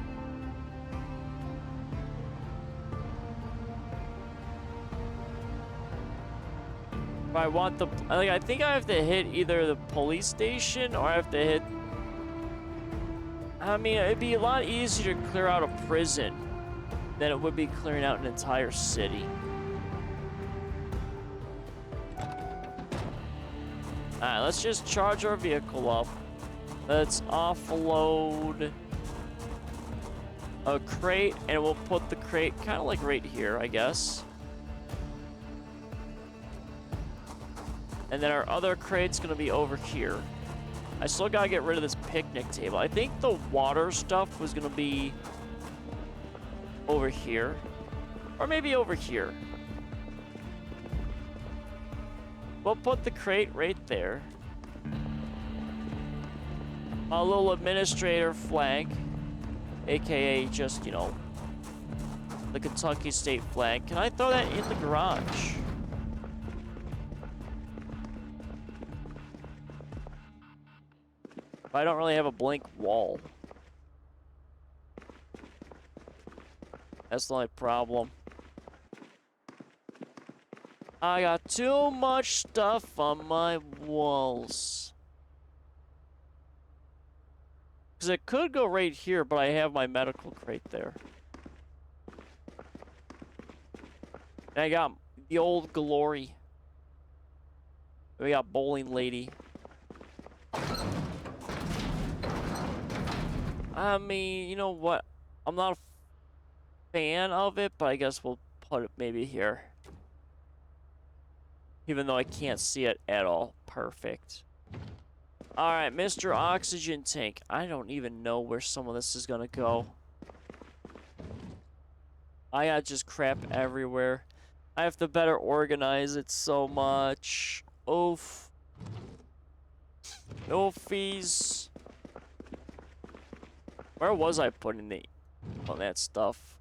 [SPEAKER 1] If I want the, like, I think I have to hit either the police station or I have to hit, I mean, it'd be a lot easier to clear out a prison than it would be clearing out an entire city. Alright, let's just charge our vehicle up. Let's offload a crate, and we'll put the crate kind of like right here, I guess. And then our other crate's gonna be over here. I still gotta get rid of this picnic table. I think the water stuff was gonna be over here. Or maybe over here. We'll put the crate right there. A little administrator flag. AKA just, you know, the Kentucky state flag. Can I throw that in the garage? I don't really have a blank wall. That's the only problem. I got too much stuff on my walls. Because it could go right here, but I have my medical crate there. And I got the old glory. We got bowling lady. I mean, you know what? I'm not a fan of it, but I guess we'll put it maybe here. Even though I can't see it at all. Perfect. Alright, Mr. Oxygen Tank. I don't even know where some of this is gonna go. I got just crap everywhere. I have to better organize it so much. Oof. Oofies. Where was I putting all that stuff?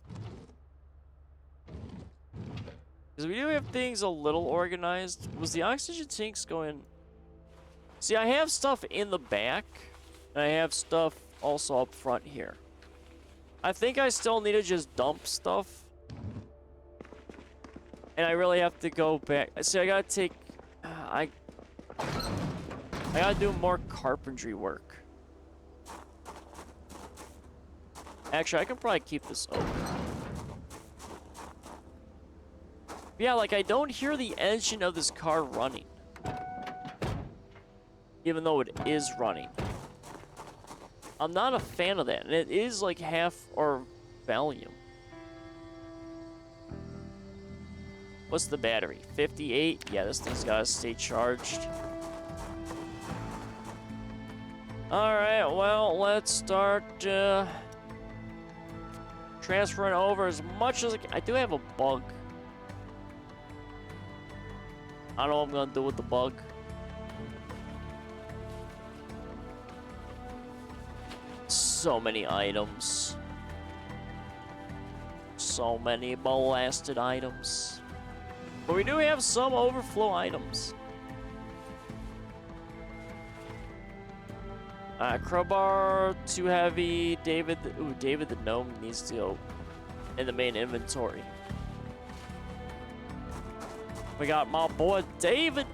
[SPEAKER 1] Because we do have things a little organized. Was the oxygen tanks going... See, I have stuff in the back, and I have stuff also up front here. I think I still need to just dump stuff. And I really have to go back. See, I gotta take... I gotta do more carpentry work. Actually, I can probably keep this open. Yeah, like, I don't hear the engine of this car running. Even though it is running. I'm not a fan of that. And it is, like, half or volume. What's the battery? 58? Yeah, this thing's gotta stay charged. Alright, well, let's start, transferring over as much as I can. I do have a bug. I don't know what I'm gonna do with the bug. So many items. So many blasted items. But we do have some overflow items. Crowbar, too heavy. David, David the gnome needs to go in the main inventory. We got my boy David.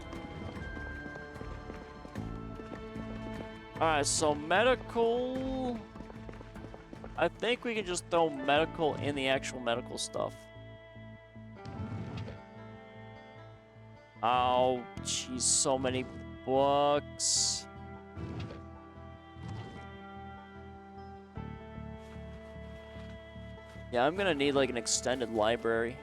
[SPEAKER 1] Alright, so medical. I think we can just throw medical in the actual medical stuff. Oh, jeez, so many books. Yeah, I'm gonna need like an extended library.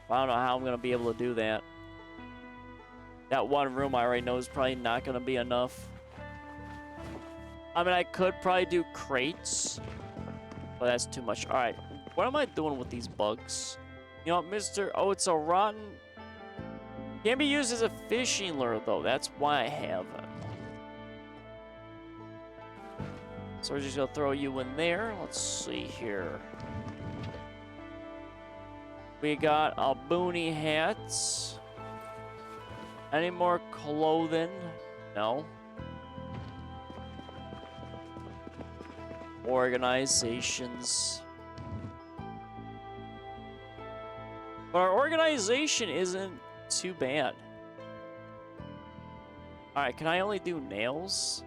[SPEAKER 1] I don't know how I'm gonna be able to do that. That one room I already know is probably not going to be enough. I mean, I could probably do crates, but that's too much. All right, what am I doing with these bugs? You know what, Mr. Oh, it's a rotten... Can't be used as a fishing lure, though. That's why I have it. So we're just going to throw you in there. Let's see here. We got a boonie hats. Any more clothing? No. Organizations. But our organization isn't too bad. Alright, can I only do nails?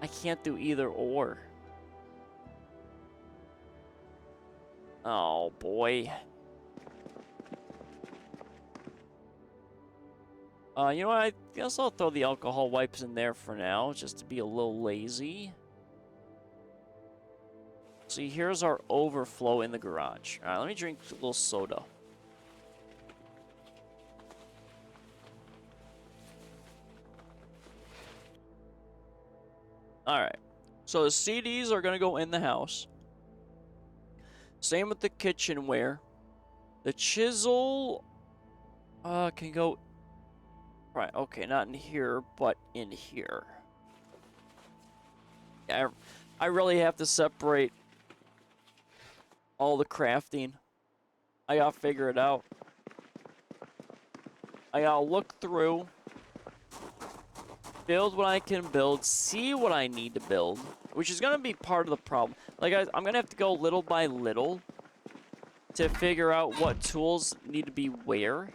[SPEAKER 1] I can't do either or. Oh boy. You know what? I guess I'll throw the alcohol wipes in there for now, just to be a little lazy. See, here's our overflow in the garage. Alright, let me drink a little soda. Alright. So the CDs are going to go in the house. Same with the kitchenware. The chisel can go... Right, okay, not in here, but in here. Yeah, I really have to separate all the crafting. I gotta figure it out. I gotta look through, build what I can build, see what I need to build, which is gonna be part of the problem. Like, I'm gonna have to go little by little to figure out what tools need to be where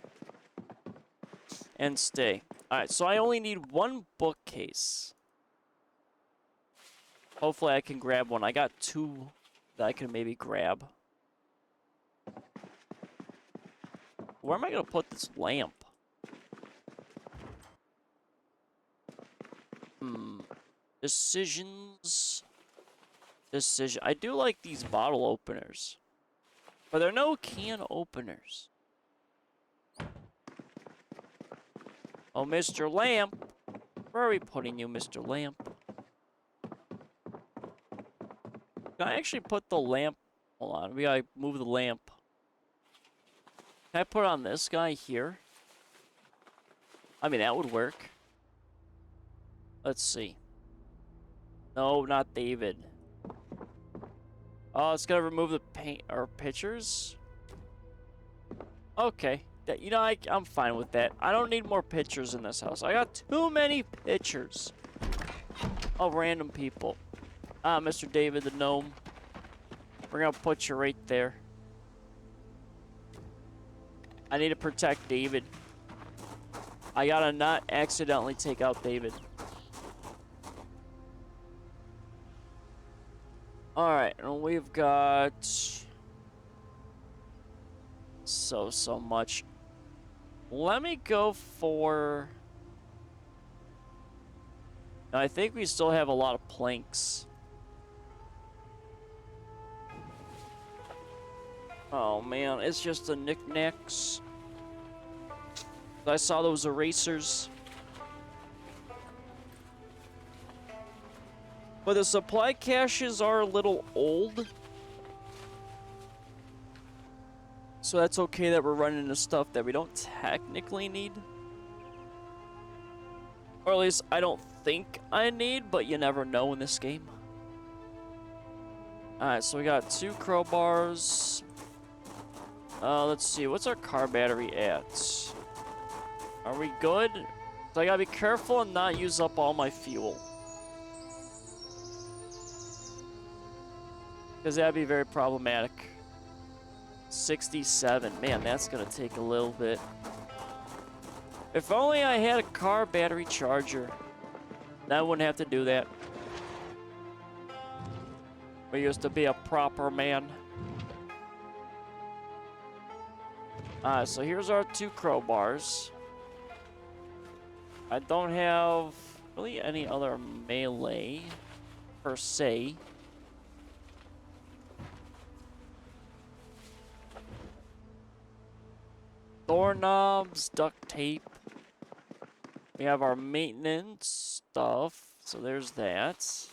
[SPEAKER 1] and stay. Alright, so I only need one bookcase. Hopefully I can grab one. I got two that I can maybe grab. Where am I going to put this lamp? Decisions. Decision. I do like these bottle openers. But there are no can openers. Oh, Mr. Lamp. Where are we putting you, Mr. Lamp? Can I actually put the lamp... Hold on, we gotta move the lamp. Can I put it on this guy here? I mean, that would work. Let's see. No, not David. Oh, it's gonna remove the paint or pictures? Okay. You know, I'm fine with that. I don't need more pictures in this house. I got too many pictures of random people. Ah, Mr. David the gnome. We're gonna put you right there. I need to protect David. I gotta not accidentally take out David. Alright, and we've got... So much. Let me go for... Now, I think we still have a lot of planks. Oh man, it's just the knickknacks. I saw those erasers. But the supply caches are a little old. So that's okay that we're running into stuff that we don't technically need. Or at least I don't think I need, but you never know in this game. Alright, so we got 2 crowbars. Let's see, what's our car battery at? Are we good? So I gotta be careful and not use up all my fuel. Because that'd be very problematic. 67. Man, that's gonna take a little bit. If only I had a car battery charger. Then I wouldn't have to do that. We used to be a proper man. So here's our 2 crowbars. I don't have really any other melee, per se. Doorknobs, duct tape. We have our maintenance stuff. So there's that.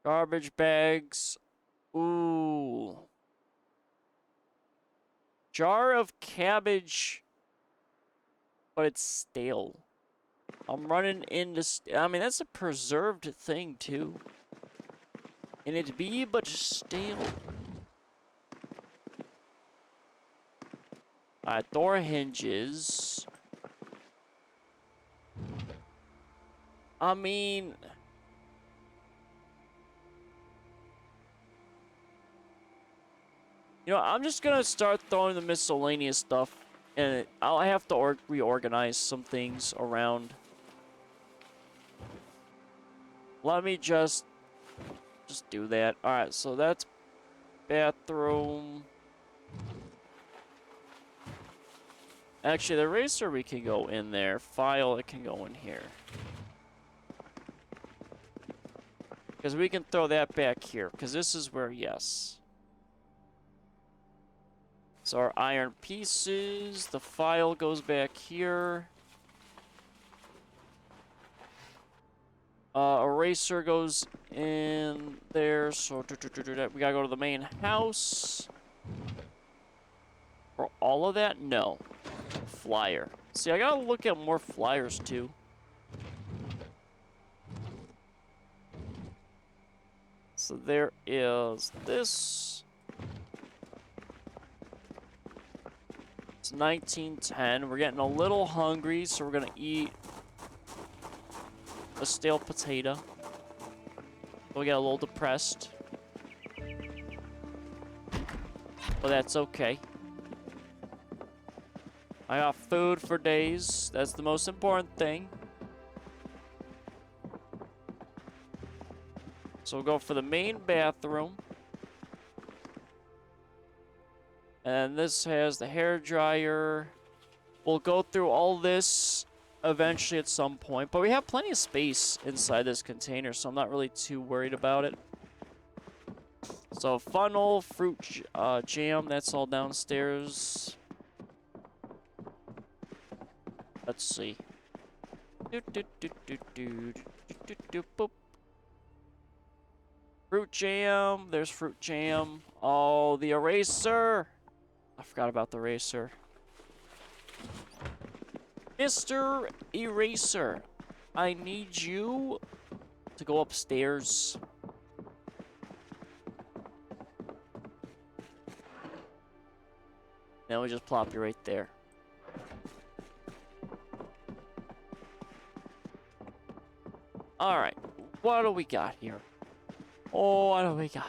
[SPEAKER 1] Garbage bags. Ooh. Jar of cabbage, but it's stale. I'm running into... I mean, that's a preserved thing, too. And it be but stale. Alright, door hinges. I mean... You know, I'm just gonna start throwing the miscellaneous stuff, and I'll have to reorganize some things around. Let me just do that. Alright, so that's bathroom. Actually, the eraser, we can go in there. File, it can go in here. Because we can throw that back here. Because this is where, yes. So our iron pieces. The file goes back here. Eraser goes in there. So we gotta go to the main house. For all of that? No. Flyer. See, I gotta look at more flyers, too. So there is this. It's 1910. We're getting a little hungry, so we're gonna eat a stale potato. We get a little depressed. But that's okay. I got food for days. That's the most important thing. So we'll go for the main bathroom. And this has the hair dryer. We'll go through all this eventually at some point. But we have plenty of space inside this container, so I'm not really too worried about it. So funnel, fruit jam, that's all downstairs. Let's see. Fruit jam. There's fruit jam. Oh, the eraser. I forgot about the eraser. Mr. Eraser, I need you to go upstairs. Now we just plop you right there. Alright, what do we got here? Oh, what do we got?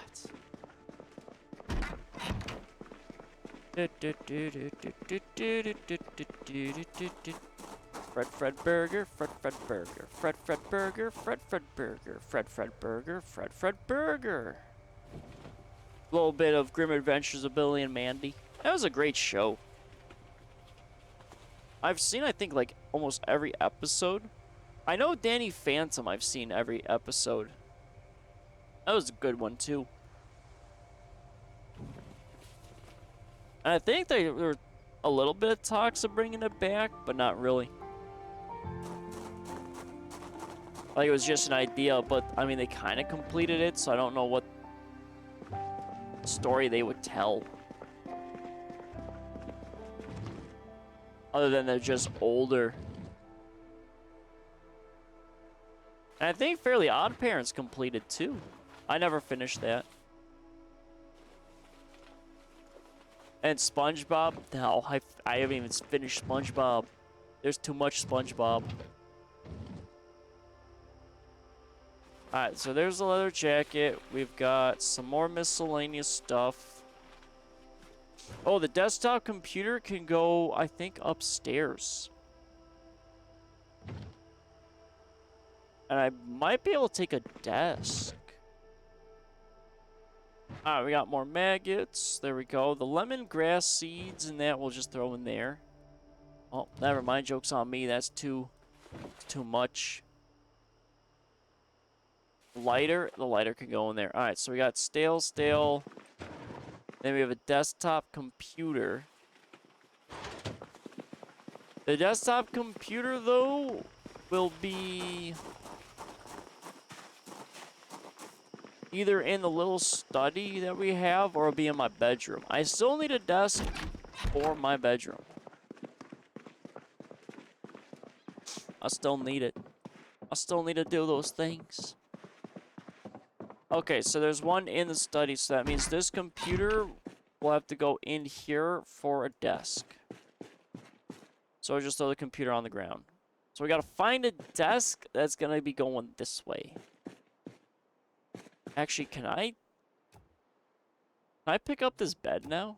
[SPEAKER 1] Fred Burger, Fred Burger, Fred Burger, Fred Burger, Fred Burger, Fred Burger. A little bit of Grim Adventures of Billy and Mandy. That was a great show. I've seen, I think, like, almost every episode. I know Danny Phantom, I've seen every episode. That was a good one, too. And I think they were a little bit of talks of bringing it back, but not really. Like, it was just an idea, but, I mean, they kind of completed it, so I don't know what story they would tell. Other than they're just older. And I think Fairly Odd Parents completed too. I never finished that. And SpongeBob? No, I haven't even finished SpongeBob. There's too much SpongeBob. Alright, so there's the leather jacket. We've got some more miscellaneous stuff. Oh, the desktop computer can go, I think, upstairs. And I might be able to take a desk. Alright, we got more maggots. There we go. The lemongrass seeds and that we'll just throw in there. Oh, never mind. Joke's on me. That's too much. Lighter. The lighter can go in there. Alright, so we got stale. Then we have a desktop computer. The desktop computer, though, will be either in the little study that we have or it'll be in my bedroom. I still need a desk for my bedroom. I still need it. I still need to do those things. Okay, so there's one in the study, so that means this computer will have to go in here for a desk. So I'll just throw the computer on the ground. So we gotta find a desk that's gonna be going this way. Actually, can I pick up this bed now?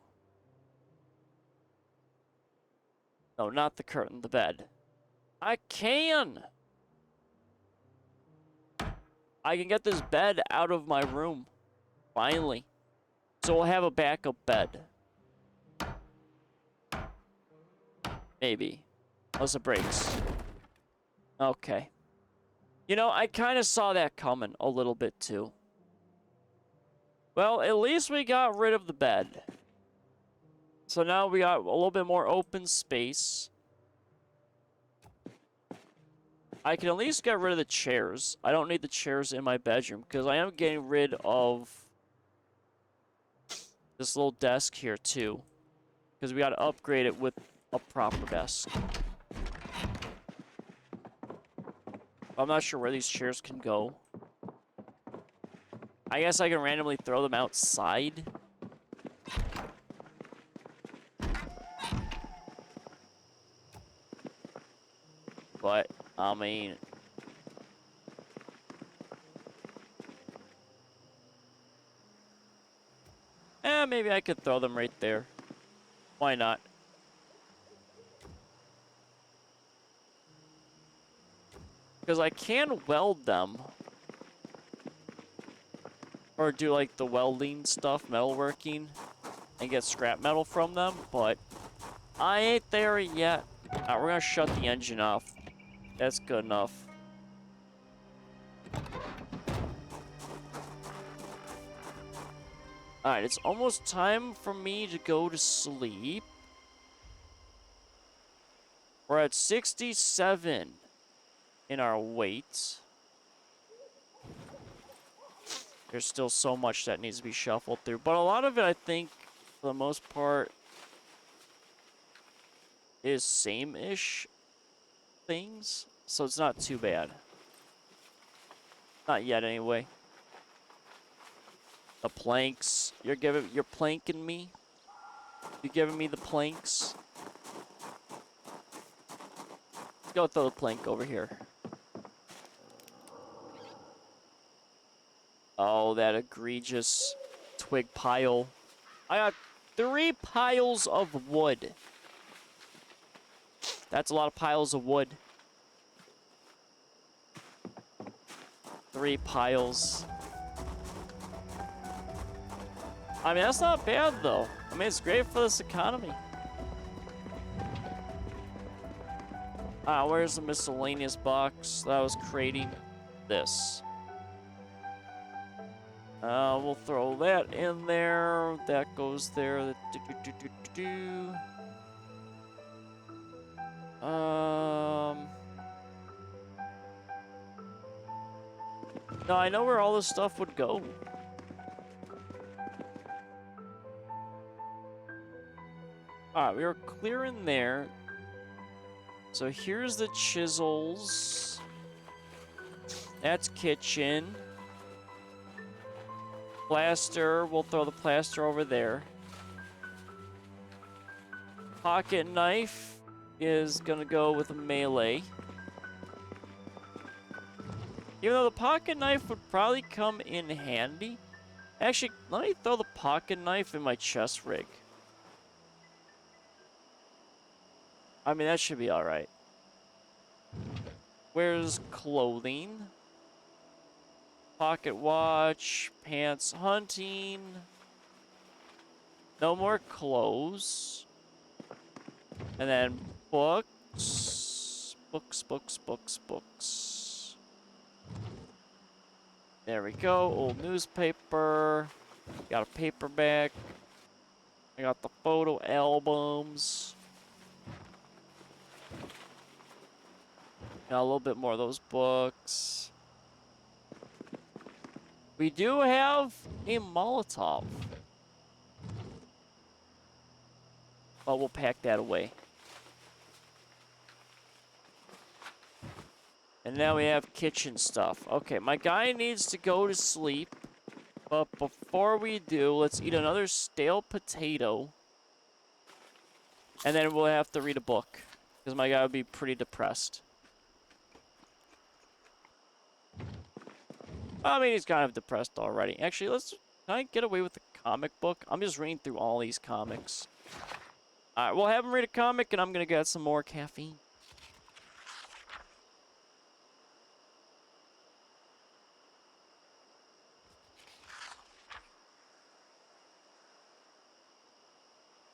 [SPEAKER 1] No, not the curtain, the bed. I can! I can get this bed out of my room. Finally. So we'll have a backup bed. Maybe. Unless it breaks. Okay. You know, I kind of saw that coming a little bit too. Well, at least we got rid of the bed. So now we got a little bit more open space. I can at least get rid of the chairs. I don't need the chairs in my bedroom because I am getting rid of this little desk here too. Because we got to upgrade it with a proper desk. I'm not sure where these chairs can go. I guess I can randomly throw them outside. But, I mean... maybe I could throw them right there. Why not? Because I can weld them. Or do, like, the welding stuff, metalworking, and get scrap metal from them, but I ain't there yet. Alright, we're gonna shut the engine off. That's good enough. Alright, it's almost time for me to go to sleep. We're at 67 in our weight. There's still so much that needs to be shuffled through. But a lot of it, I think, for the most part, is same-ish things. So it's not too bad. Not yet, anyway. The planks. You're planking me? You're giving me the planks? Let's go throw the plank over here. Oh, that egregious twig pile. I got 3 piles of wood. That's a lot of piles of wood. 3 piles. I mean, that's not bad, though. I mean, it's great for this economy. Where's the miscellaneous box that I was creating? This. We'll throw that in there. That goes there. No, I know where all this stuff would go. Alright, we were clearing there. So here's the chisels. That's kitchen. Plaster, we'll throw the plaster over there. Pocket knife is gonna go with a melee. Even though the pocket knife would probably come in handy. Actually, let me throw the pocket knife in my chest rig. I mean, that should be alright. Where's clothing? Pocket watch, pants, hunting. No more clothes. And then books. Books. There we go. Old newspaper. Got a paperback. I got the photo albums. Got a little bit more of those books. We do have a Molotov. But we'll pack that away. And now we have kitchen stuff. Okay, my guy needs to go to sleep. But before we do, let's eat another stale potato. And then we'll have to read a book. Because my guy would be pretty depressed. I mean, he's kind of depressed already. Actually, can I get away with the comic book? I'm just reading through all these comics. Alright, we'll have him read a comic, and I'm gonna get some more caffeine.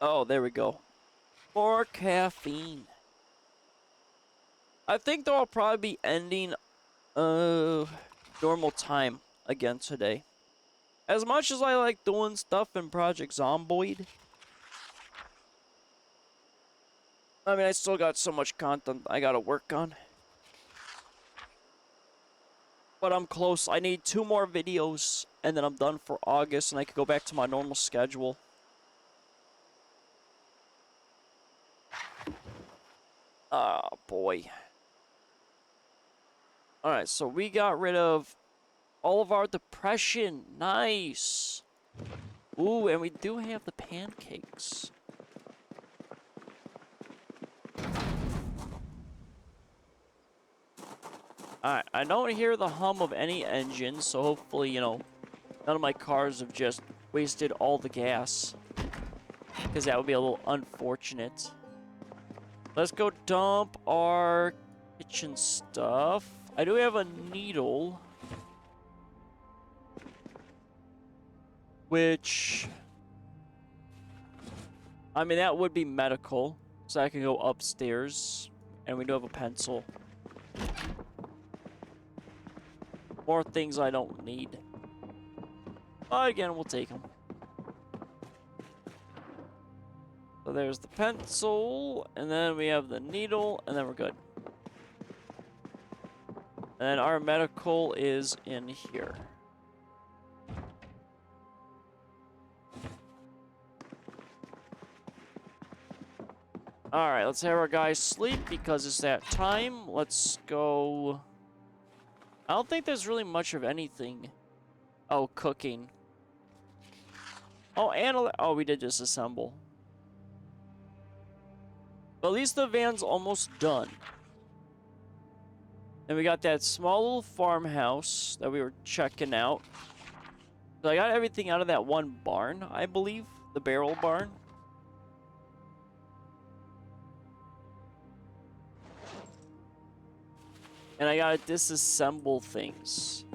[SPEAKER 1] Oh, there we go. More caffeine. I think they'll probably be ending normal time again today. As much as I like doing stuff in Project Zomboid, I mean, I still got so much content I gotta work on. But I'm close. I need 2 more videos, and then I'm done for August, and I can go back to my normal schedule. Oh, boy. Alright, so we got rid of all of our depression. Nice. Ooh, and we do have the pancakes. Alright, I don't hear the hum of any engine, so hopefully, you know, none of my cars have just wasted all the gas. Because that would be a little unfortunate. Let's go dump our kitchen stuff. I do have a needle. Which, I mean, that would be medical. So I can go upstairs. And we do have a pencil. More things I don't need. But again, we'll take them. So there's the pencil, and then we have the needle, and then we're good. And our medical is in here. Alright, let's have our guys sleep because it's that time. Let's go. I don't think there's really much of anything. Oh, cooking. Oh, and oh, we did just assemble. But at least the van's almost done. And we got that small little farmhouse that we were checking out. So I got everything out of that one barn, I believe. The barrel barn. And I gotta disassemble things.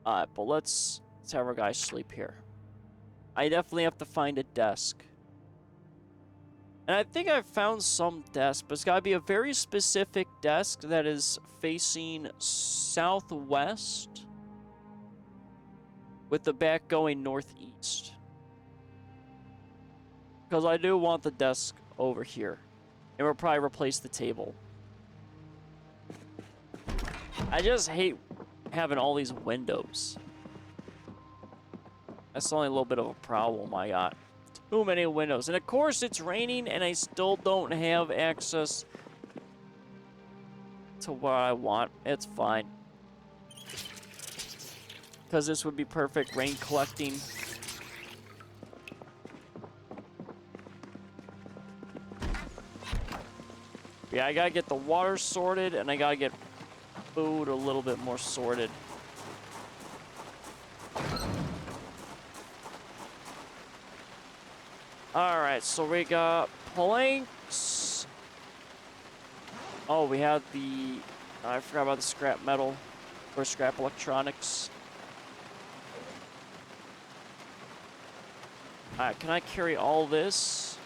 [SPEAKER 1] Alright, but let's have our guys sleep here. I definitely have to find a desk. And I think I've found some desks, but it's gotta be a very specific desk that is facing southwest with the back going northeast. Because I do want the desk over here. And we'll probably replace the table. I just hate having all these windows. That's only a little bit of a problem I got. Too many windows. And of course it's raining and I still don't have access to what I want. It's fine. Because this would be perfect rain collecting. Yeah, I gotta get the water sorted, and I gotta get food a little bit more sorted. Alright, so we got planks. Oh, we had the... I forgot about the scrap metal. Or scrap electronics. Alright, can I carry all this?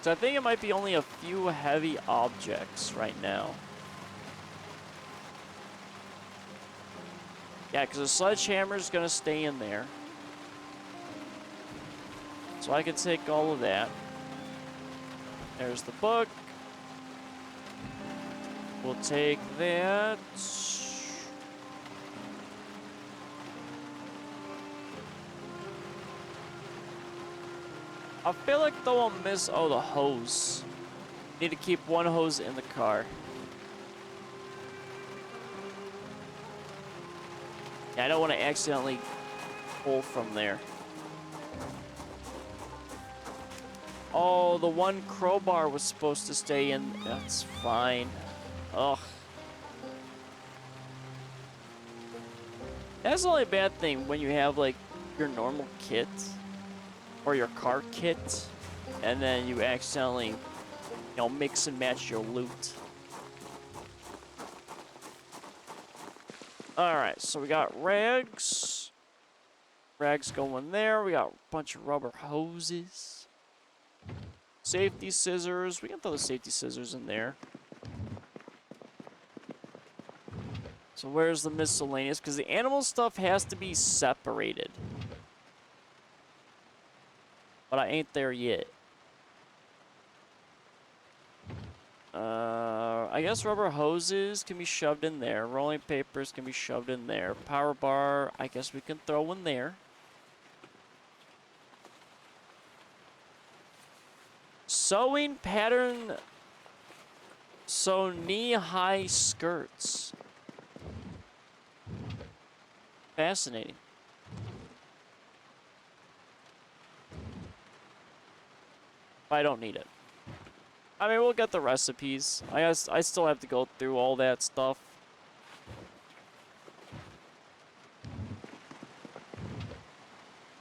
[SPEAKER 1] So I think it might be only a few heavy objects right now. Yeah, because the sledgehammer is going to stay in there. So I can take all of that. There's the book. We'll take that. I feel like though I'll miss, oh, the hose. Need to keep one hose in the car. Yeah, I don't want to accidentally pull from there. Oh, the one crowbar was supposed to stay in. That's fine. Ugh. That's the only bad thing when you have, like, your normal kit. Or your car kit. And then you accidentally, you know, mix and match your loot. Alright, so we got rags. Rags going there. We got a bunch of rubber hoses. Safety scissors. We can throw the safety scissors in there. So where's the miscellaneous? Because the animal stuff has to be separated. But I ain't there yet. I guess rubber hoses can be shoved in there. Rolling papers can be shoved in there. Power bar, I guess we can throw in there. Sewing pattern. Sew knee-high skirts. Fascinating. I don't need it. I mean, we'll get the recipes. I guess I still have to go through all that stuff.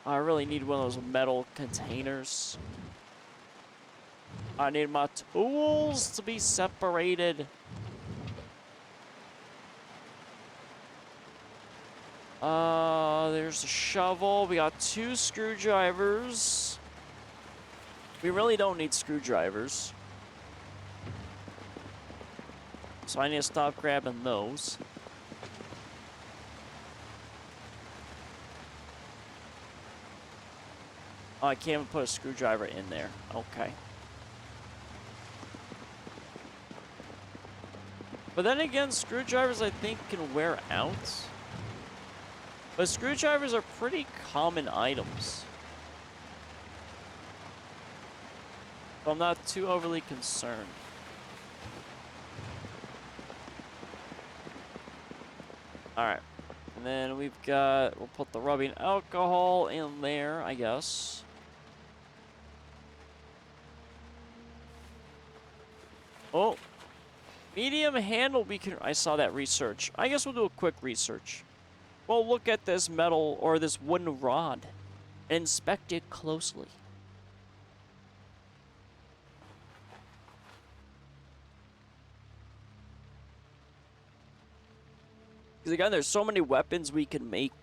[SPEAKER 1] I really need one of those metal containers. I need my tools to be separated. There's a shovel. We got 2 screwdrivers. We really don't need screwdrivers. So I need to stop grabbing those. Oh, I can't even put a screwdriver in there. Okay. But then again, screwdrivers I think can wear out. But screwdrivers are pretty common items. So I'm not too overly concerned. Alright. And then we've got, we'll put the rubbing alcohol in there, I guess. Oh. Medium handle we can, I saw that research. I guess we'll do a quick research. We'll look at this metal or this wooden rod and inspect it closely. Because again, there's so many weapons we can make.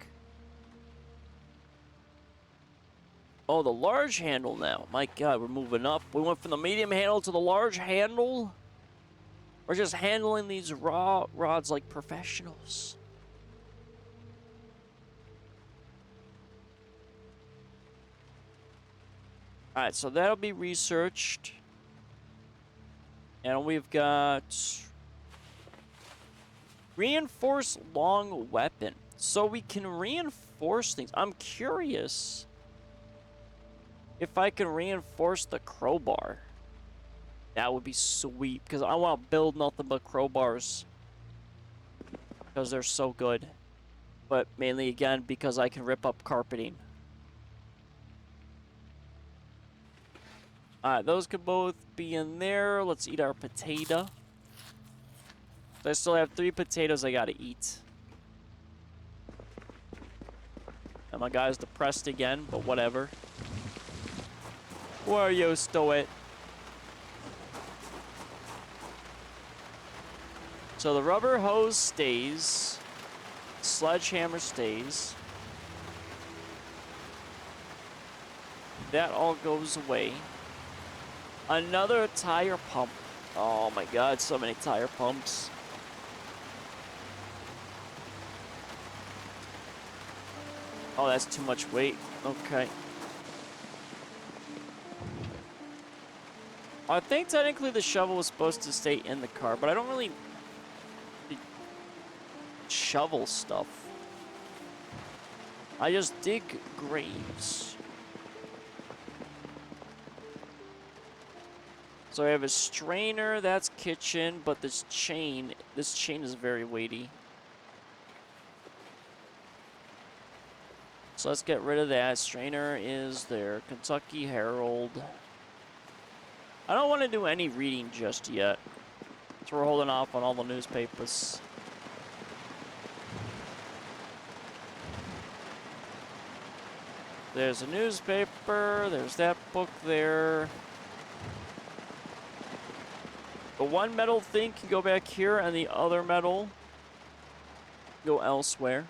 [SPEAKER 1] Oh, the large handle now. My God, we're moving up. We went from the medium handle to the large handle. We're just handling these raw rods like professionals. Alright, so that'll be researched. And we've got reinforced long weapon. So we can reinforce things. I'm curious if I can reinforce the crowbar. That would be sweet, because I want to build nothing but crowbars. Because they're so good. But mainly, again, because I can rip up carpeting. Alright, those could both be in there. Let's eat our potato. I still have 3 potatoes I gotta eat. And my guy's depressed again, but whatever. Where are you, Stoic? So the rubber hose stays. Sledgehammer stays. That all goes away. Another tire pump. Oh my God, so many tire pumps. Oh, that's too much weight. Okay. I think technically the shovel was supposed to stay in the car, but I don't really shovel stuff. I just dig graves. So I have a strainer, that's kitchen, but this chain is very weighty. So let's get rid of that. Strainer is there. Kentucky Herald. I don't want to do any reading just yet. So we're holding off on all the newspapers. There's a newspaper. There's that book there. The one metal thing can go back here, and the other metal go elsewhere.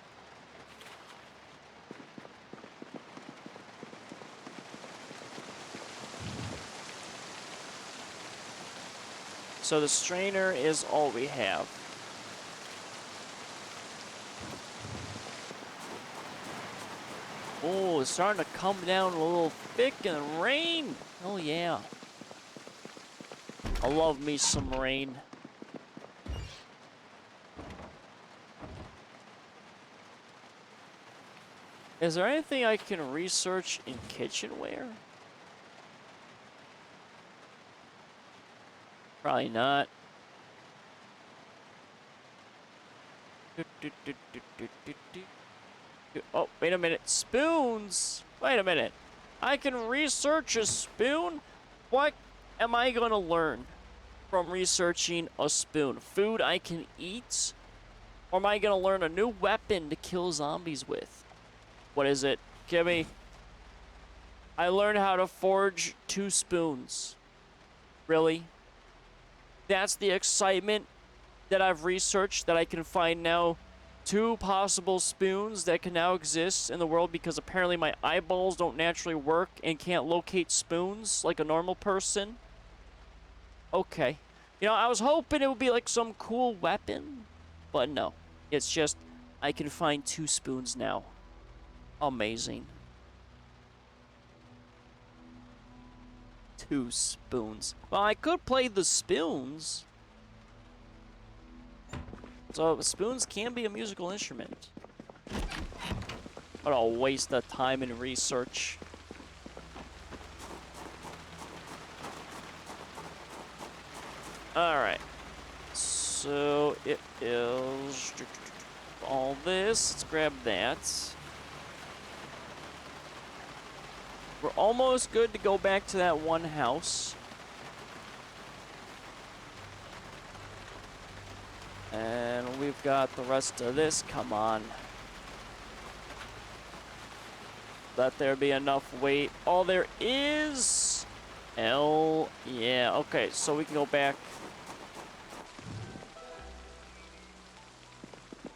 [SPEAKER 1] So the strainer is all we have. Oh, it's starting to come down a little thick and rain. Oh yeah. I love me some rain. Is there anything I can research in kitchenware? Probably not. Oh, wait a minute. Spoons? Wait a minute. I can research a spoon? What am I going to learn from researching a spoon? Food I can eat? Or am I going to learn a new weapon to kill zombies with? What is it? Give me. I learned how to forge 2 spoons. Really? That's the excitement that I've researched, that I can find now 2 possible spoons that can now exist in the world because apparently my eyeballs don't naturally work and can't locate spoons like a normal person. Okay. You know, I was hoping it would be like some cool weapon, but no. It's just, I can find 2 spoons now. Amazing. 2 spoons. Well, I could play the spoons. So, spoons can be a musical instrument. What a waste of time and research. Alright. So, it is all this. Let's grab that. We're almost good to go back to that one house. And we've got the rest of this. Come on. Let there be enough weight. Oh, there is. L. Yeah, okay, so we can go back.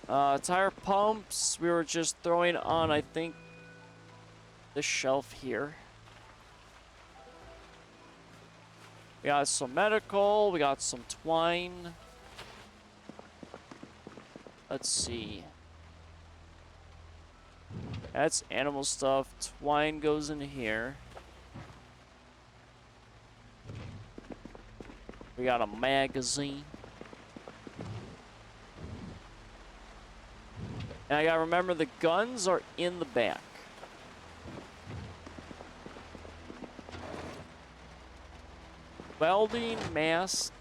[SPEAKER 1] Tire pumps. We were just throwing on, I think, the shelf here. We got some medical. We got some twine. Let's see. That's animal stuff. Twine goes in here. We got a magazine. And I gotta remember the guns are in the back. Welding mask.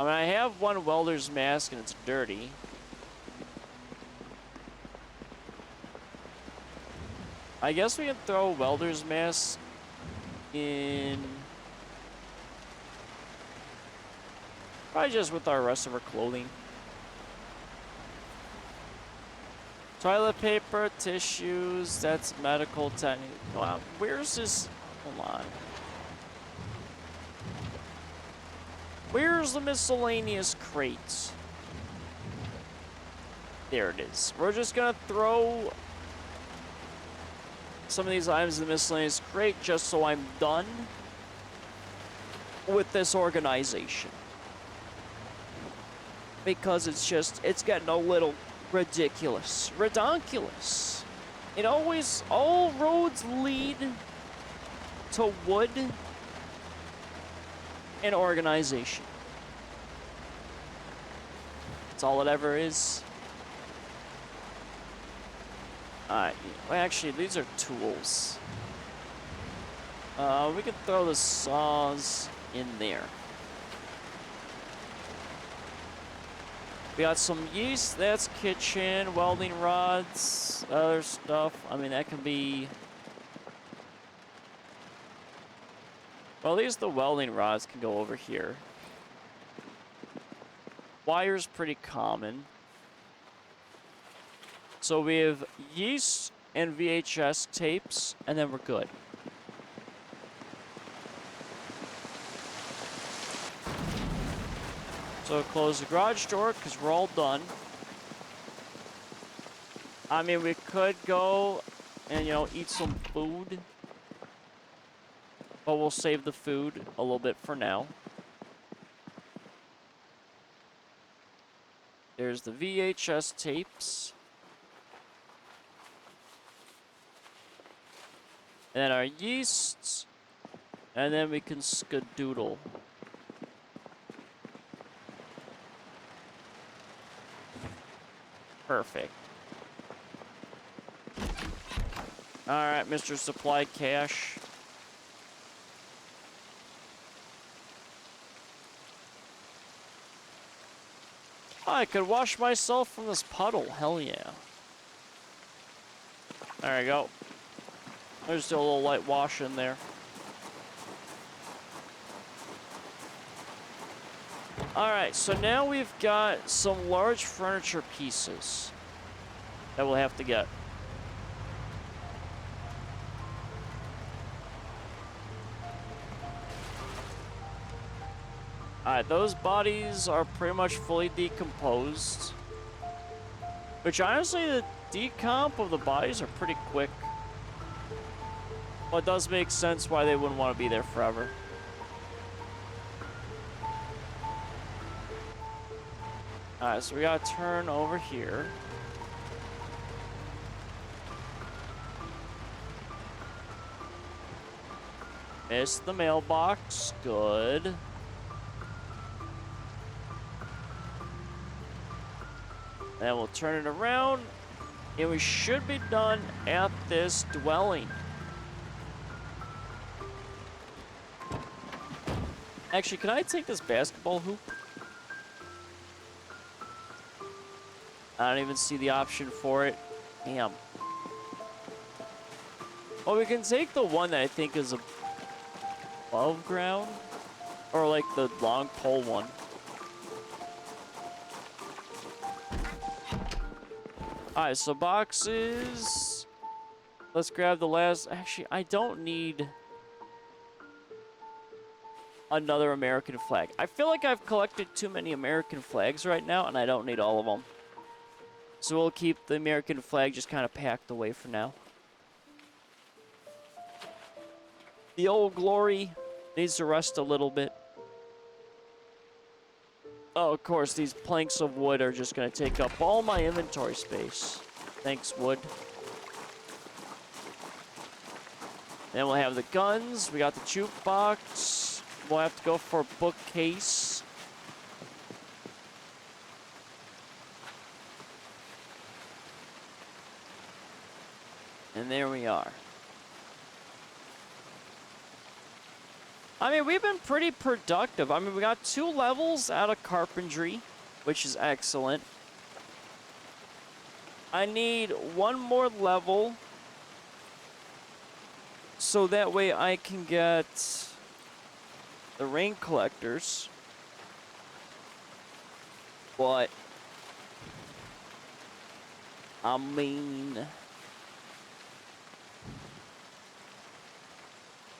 [SPEAKER 1] I mean, I have one welder's mask and it's dirty. I guess we can throw a welder's mask in. Probably just with our rest of our clothing. Toilet paper, tissues, that's medical technique. Wow, where's this? Hold on. Where's the miscellaneous crates? There it is. We're just gonna throw some of these items in the miscellaneous crate just so I'm done with this organization. Because it's getting a little ridiculous. Redonkulous. all roads lead to wood and organization. That's all it ever is. Alright, well, actually, these are tools. We can throw the saws in there. We got some yeast, that's kitchen, welding rods, other stuff. I mean, that can be... Well, at least the welding rods can go over here. Wire's pretty common. So we have yeast and VHS tapes, and then we're good. So close the garage door, because we're all done. I mean, we could go and, you know, eat some food. But we'll save the food a little bit for now. There's the VHS tapes. And then our yeasts. And then we can skadoodle. Perfect. Alright, Mr. Supply Cash. I could wash myself from this puddle. Hell yeah. There we go. There's still a little light wash in there. Alright, so now we've got some large furniture pieces that we'll have to get. Alright, those bodies are pretty much fully decomposed. Which honestly, the decomp of the bodies are pretty quick. Well, it does make sense why they wouldn't want to be there forever. Alright, so we gotta turn over here. Missed the mailbox. Good. Then we'll turn it around, and we should be done at this dwelling. Actually, can I take this basketball hoop? I don't even see the option for it. Damn. Well, we can take the one that I think is above ground. Or like the long pole one. Alright, so boxes. Let's grab the last. Actually, I don't need another American flag. I feel like I've collected too many American flags right now, and I don't need all of them. So we'll keep the American flag just kind of packed away for now. The Old Glory needs to rest a little bit. Oh, of course, these planks of wood are just going to take up all my inventory space. Thanks, wood. Then we'll have the guns. We got the jukebox. We'll have to go for a bookcase. And there we are. I mean, we've been pretty productive. I mean, we got 2 levels out of carpentry, which is excellent. I need 1 more level so that way I can get the rain collectors. But I mean,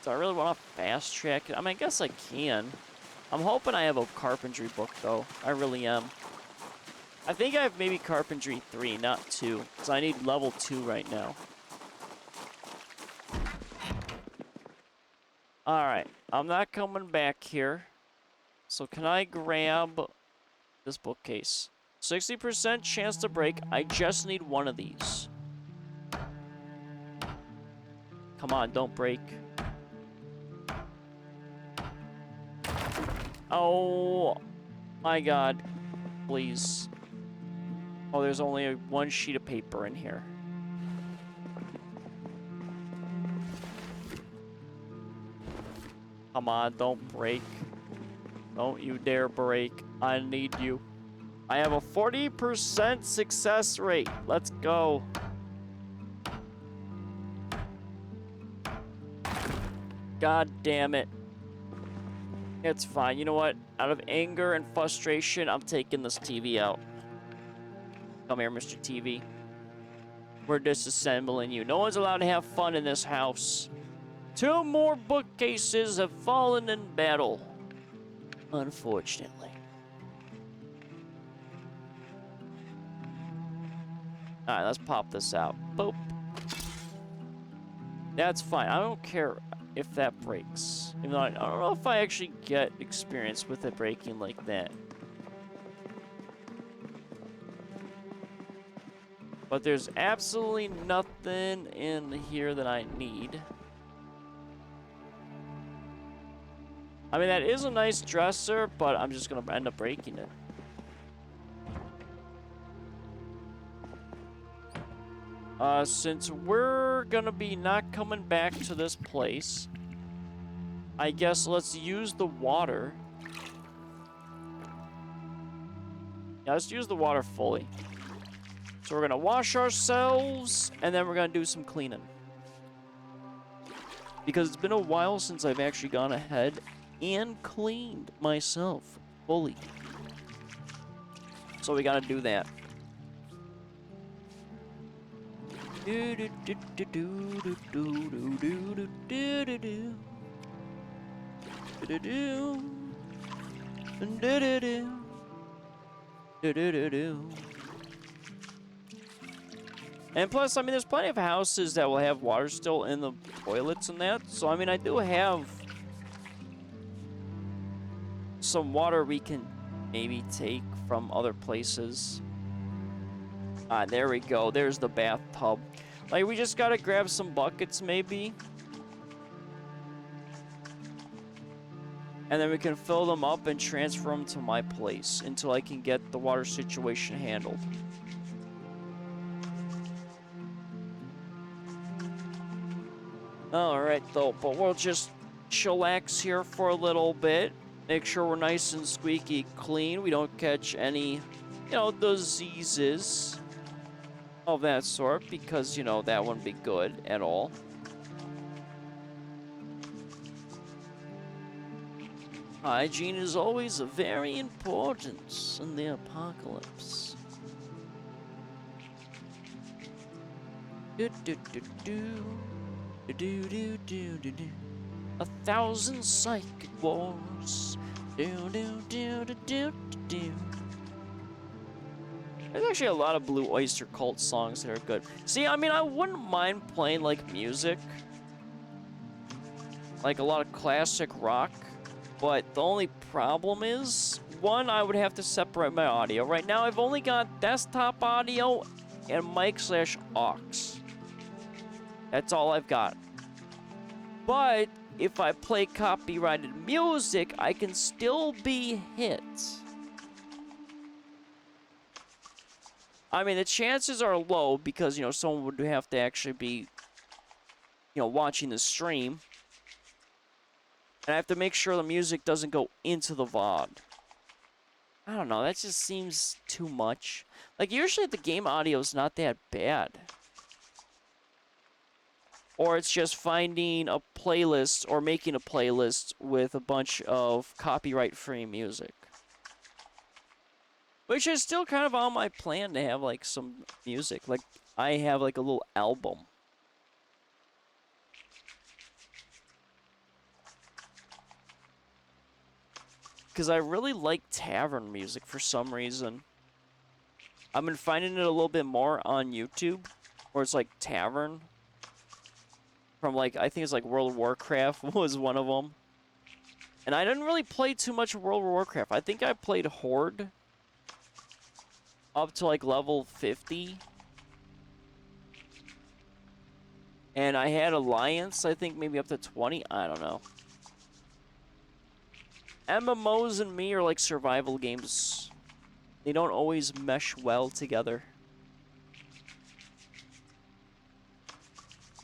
[SPEAKER 1] do I really want to fast track it? I mean, I guess I can. I'm hoping I have a carpentry book, though. I really am. I think I have maybe carpentry 3, not 2. So I need level 2 right now. Alright. I'm not coming back here. So can I grab this bookcase? 60% chance to break. I just need 1 of these. Come on, don't break. Oh my god. Please. Oh, there's only one sheet of paper in here. Come on, don't break. Don't you dare break. I need you. I have a 40% success rate. Let's go. God damn it. It's fine. You know what? Out of anger and frustration, I'm taking this TV out. Come here, Mr. TV. We're disassembling you. No one's allowed to have fun in this house. 2 more bookcases have fallen in battle. Unfortunately. Alright, let's pop this out. Boop. That's fine. I don't care if that breaks. Even though I don't know if I actually get experience with it breaking like that. But there's absolutely nothing in here that I need. I mean, that is a nice dresser, but I'm just going to end up breaking it. Since we're going to be not coming back to this place, I guess let's use the water. Yeah, let's use the water fully. So we're going to wash ourselves, and then we're going to do some cleaning. Because it's been a while since I've actually gone ahead and cleaned myself fully. So we got to do that. Do do do do do do do do do do do. Do do do. Do do do. Do do do do. And plus, I mean, there's plenty of houses that will have water still in the toilets and that. So, I mean, I do have some water we can maybe take from other places. Ah, there we go. There's the bathtub. Like, we just gotta grab some buckets, maybe. And then we can fill them up and transfer them to my place until I can get the water situation handled. Alright, though, but we'll just chillax here for a little bit. Make sure we're nice and squeaky clean. We don't catch any, you know, diseases of that sort, because, you know, that wouldn't be good at all. Hygiene is always very important in the apocalypse. Do do do do. Do do do do do. 1,000 psychic wars. Do do do do do do. There's actually a lot of Blue Oyster Cult songs that are good. See, I mean, I wouldn't mind playing like music, like a lot of classic rock, but the only problem is, one, I would have to separate my audio. Right now, I've only got desktop audio and mic/aux. That's all I've got. But if I play copyrighted music, I can still be hit. I mean, the chances are low because, you know, someone would have to actually be, you know, watching the stream. And I have to make sure the music doesn't go into the VOD. I don't know, that just seems too much. Like, usually the game audio is not that bad. Or it's just finding a playlist or making a playlist with a bunch of copyright-free music. Which is still kind of on my plan to have, like, some music. Like, I have, like, a little album. Because I really like tavern music for some reason. I've been finding it a little bit more on YouTube, where it's, like, tavern. From, like, I think it's, like, World of Warcraft was one of them. And I didn't really play too much World of Warcraft. I think I played Horde up to, like, level 50. And I had Alliance, I think maybe up to 20. I don't know. MMOs and me are like survival games. They don't always mesh well together.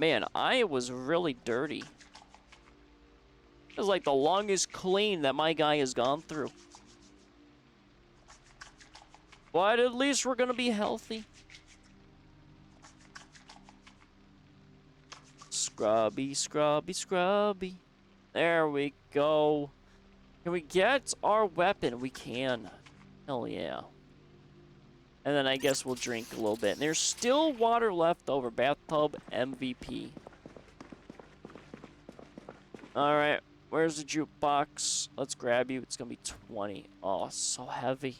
[SPEAKER 1] Man, I was really dirty. It was like the longest clean that my guy has gone through. But at least we're gonna be healthy. Scrubby, scrubby, scrubby. There we go. Can we get our weapon? We can. Hell yeah. And then I guess we'll drink a little bit. And there's still water left over. Bathtub MVP. Alright. Where's the jukebox? Let's grab you. It's gonna be 20. Oh, so heavy.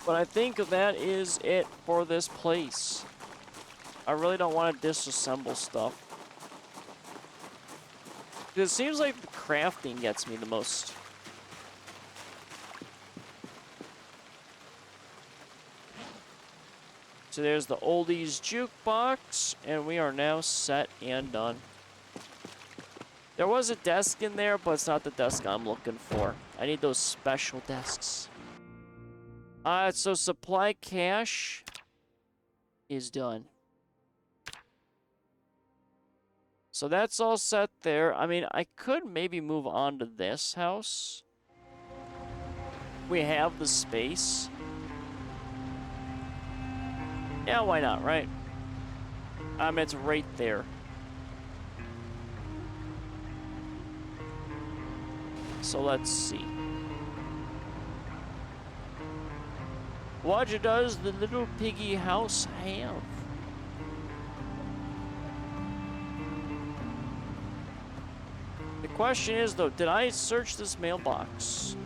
[SPEAKER 1] But I think that is it for this place. I really don't want to disassemble stuff. It seems like the crafting gets me the most. So there's the oldies jukebox, and we are now set and done. There was a desk in there, but it's not the desk I'm looking for. I need those special desks. So supply cache is done. So that's all set there. I mean, I could maybe move on to this house. We have the space. Yeah, why not, right? It's right there. So let's see. What does the little piggy house have? The question is, though, did I search this mailbox?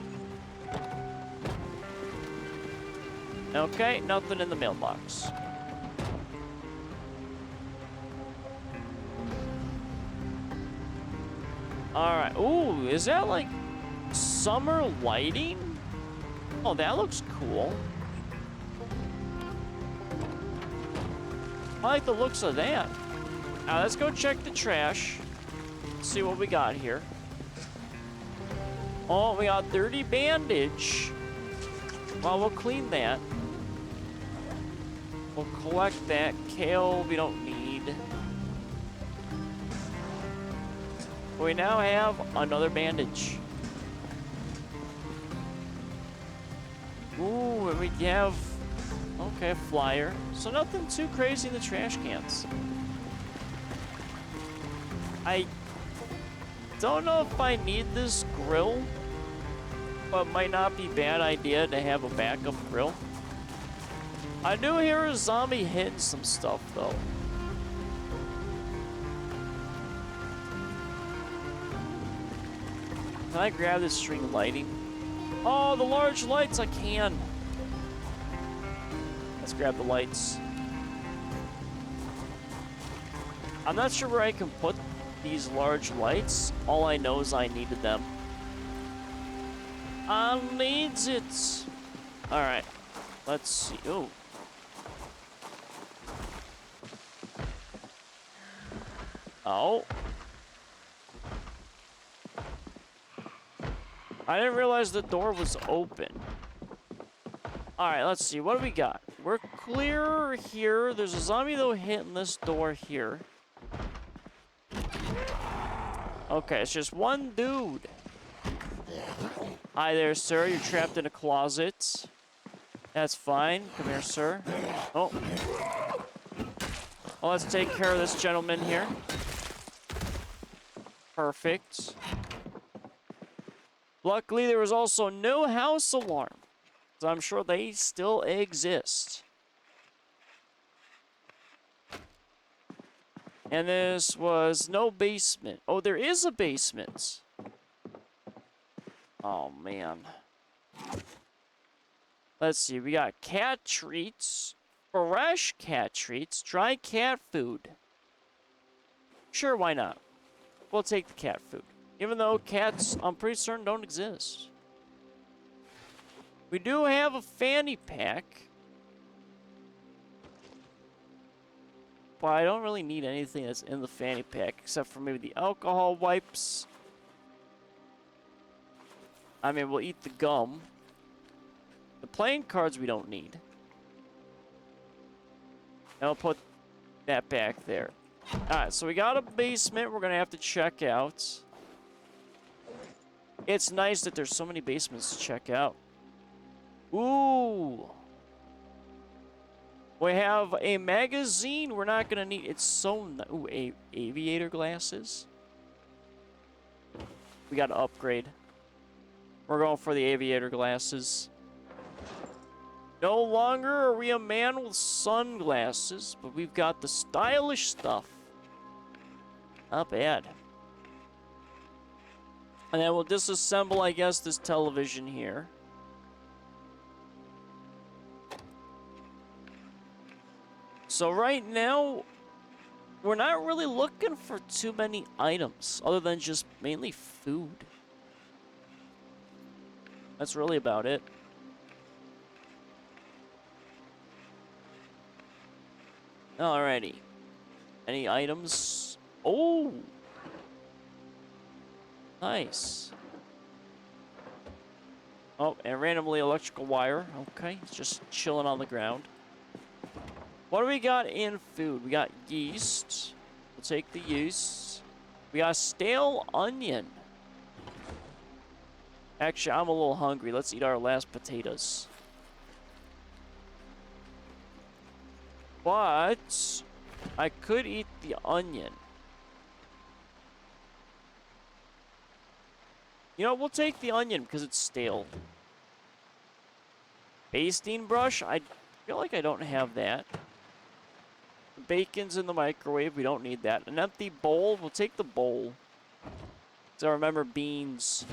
[SPEAKER 1] Okay, nothing in the mailbox. Alright. Ooh, is that like summer lighting? Oh, that looks cool. I like the looks of that. Now, let's go check the trash. See what we got here. Oh, we got dirty bandage. Well, we'll clean that. We'll collect that. Kale, we don't need. We now have another bandage. Ooh, and we have... Okay, flyer. So nothing too crazy in the trash cans. I don't know if I need this grill, but might not be a bad idea to have a backup grill. I do hear a zombie hitting some stuff, though. Can I grab this string of lighting? Oh, the large lights, I can. Let's grab the lights. I'm not sure where I can put these large lights. All I know is I needed them. I needs it. Alright. Let's see. Oh. Oh. I didn't realize the door was open. Alright, let's see. What do we got? We're clear here. There's a zombie, though, hitting this door here. Okay, it's just one dude. Hi there, sir. You're trapped in a closet. That's fine. Come here, sir. Oh. Well, let's take care of this gentleman here. Perfect. Luckily, there was also no house alarm. So I'm sure they still exist. And this was no basement. Oh, there is a basement. Oh, man. Let's see. We got cat treats. Fresh cat treats. Dry cat food. Sure, why not? We'll take the cat food. Even though cats, I'm pretty certain, don't exist. We do have a fanny pack. but I don't really need anything that's in the fanny pack, except for maybe the alcohol wipes. I mean, we'll eat the gum. The playing cards we don't need. And I'll put that back there. Alright, so we got a basement we're gonna have to check out. It's nice that there's so many basements to check out. Ooh! We have a magazine we're not gonna need. It's so ooh, aviator glasses. We gotta upgrade. We're going for the aviator glasses. No longer are we a man with sunglasses, but we've got the stylish stuff. Not bad. And then we'll disassemble, I guess, this television here. So right now, we're not really looking for too many items, other than just mainly food. That's really about it. Alrighty. Any items? Oh! Nice. Oh, and randomly electrical wire. Okay, it's just chilling on the ground. What do we got in food? We got yeast. We'll take the yeast. We got stale onion. Actually, I'm a little hungry. Let's eat our last potatoes. But I could eat the onion. You know, we'll take the onion because it's stale. Basting brush? I feel like I don't have that. The bacon's in the microwave. We don't need that. An empty bowl? We'll take the bowl. Because I remember beans.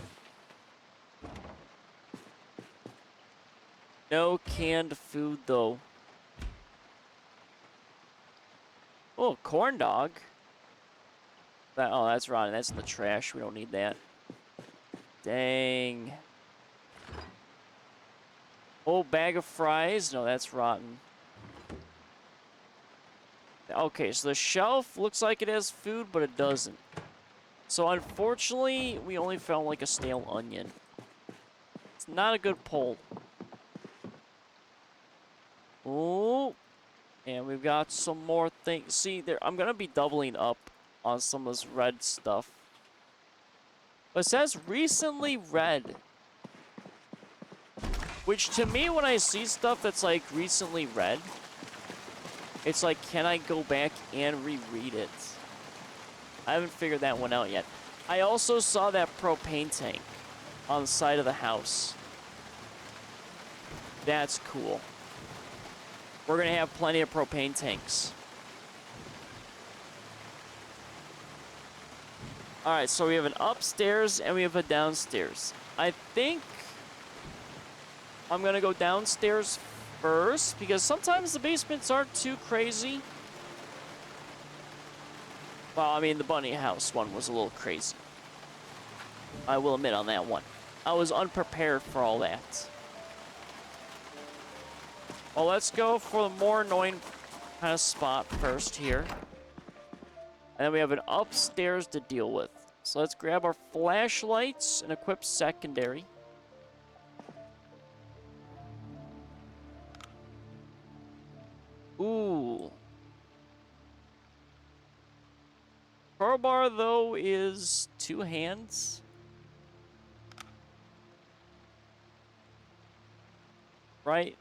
[SPEAKER 1] No canned food, though. Oh, corn dog. Oh, that's rotten. That's in the trash. We don't need that. Dang. Oh, bag of fries. No, that's rotten. Okay, so the shelf looks like it has food, but it doesn't. So unfortunately, we only found like a stale onion. It's not a good pull. Oh. And we've got some more things. See, there, I'm going to be doubling up on some of this red stuff. But it says recently read. Which to me, when I see stuff that's like recently read, it's like, can I go back and reread it? I haven't figured that one out yet. I also saw that propane tank on the side of the house. That's cool. We're going to have plenty of propane tanks. Alright, so we have an upstairs and we have a downstairs. I think I'm going to go downstairs first, because sometimes the basements aren't too crazy. Well, I mean, the bunny house one was a little crazy. I will admit on that one. I was unprepared for all that. Well, let's go for the more annoying kind of spot first here. And then we have an upstairs to deal with. So let's grab our flashlights and equip secondary. Ooh. Crowbar, though, is 2 hands. Right?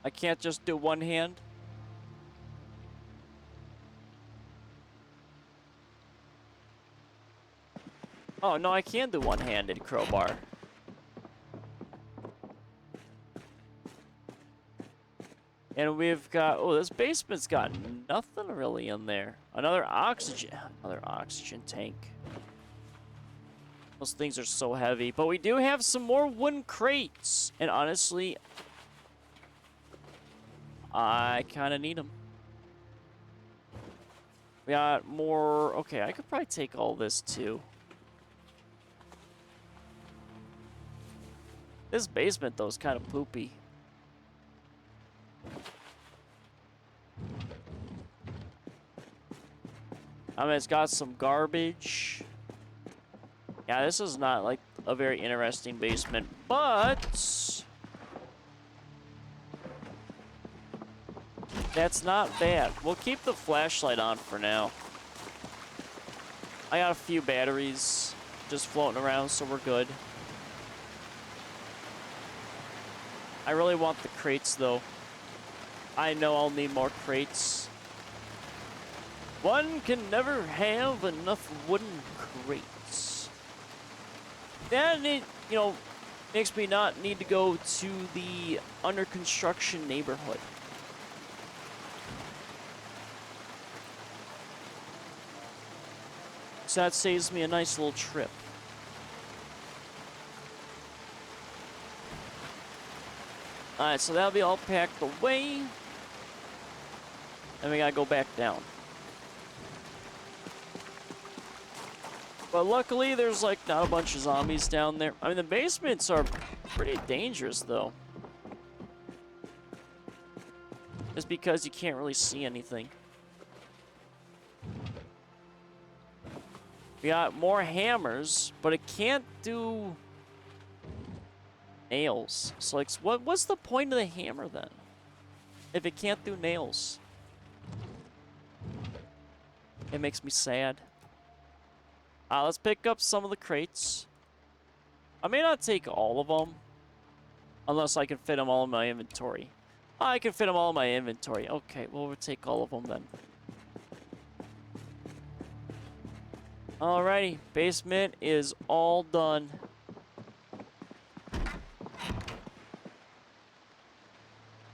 [SPEAKER 1] I can't just do 1 hand. Oh, no, I can do one-handed crowbar. And we've got... Oh, this basement's got nothing really in there. Another oxygen tank. Those things are so heavy. But we do have some more wooden crates. And honestly, I kind of need them. We got more... Okay, I could probably take all this, too. This basement, though, is kind of poopy. I mean, it's got some garbage. Yeah, this is not like a very interesting basement, but that's not bad. We'll keep the flashlight on for now. I got a few batteries just floating around, so we're good. I really want the crates, though. I know I'll need more crates. One can never have enough wooden crates. That, you know, makes me not need to go to the under construction neighborhood. So that saves me a nice little trip. Alright, so that'll be all packed away. And we gotta go back down. But luckily, there's like not a bunch of zombies down there. I mean, the basements are pretty dangerous, though. Just because you can't really see anything. We got more hammers, but it can't do nails. So, like, what's the point of the hammer, then? If it can't do nails. It makes me sad. Let's pick up some of the crates. I may not take all of them. Unless I can fit them all in my inventory. I can fit them all in my inventory. Okay, well, we'll take all of them then. Alrighty, basement is all done.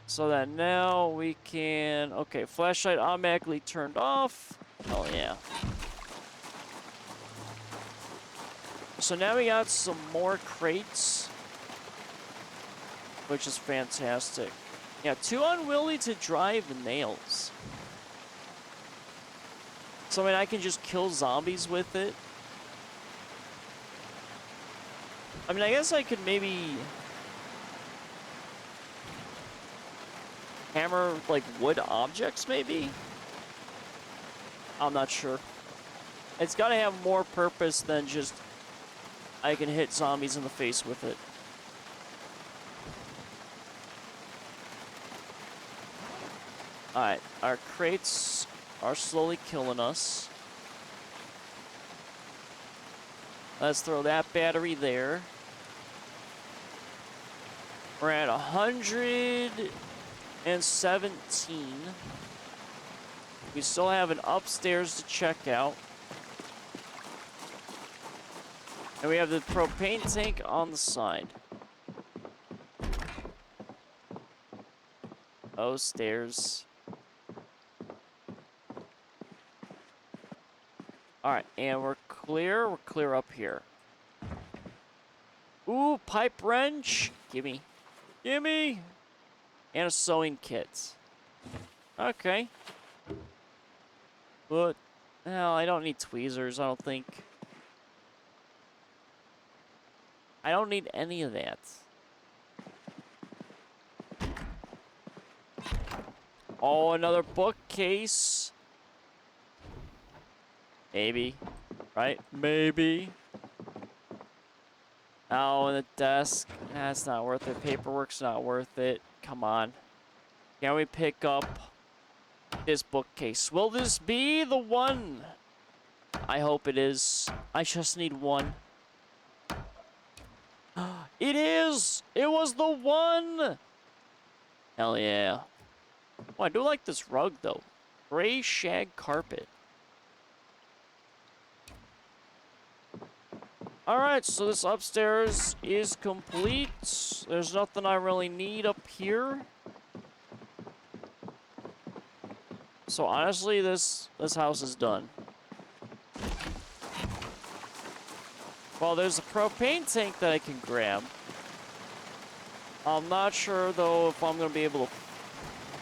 [SPEAKER 1] So that now we can... Okay, flashlight automatically turned off. Oh, yeah. So now we got some more crates. Which is fantastic. Yeah, too unwieldy to drive the nails. So, I mean, I can just kill zombies with it. I mean, I guess I could maybe... hammer, like, wood objects, maybe? I'm not sure. It's gotta have more purpose than just... I can hit zombies in the face with it. Alright, our crates are slowly killing us. Let's throw that battery there. We're at 117. We still have an upstairs to check out. And we have the propane tank on the side. Oh, stairs. Alright, and we're clear. We're clear up here. Ooh, pipe wrench. Gimme. Gimme! And a sewing kit. Okay. But, well, I don't need tweezers, I don't think. I don't need any of that. Oh, another bookcase. Maybe. Right? Maybe. Oh, and the desk. That's not worth it. Paperwork's not worth it. Come on. Can we pick up this bookcase? Will this be the one? I hope it is. I just need one. It is! It was the one! Hell yeah. Oh, I do like this rug, though. Gray shag carpet. Alright, so this upstairs is complete. There's nothing I really need up here. So honestly, this house is done. Well, there's a propane tank that I can grab. I'm not sure, though, if I'm going to be able to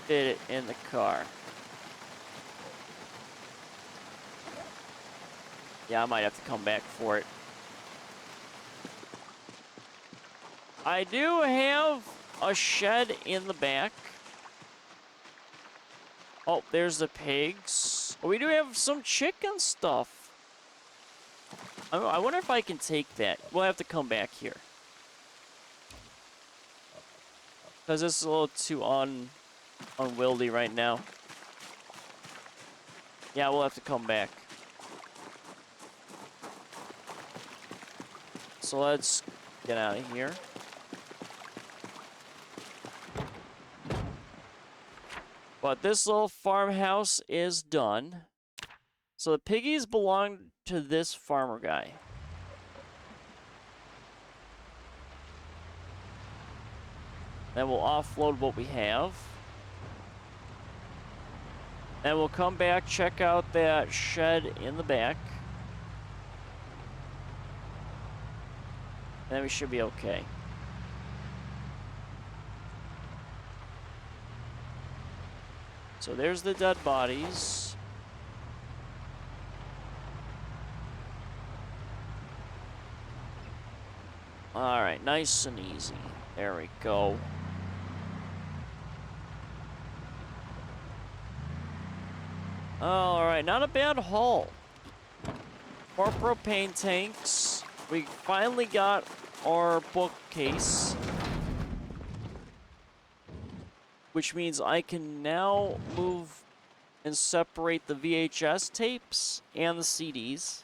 [SPEAKER 1] fit it in the car. Yeah, I might have to come back for it. I do have a shed in the back. Oh, there's the pigs. But we do have some chicken stuff. I wonder if I can take that. We'll have to come back here. Because this is a little too unwieldy right now. Yeah, we'll have to come back. So let's get out of here. But this little farmhouse is done. So the piggies belong to this farmer guy. Then we'll offload what we have. Then we'll come back, check out that shed in the back. And then we should be okay. So there's the dead bodies. Alright, nice and easy. There we go. Alright, not a bad haul. More propane tanks. We finally got our bookcase. Which means I can now move and separate the VHS tapes and the CDs.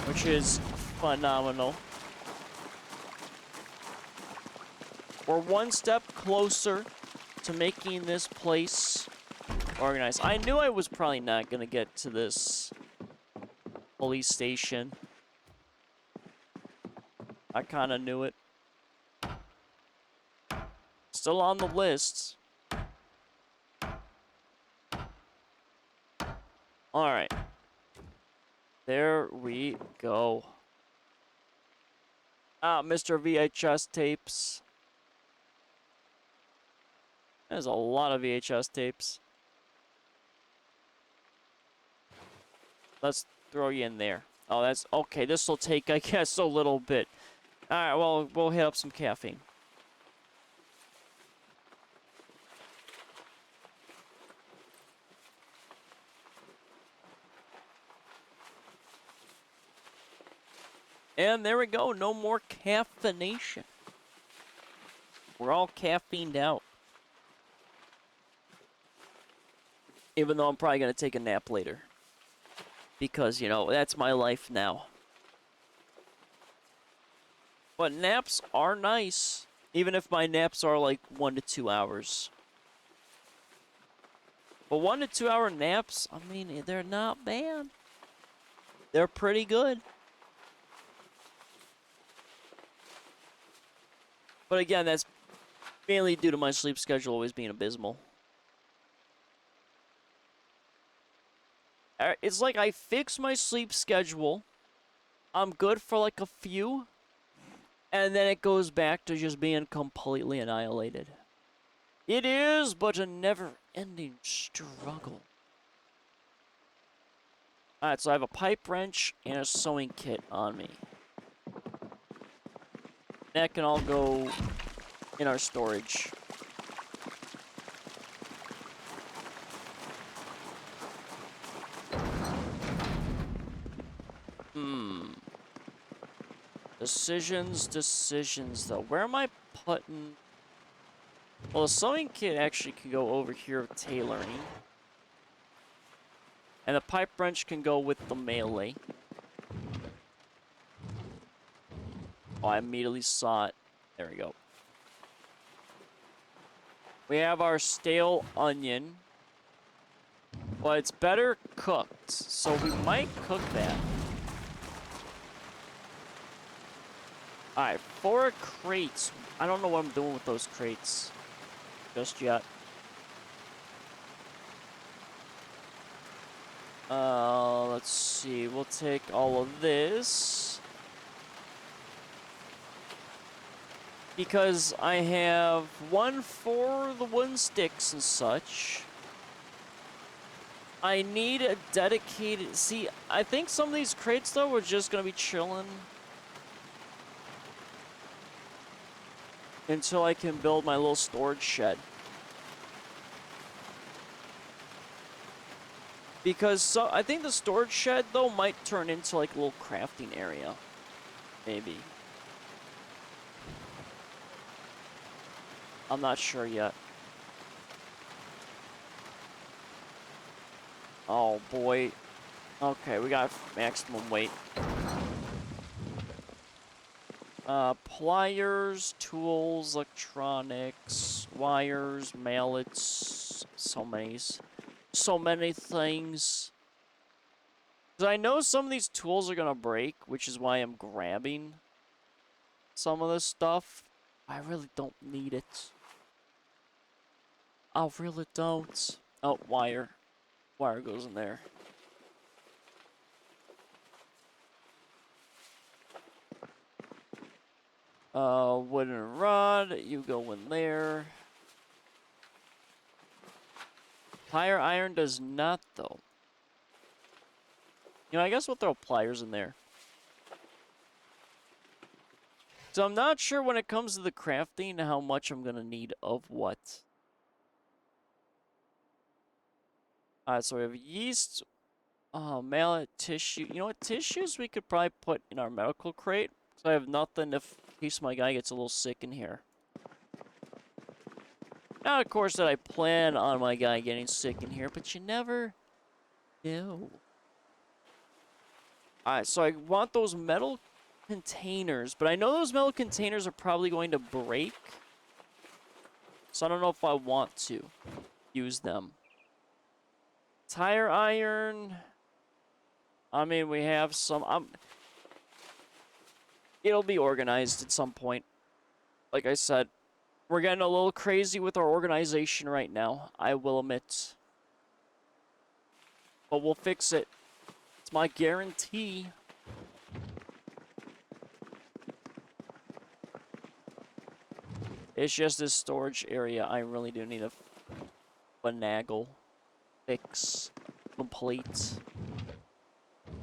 [SPEAKER 1] Which is phenomenal. We're one step closer to making this place organized. I knew I was probably not going to get to this police station. I kind of knew it. Still on the list. Alright. There we go. Ah, Mr. VHS tapes. There's a lot of VHS tapes. Let's throw you in there. Oh, that's okay. This will take, I guess, a little bit. Alright, well, we'll hit up some caffeine. And there we go. No more caffeination. We're all caffeined out. Even though I'm probably going to take a nap later. Because, you know, that's my life now. But naps are nice. Even if my naps are like 1 to 2 hours. But 1 to 2 hour naps, I mean, they're not bad. They're pretty good. But again, that's mainly due to my sleep schedule always being abysmal. It's like I fix my sleep schedule. I'm good for like a few. And then it goes back to just being completely annihilated. It is but a never-ending struggle. Alright, so I have a pipe wrench and a sewing kit on me. That can all go in our storage. Decisions, though. Where am I putting... Well, the sewing kit actually can go over here with tailoring. And the pipe wrench can go with the melee. Oh, I immediately saw it. There we go. We have our stale onion. Well, it's better cooked, so we might cook that. Alright, 4 crates. I don't know what I'm doing with those crates just yet. Let's see. We'll take all of this. Because I have 1 for the wooden sticks and such. I need a dedicated... See, I think some of these crates, though, are just going to be chilling until I can build my little storage shed. Because I think the storage shed, though, might turn into, like, a little crafting area. Maybe. I'm not sure yet. Oh, boy. Okay, we got maximum weight. Pliers, tools, electronics, wires, mallets, so many things. Because I know some of these tools are gonna break, which is why I'm grabbing some of this stuff. I really don't need it. I really don't. Oh, wire. Wire goes in there. Wooden rod, you go in there. Tire iron does not, though. You know, I guess we'll throw pliers in there. So I'm not sure when it comes to the crafting how much I'm gonna need of what. Alright, so we have yeast, mallet, tissue. You know what? Tissues we could probably put in our medical crate. So I have nothing if in case my guy gets a little sick in here. Now, of course, that I plan on my guy getting sick in here, but you never know. Alright, so I want those metal containers, but I know those metal containers are probably going to break. So I don't know if I want to use them. Tire iron. I mean, we have some. It'll be organized at some point. Like I said, we're getting a little crazy with our organization right now, I will admit. But we'll fix it. It's my guarantee. It's just this storage area I really do need a finagle fix complete.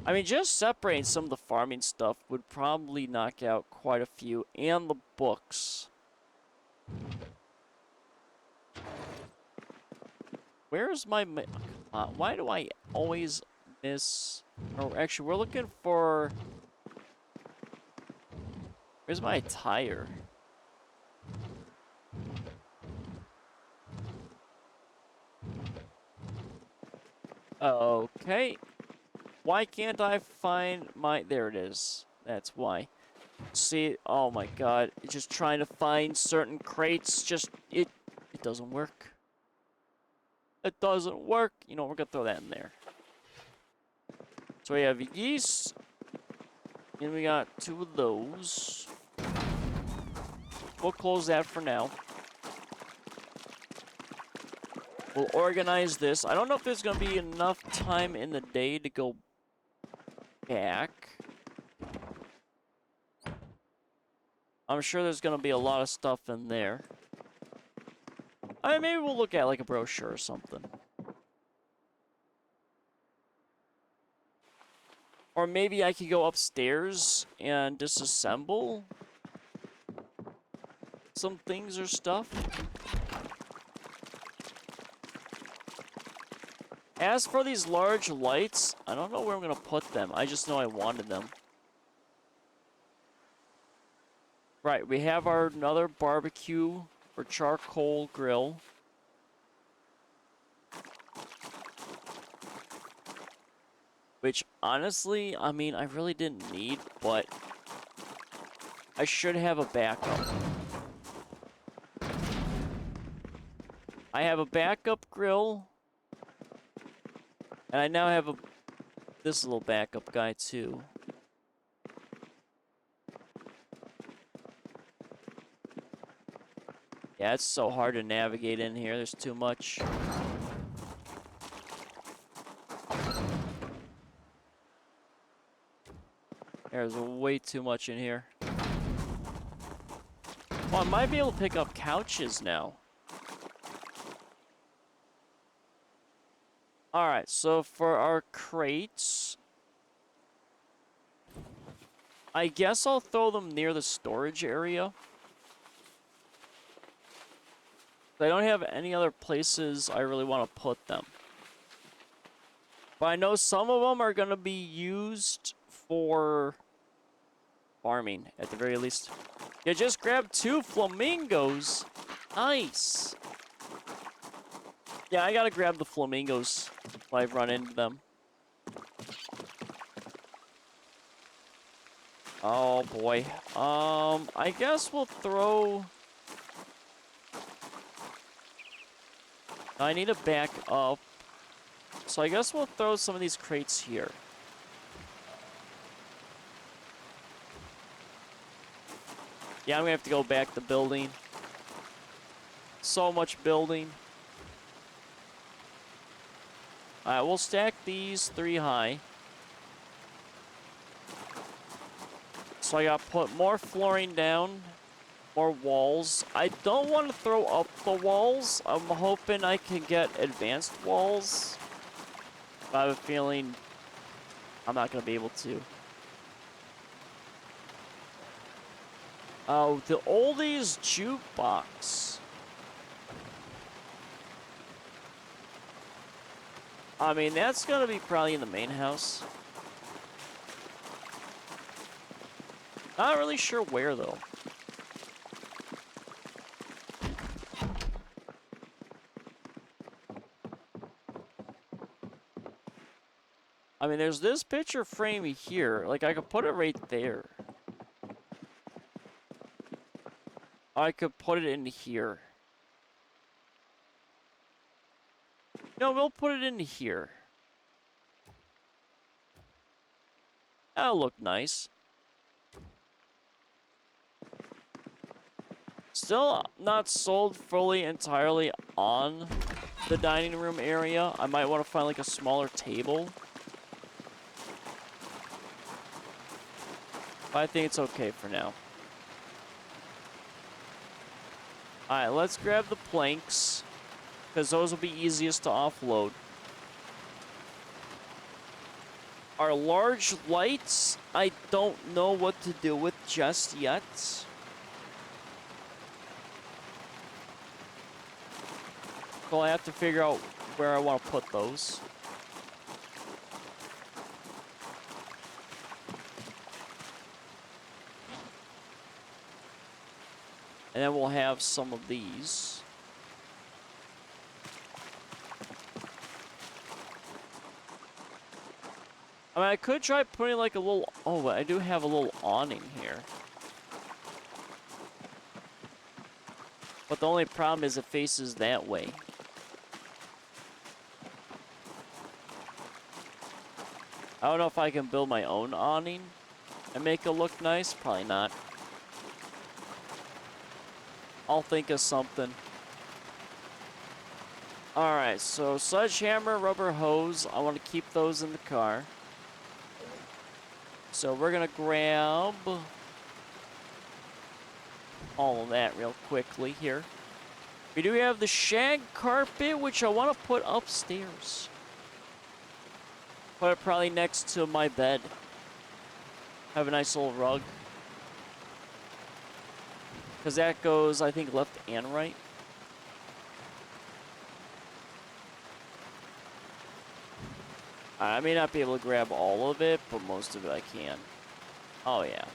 [SPEAKER 1] I mean, just separating some of the farming stuff would probably knock out quite a few, and the books. Where's my... why do I always miss... Oh, actually, we're looking for... Where's my tire? Okay. Why can't I find my... There it is. That's why. See? Oh my god. It's just trying to find certain crates. Just... It doesn't work. It doesn't work. You know, we're gonna throw that in there. So we have yeast. And we got 2 of those. We'll close that for now. We'll organize this. I don't know if there's gonna be enough time in the day to go back. I'm sure there's gonna be a lot of stuff in there. I mean, maybe we'll look at like a brochure or something. Or maybe I could go upstairs and disassemble some things or stuff. As for these large lights, I don't know where I'm gonna put them. I just know I wanted them. Right, we have our another barbecue or charcoal grill. Which, honestly, I mean, I really didn't need, but I should have a backup. I have a backup grill. And I now have this little backup guy, too. Yeah, it's so hard to navigate in here. There's too much. There's way too much in here. Well, I might be able to pick up couches now. Alright, so for our crates... I guess I'll throw them near the storage area. I don't have any other places I really want to put them. But I know some of them are going to be used for farming, at the very least. Yeah, just grabbed 2 flamingos. Nice. Yeah, I gotta grab the flamingos when I run into them. Oh, boy. I guess we'll throw... I need to back up. So I guess we'll throw some of these crates here. Yeah, I'm gonna have to go back to building. So much building. Alright, we'll stack these 3 high. So I gotta put more flooring down. More walls. I don't want to throw up the walls. I'm hoping I can get advanced walls. But I have a feeling I'm not going to be able to. Oh, the oldies jukebox. I mean, that's going to be probably in the main house. Not really sure where, though. I mean, there's this picture frame here. Like, I could put it right there. I could put it in here. No, we'll put it in here. That'll look nice. Still not sold fully entirely on the dining room area. I might want to find like a smaller table. But I think it's okay for now. Alright, let's grab the planks, because those will be easiest to offload. Our large lights, I don't know what to do with just yet. So I have to figure out where I want to put those. And then we'll have some of these. I mean, I could try putting like a little... Oh, I do have a little awning here. But the only problem is it faces that way. I don't know if I can build my own awning and make it look nice. Probably not. I'll think of something. Alright, so sledgehammer, rubber hose. I want to keep those in the car. So we're going to grab all of that real quickly here. We do have the shag carpet, which I want to put upstairs. Put it probably next to my bed. Have a nice little rug. Because that goes, I think, left and right. I may not be able to grab all of it, but most of it I can. Oh, yeah.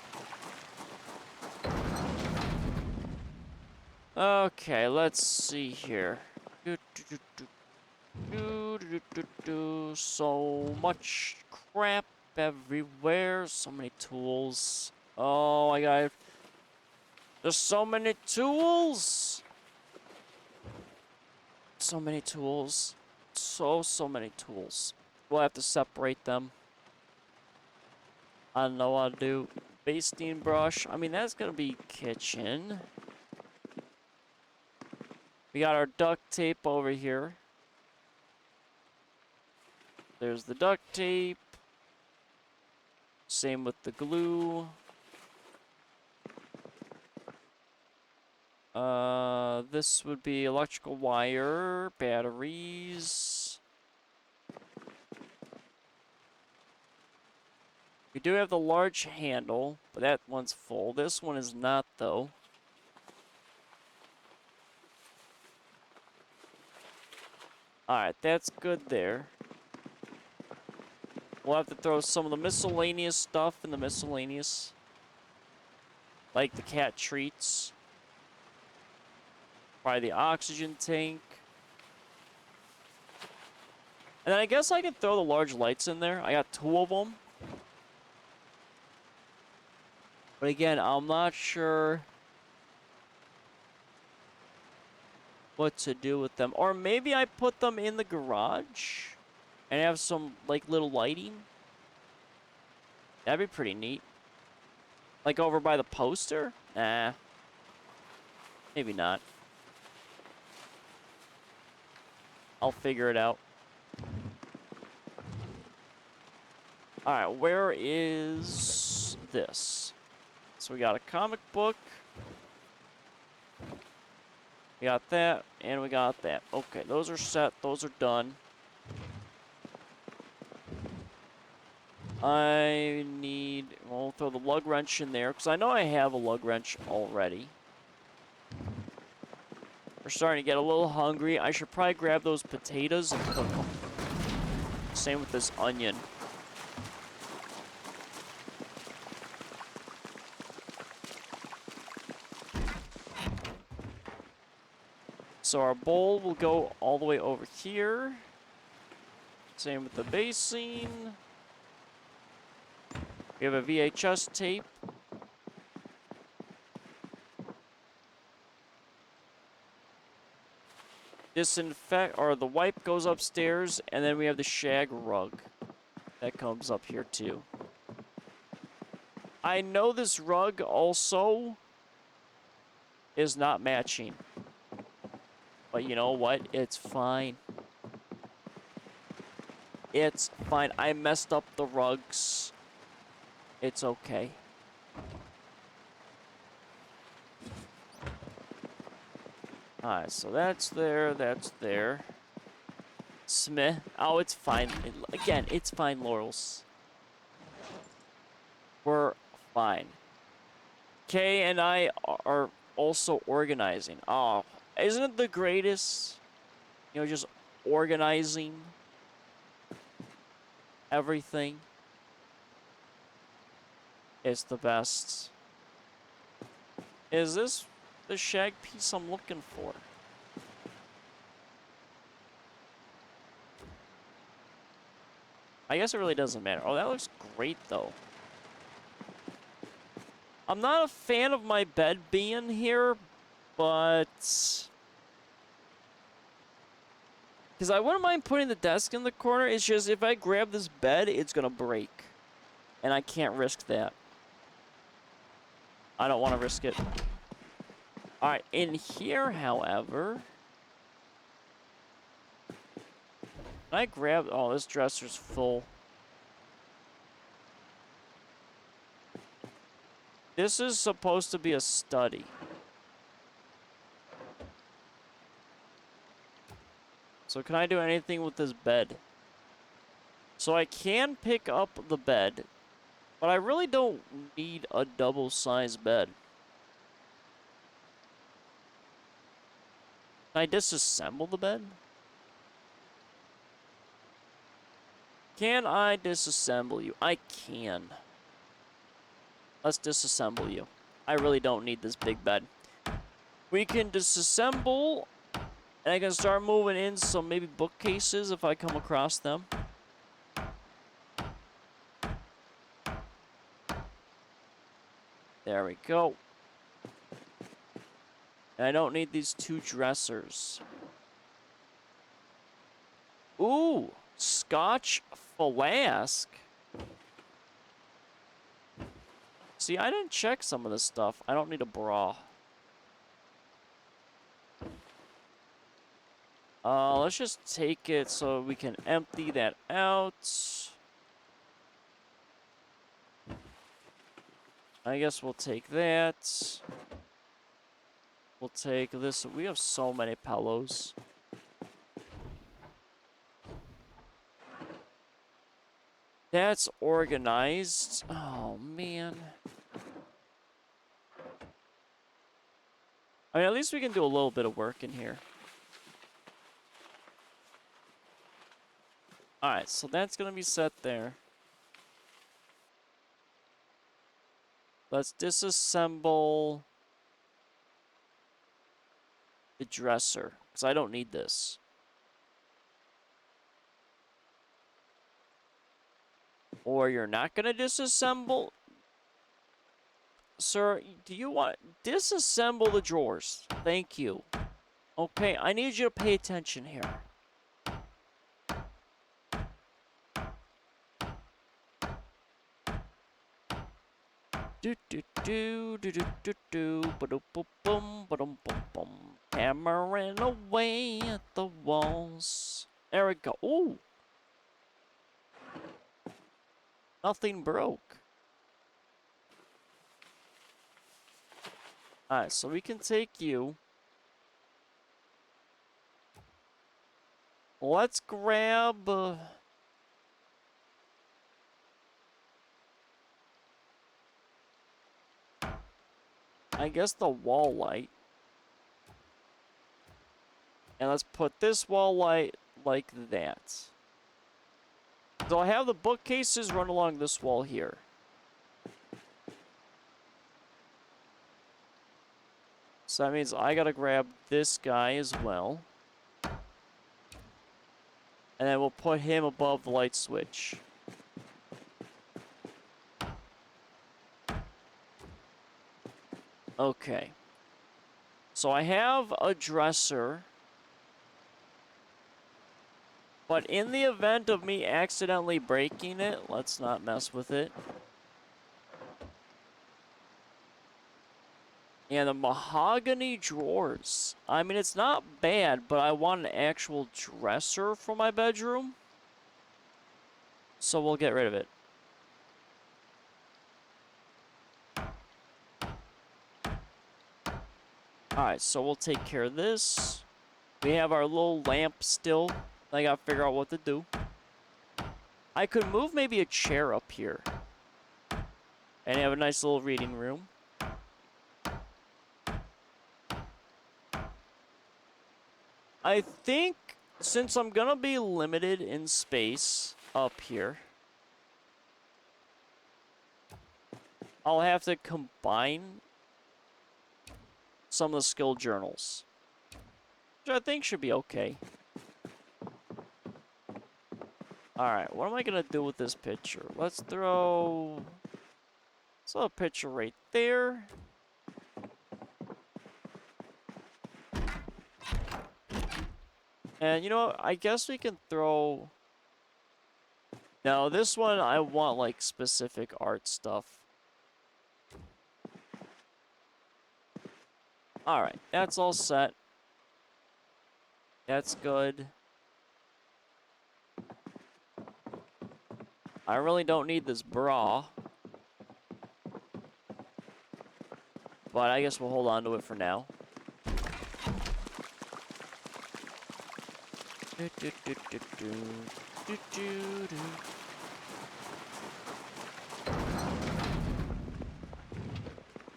[SPEAKER 1] Okay, let's see here. So much crap everywhere. So many tools. Oh my god. There's so many tools. So many tools. So many tools. We'll have to separate them. I don't know what to do. Basting brush. I mean, that's gonna be kitchen. We got our duct tape over here. There's the duct tape. Same with the glue. This would be electrical wire, batteries. We do have the large handle, but that one's full. This one is not, though. Alright, that's good there. We'll have to throw some of the miscellaneous stuff in the miscellaneous. Like the cat treats. Probably the oxygen tank. And then I guess I could throw the large lights in there. I got 2 of them. But again, I'm not sure what to do with them. Or maybe I put them in the garage and have some, like, little lighting. That'd be pretty neat. Like over by the poster? Nah. Maybe not. I'll figure it out. Alright, where is this? So we got a comic book. We got that, and we got that. Okay, those are set. Those are done. I need... We'll throw the lug wrench in there, because I know I have a lug wrench already. We're starting to get a little hungry. I should probably grab those potatoes and cook them. Same with this onion. So our bowl will go all the way over here. Same with the basin. We have a VHS tape. Disinfect, or the wipe goes upstairs, and then we have the shag rug. That comes up here too. I know this rug also is not matching. But you know what? It's fine. It's fine. I messed up the rugs. It's okay. Alright, so that's there, that's there. Smith. Oh, it's fine. Again, it's fine, Laurels. We're fine. Kay and I are also organizing. Oh, isn't it the greatest? You know, just organizing everything. It's the best. Is this the shag piece I'm looking for? I guess it really doesn't matter. Oh, that looks great, though. I'm not a fan of my bed being here, but... because I wouldn't mind putting the desk in the corner. It's just if I grab this bed, it's going to break. And I can't risk that. I don't want to risk it. Alright, in here, however... can I grab... oh, this dresser's full. This is supposed to be a study. So can I do anything with this bed? So I can pick up the bed, but I really don't need a double-sized bed. Can I disassemble the bed? Can I disassemble you? I can. Let's disassemble you. I really don't need this big bed. We can disassemble, and I can start moving in some maybe bookcases if I come across them. There we go. And I don't need these 2 dressers. Ooh, Scotch flask. See, I didn't check some of this stuff. I don't need a bra. Let's just take it so we can empty that out. I guess we'll take that. We'll take this. We have so many pillows. That's organized. Oh, man. I mean, at least we can do a little bit of work in here. Alright, so that's going to be set there. Let's disassemble the dresser, because I don't need this. Or you're not going to disassemble? Sir, do you want... Disassemble the drawers. Thank you. Okay, I need you to pay attention here. Do do do do do do do ba-dum bum bum ba-dum bum bum. Hammering away at the walls. There we go. Ooh. Nothing broke. Alright, so we can take you. Let's grab... I guess the wall light. And let's put this wall light like that. So I have the bookcases run along this wall here. So that means I gotta grab this guy as well. And then we'll put him above the light switch. Okay. So I have a dresser. But in the event of me accidentally breaking it, let's not mess with it. And the mahogany drawers. I mean, it's not bad, but I want an actual dresser for my bedroom. So we'll get rid of it. Alright, so we'll take care of this. We have our little lamp still. I gotta figure out what to do. I could move maybe a chair up here. And have a nice little reading room. I think since I'm gonna be limited in space up here, I'll have to combine some of the skill journals, which I think should be okay. Alright, what am I gonna do with this picture? Let's throw a picture right there. And you know what? I guess we can throw... No, this one I want like specific art stuff. Alright, that's all set. That's good. I really don't need this bra. But I guess we'll hold on to it for now.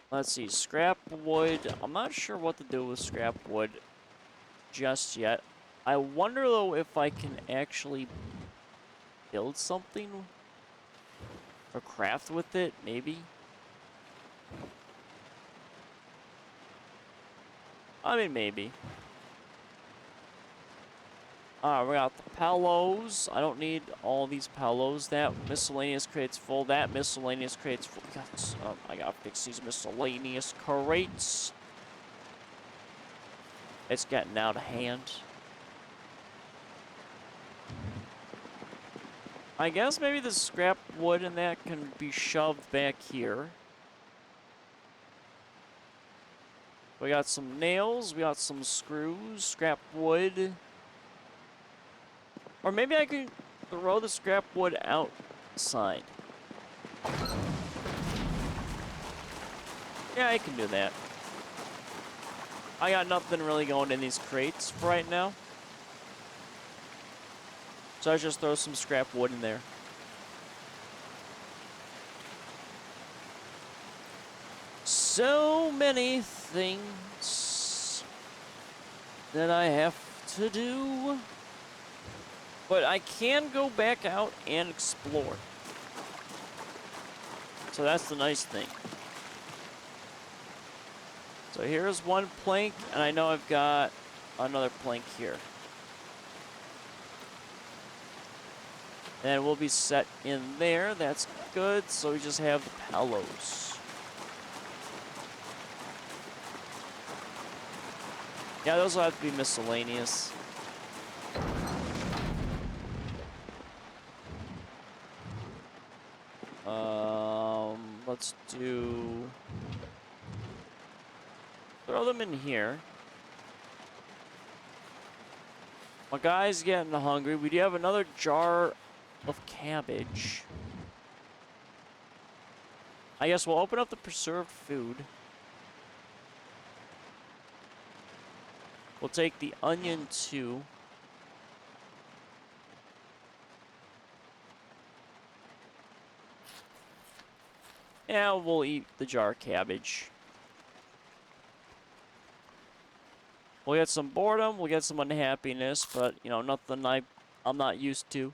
[SPEAKER 1] Let's see, scrap wood. I'm not sure what to do with scrap wood just yet. I wonder though if I can actually build something or craft with it, maybe. I mean, maybe. Alright, we got the pillows. I don't need all these pillows. That miscellaneous crate's full. That miscellaneous crate's full. I gotta fix these miscellaneous crates. It's getting out of hand. I guess maybe the scrap wood and that can be shoved back here. We got some nails. We got some screws. Scrap wood. Or maybe I can throw the scrap wood outside. Yeah, I can do that. I got nothing really going in these crates for right now. So I just throw some scrap wood in there. So many things that I have to do. But I can go back out and explore. So that's the nice thing. So here's one plank, and I know I've got another plank here. And we'll be set in there. That's good. So we just have the pillows. Yeah, those will have to be miscellaneous. Let's do... Throw them in here. My guy's getting hungry. We do have another jar of cabbage. I guess we'll open up the preserved food. We'll take the onion too. And we'll eat the jar of cabbage. We'll get some boredom, we'll get some unhappiness, but, you know, nothing I'm not used to.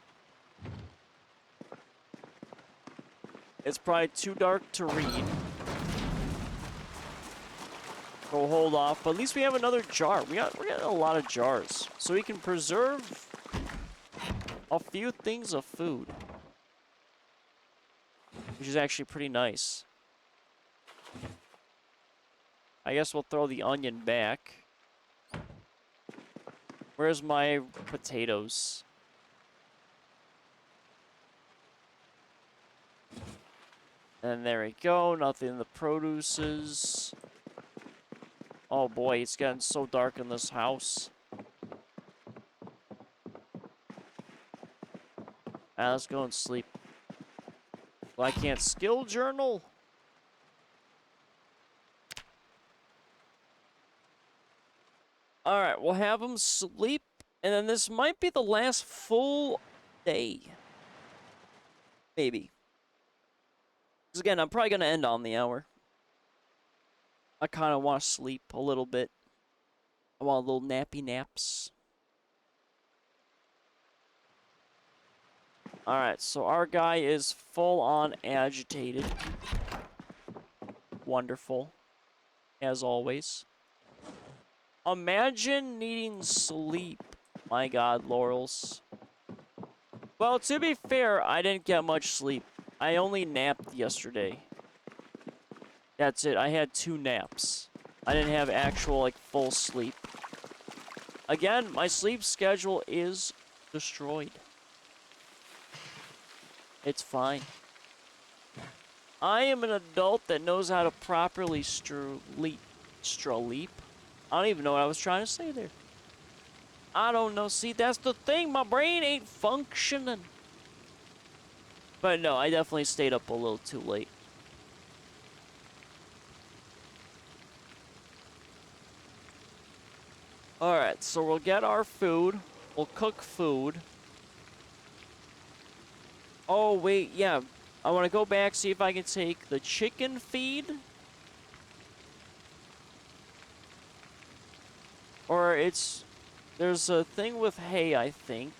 [SPEAKER 1] It's probably too dark to read. So we'll hold off, but at least we have another jar. We got a lot of jars. So we can preserve a few things of food. Which is actually pretty nice. I guess we'll throw the onion back. Where's my potatoes? And there we go. Nothing in the produces. Oh boy, it's getting so dark in this house. Let's go and sleep. Well, I can't skill journal. Alright, we'll have him sleep. And then this might be the last full day. Maybe. Because again, I'm probably going to end on the hour. I kind of want to sleep a little bit. I want a little nappy naps. Alright, so our guy is full on agitated. Wonderful. As always. Imagine needing sleep. My god, Laurels. Well, to be fair, I didn't get much sleep. I only napped yesterday. That's it. I had 2 naps. I didn't have actual, like, full sleep. Again, my sleep schedule is destroyed. It's fine. I am an adult that knows how to properly sleep. I don't even know what I was trying to say there. I don't know. See, that's the thing. My brain ain't functioning. But no, I definitely stayed up a little too late. Alright, so we'll get our food. We'll cook food. Oh, wait, yeah. I want to go back, see if I can take the chicken feed. Or it's... There's a thing with hay, I think.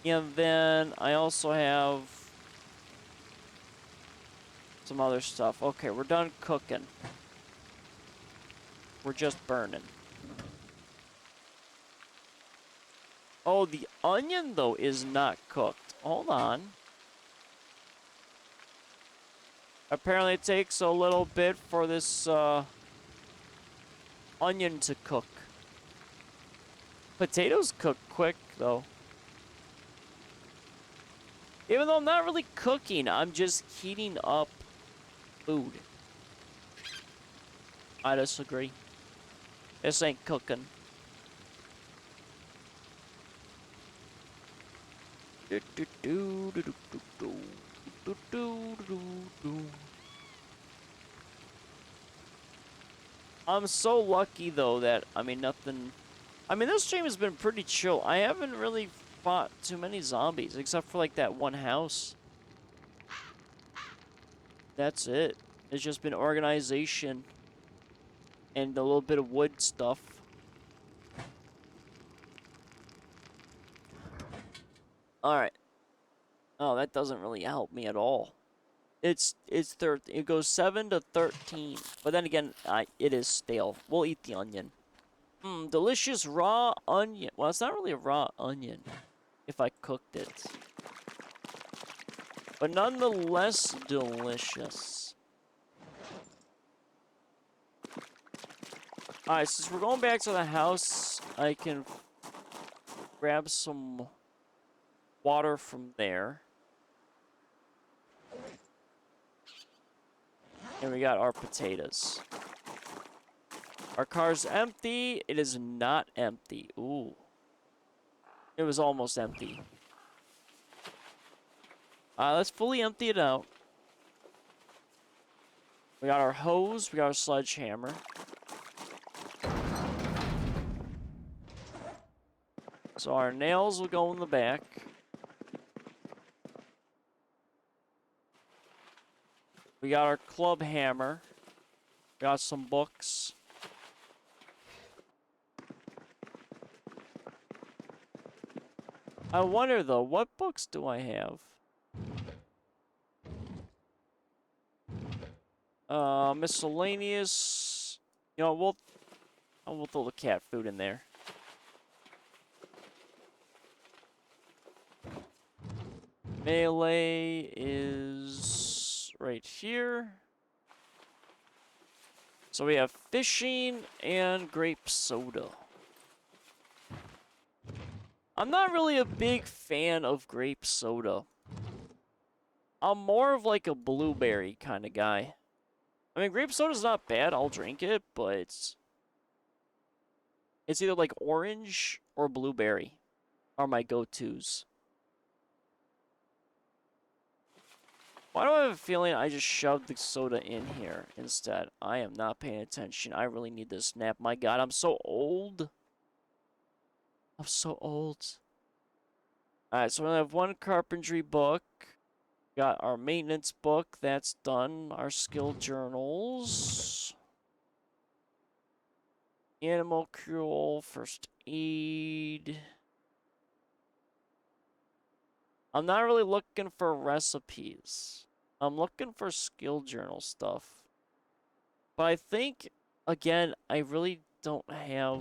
[SPEAKER 1] And then I also have some other stuff. Okay, we're done cooking. We're just burning. Oh, the onion, though, is not cooked. Hold on. Apparently it takes a little bit for this onion to cook. Potatoes cook quick, though. Even though I'm not really cooking, I'm just heating up food. I disagree. This ain't cooking. I'm so lucky, though, that, I mean, nothing... I mean, this stream has been pretty chill. I haven't really fought too many zombies, except for, like, that one house. That's it. It's just been organization and a little bit of wood stuff. Alright. Oh, that doesn't really help me at all. It goes 7 to 13. But then again, it is stale. We'll eat the onion. Delicious raw onion. Well, it's not really a raw onion if I cooked it. But nonetheless delicious. Alright, since we're going back to the house, I can grab some water from there. And we got our potatoes. Our car's empty. It is not empty. Ooh. It was almost empty. Let's fully empty it out. We got our hose. We got our sledgehammer. So our nails will go in the back. We got our club hammer. Got some books. I wonder though, what books do I have? Miscellaneous. You know, we'll throw the cat food in there. Melee is right here. So we have fishing and grape soda. I'm not really a big fan of grape soda. I'm more of like a blueberry kind of guy. I mean, grape soda's not bad. I'll drink it, but it's either like orange or blueberry are my go-tos. Why do I have a feeling I just shoved the soda in here instead? I am not paying attention. I really need this nap. My God, I'm so old. I'm so old. Alright, so we have one carpentry book. Got our maintenance book. That's done. Our skill journals. Animal cruel. First aid. I'm not really looking for recipes. I'm looking for skill journal stuff. But I think, again, I really don't have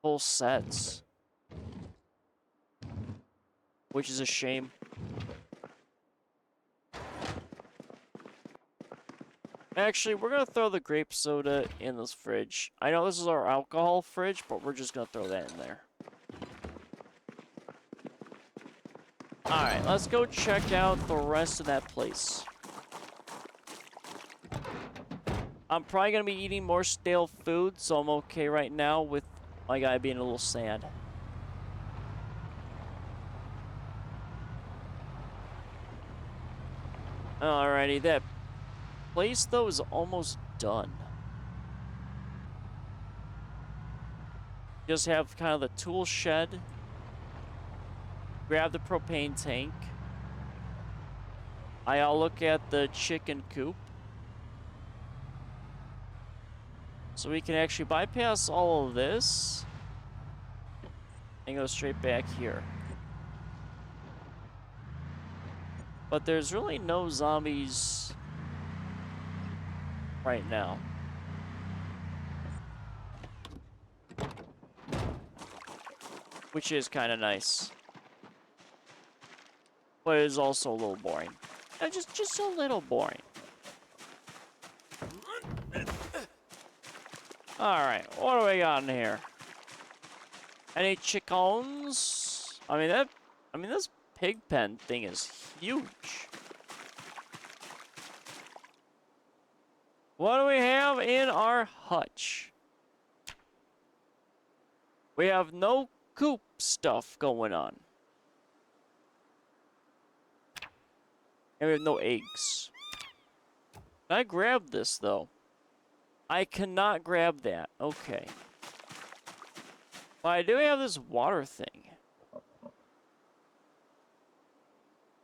[SPEAKER 1] full sets. Which is a shame. Actually, we're going to throw the grape soda in this fridge. I know this is our alcohol fridge, but we're just going to throw that in there. Alright, let's go check out the rest of that place. I'm probably going to be eating more stale food, so I'm okay right now with my guy being a little sad. Alrighty, that place, though, is almost done. Just have kind of the tool shed. Grab the propane tank. I'll look at the chicken coop. So we can actually bypass all of this and go straight back here. But there's really no zombies right now. Which is kind of nice. But it is also a little boring. Just a little boring. Alright, what do we got in here? Any chickens? I mean this pig pen thing is huge. What do we have in our hutch? We have no coop stuff going on. And we have no eggs. Can I grab this, though? I cannot grab that. Okay. But I do have this water thing.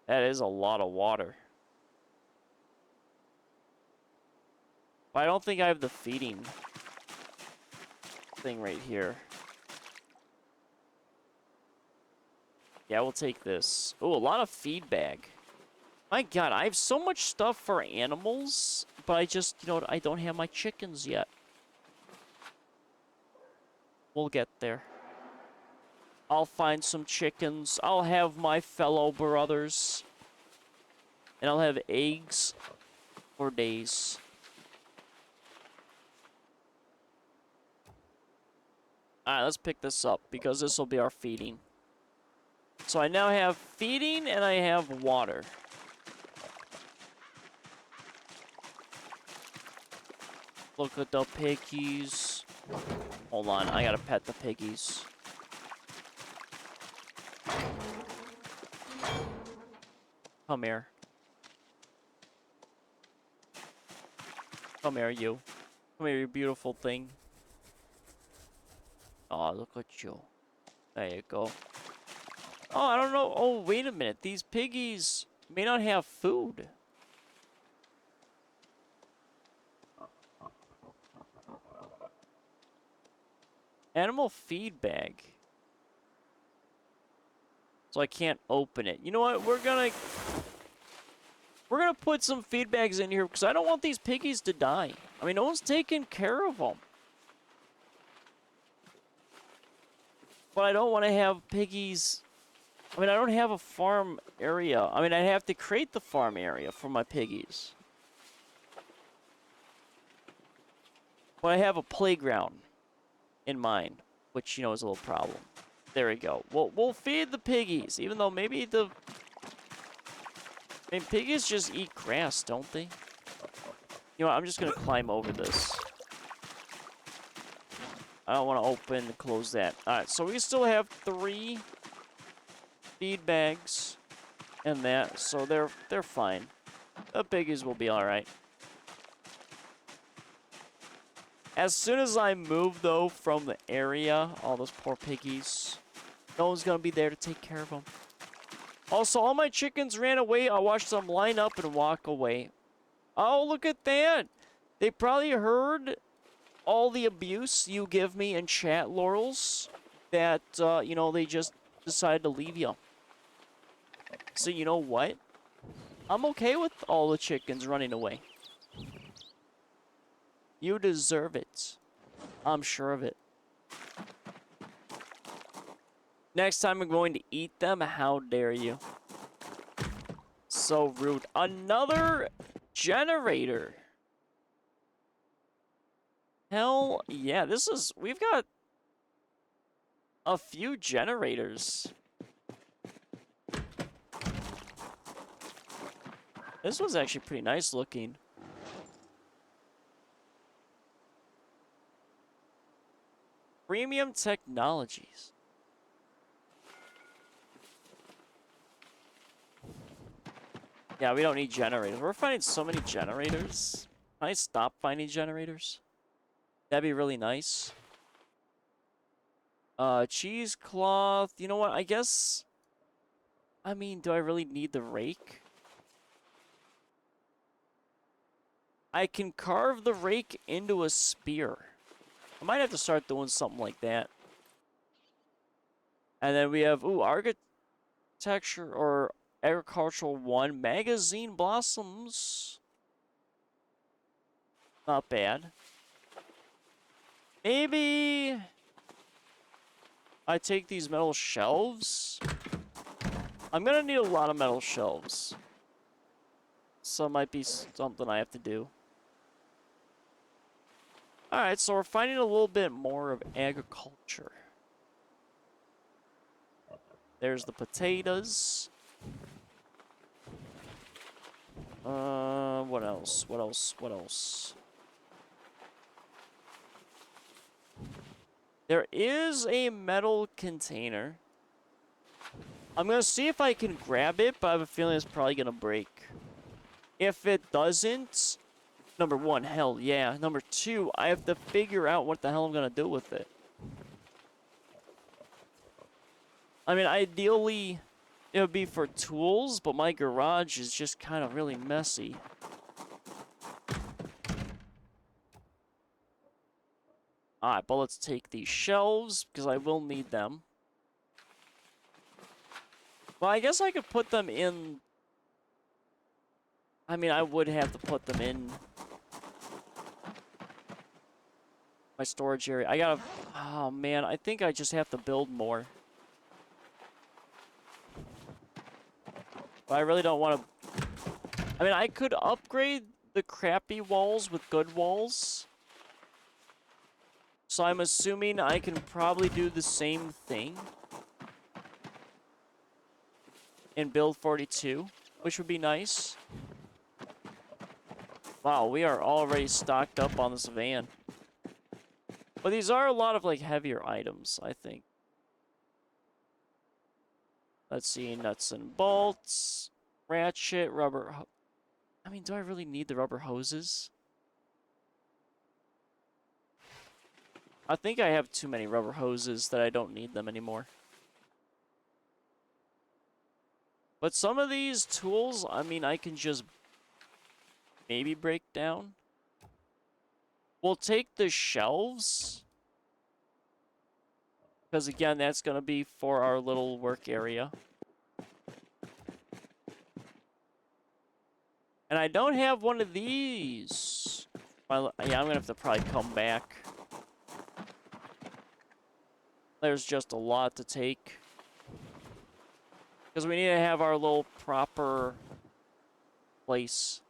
[SPEAKER 1] That is a lot of water. But I don't think I have the feeding thing right here. Yeah, we'll take this. Ooh, a lot of feed bag. My God, I have so much stuff for animals, but I just, you know, I don't have my chickens yet. We'll get there. I'll find some chickens. I'll have my fellow brothers. And I'll have eggs for days. Alright, let's pick this up because this will be our feeding. So I now have feeding and I have water. Look at the piggies. Hold on, I gotta pet the piggies. Come here. Come here, you. Come here, you beautiful thing. Oh, look at you. There you go. Oh, I don't know. Oh, wait a minute. These piggies may not have food. Animal feed bag. So I can't open it. You know what? We're gonna put some feed bags in here because I don't want these piggies to die. I mean, no one's taking care of them. But I don't want to have piggies. I mean, I don't have a farm area. I mean, I have to create the farm area for my piggies. But I have a playground in mind, which, you know, is a little problem. There we go. We'll feed the piggies, even though maybe the... I mean, piggies just eat grass, don't they? You know what, I'm just gonna climb over this. I don't want to open and close that. Alright, so we still have 3 feed bags and that, so they're fine. The piggies will be alright. As soon as I move, though, from the area, all those poor piggies, no one's gonna be there to take care of them. Also, all my chickens ran away. I watched them line up and walk away. Oh, look at that! They probably heard all the abuse you give me in chat, Laurels, that, you know, they just decided to leave you. So, you know what? I'm okay with all the chickens running away. You deserve it. I'm sure of it. Next time I'm going to eat them, how dare you? So rude. Another generator. Hell yeah, we've got a few generators. This one's actually pretty nice looking. Premium technologies. Yeah, we don't need generators. We're finding so many generators. Can I stop finding generators? That'd be really nice. Cheesecloth. You know what? I guess... I mean, do I really need the rake? I can carve the rake into a spear. I might have to start doing something like that. And then we have, ooh, architecture or agricultural 1. Magazine blossoms. Not bad. Maybe I take these metal shelves. I'm gonna need a lot of metal shelves. So it might be something I have to do. Alright, so we're finding a little bit more of agriculture. There's the potatoes. What else? What else? What else? There is a metal container. I'm gonna see if I can grab it, but I have a feeling it's probably gonna break. If it doesn't, number 1, hell yeah. Number 2, I have to figure out what the hell I'm gonna do with it. I mean, ideally, it would be for tools, but my garage is just kind of really messy. Alright, but let's take these shelves, because I will need them. Well, I guess I could put them in I mean, I would have to put them in my storage area. I gotta... Oh, man. I think I just have to build more. But I really don't want to... I mean, I could upgrade the crappy walls with good walls. So I'm assuming I can probably do the same thing in build 42, which would be nice. Wow, we are already stocked up on this van. But these are a lot of, like, heavier items, I think. Let's see, nuts and bolts, ratchet, rubber... I mean, do I really need the rubber hoses? I think I have too many rubber hoses that I don't need them anymore. But some of these tools, I mean, I can just maybe break down. We'll take the shelves. Because, again, that's going to be for our little work area. And I don't have one of these. Well, yeah, I'm going to have to probably come back. There's just a lot to take. Because we need to have our little proper place.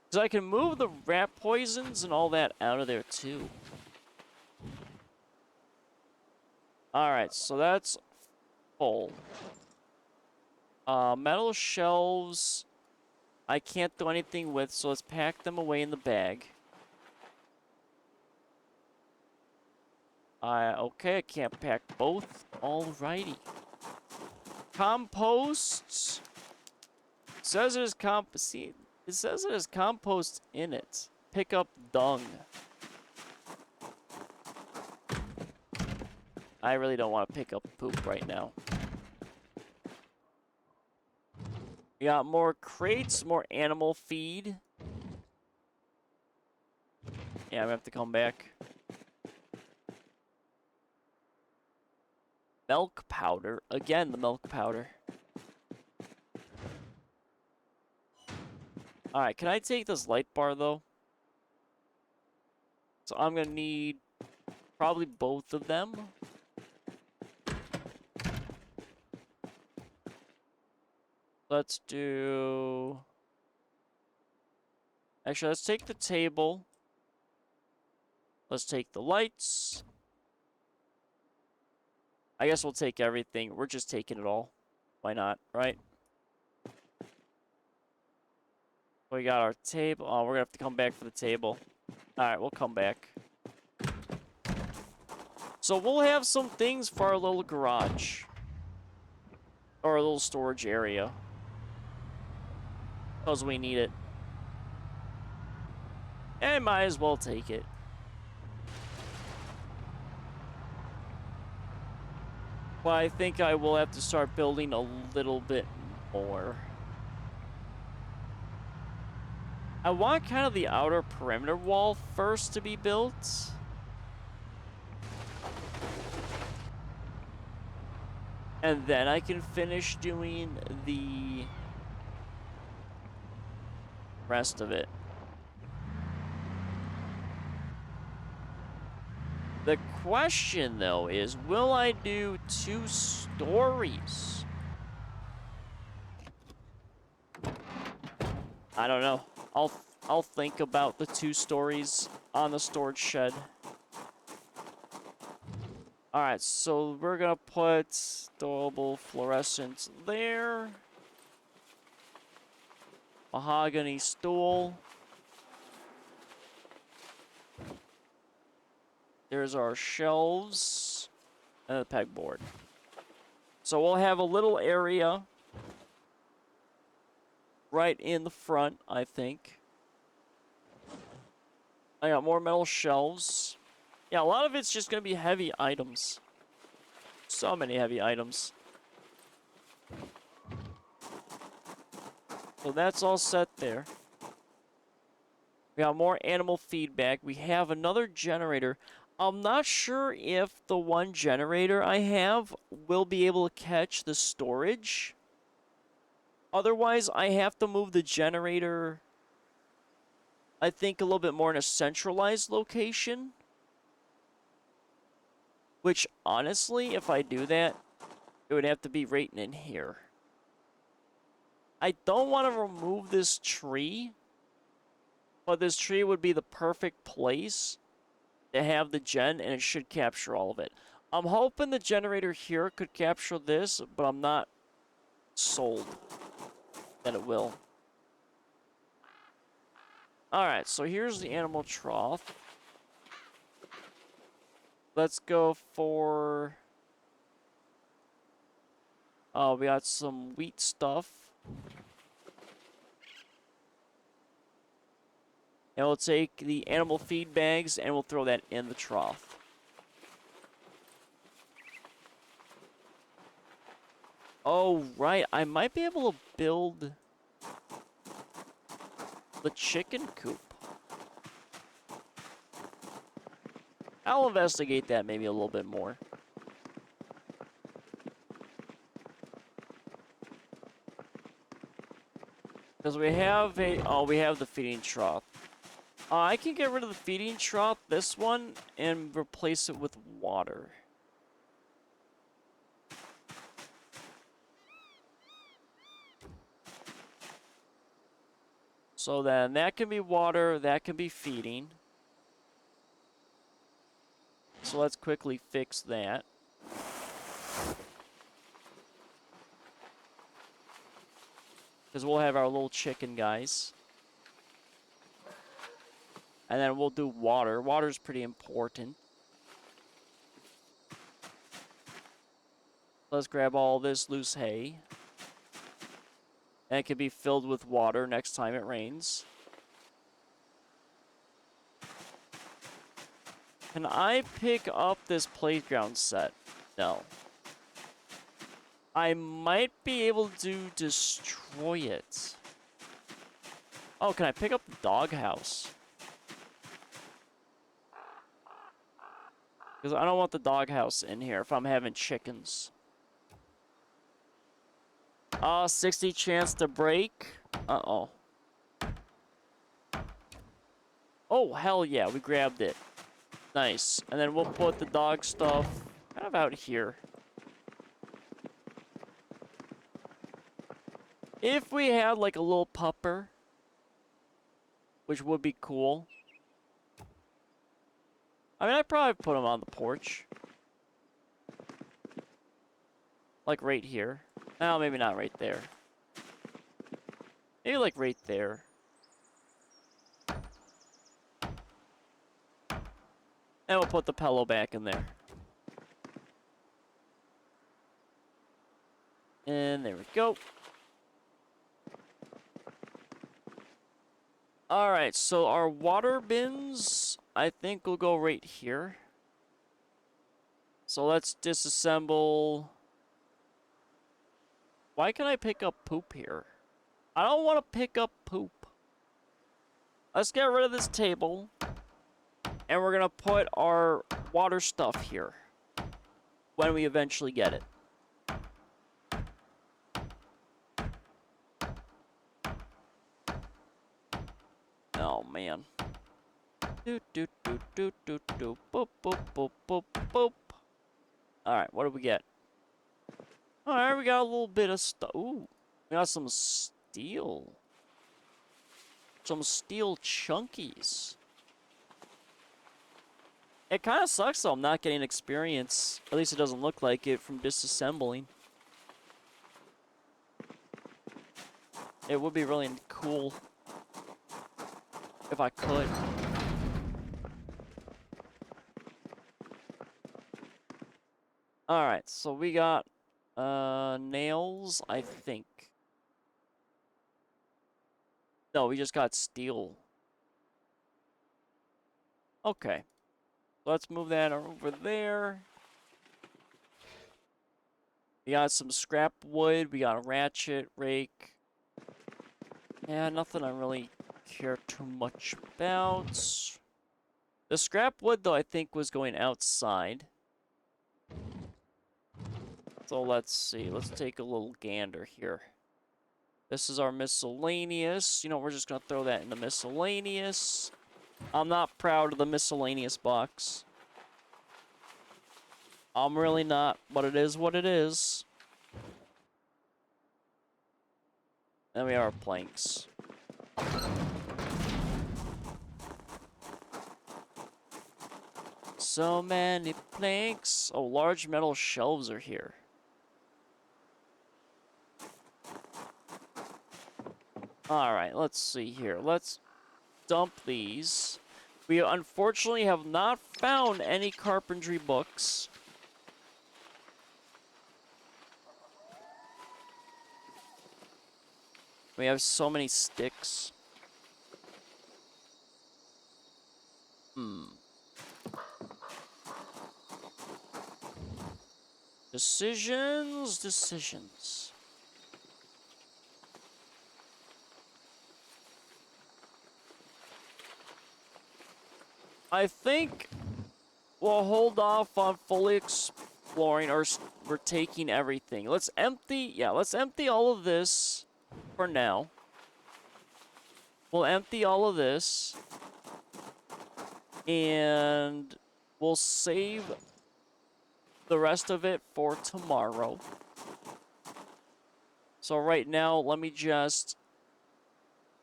[SPEAKER 1] Because I can move the rat poisons and all that out of there, too. Alright, so that's full. Metal shelves... I can't do anything with, so let's pack them away in the bag. Okay, I can't pack both. Alrighty. Composts. It says there's it says there's compost in it. Pick up dung. I really don't want to pick up poop right now. We got more crates, more animal feed. Yeah, I'm gonna have to come back. Milk powder. Again, the milk powder. Alright, can I take this light bar, though? So I'm gonna need probably both of them. Let's do... Actually, let's take the table. Let's take the lights. I guess we'll take everything. We're just taking it all. Why not, right? We got our table. Oh, we're gonna have to come back for the table. Alright, we'll come back. So we'll have some things for our little garage. Or a little storage area. Because we need it. And might as well take it. But I think I will have to start building a little bit more. I want kind of the outer perimeter wall first to be built. And then I can finish doing the rest of it. The question, though, is will I do 2 stories? I don't know. I'll think about the 2 stories on the storage shed. Alright, so we're gonna put stowable fluorescent there. Mahogany stool. There's our shelves and the pegboard. So we'll have a little area right in the front, I think. I got more metal shelves. Yeah, a lot of it's just going to be heavy items. So many heavy items. So that's all set there. We got more animal feedback. We have another generator. I'm not sure if the one generator I have will be able to catch the storage. Otherwise, I have to move the generator, I think, a little bit more in a centralized location. Which, honestly, if I do that, it would have to be right in here. I don't want to remove this tree, but this tree would be the perfect place to have the gen, and it should capture all of it. I'm hoping the generator here could capture this, but I'm not sold that it will. Alright, so here's the animal trough. Let's go for... Oh, we got some wheat stuff. And we'll take the animal feed bags and we'll throw that in the trough. Oh, right. I might be able to build the chicken coop. I'll investigate that maybe a little bit more. Because we have a... Oh, we have the feeding trough. I can get rid of the feeding trough, this one, and replace it with water. So then that can be water, that can be feeding. So let's quickly fix that. Because we'll have our little chicken guys. And then we'll do water. Water's pretty important. Let's grab all this loose hay. And it can be filled with water next time it rains. Can I pick up this playground set? No. I might be able to destroy it. Oh, can I pick up the doghouse? Because I don't want the doghouse in here if I'm having chickens. 60 chance to break. Uh-oh. Oh, hell yeah, we grabbed it. Nice. And then we'll put the dog stuff kind of out here. If we had like a little pupper, which would be cool. I mean, I'd probably put him on the porch. Like right here. No, maybe not right there. Maybe like right there. And we'll put the pillow back in there. And there we go. Alright, so our water bins, I think will go right here. So let's disassemble. Why can I pick up poop here? I don't want to pick up poop. Let's get rid of this table. And we're going to put our water stuff here. When we eventually get it. Oh, man. Do, do, do, do, do, do. Boop, boop, boop, boop, boop. Alright, what do we get? Alright, we got a little bit of stuff. Ooh, we got some steel. Some steel chunkies. It kind of sucks, though, I'm not getting experience. At least it doesn't look like it from disassembling. It would be really cool if I could. Alright, so we got nails, I think. No, we just got steel. Okay. Let's move that over there. We got some scrap wood. We got a ratchet, rake. Yeah, nothing I really care too much about. The scrap wood, though, I think was going outside. So let's see. Let's take a little gander here. This is our miscellaneous. You know, we're just gonna throw that in the miscellaneous. I'm not proud of the miscellaneous box. I'm really not, but it is what it is. Then we have our planks. So many planks. Oh, large metal shelves are here. Alright, let's see here. Let's dump these. We unfortunately have not found any carpentry books. We have so many sticks. Decisions. I think we'll hold off on fully exploring, or we're taking everything. Let's empty all of this for now. We'll empty all of this. And we'll save the rest of it for tomorrow. So right now, let me just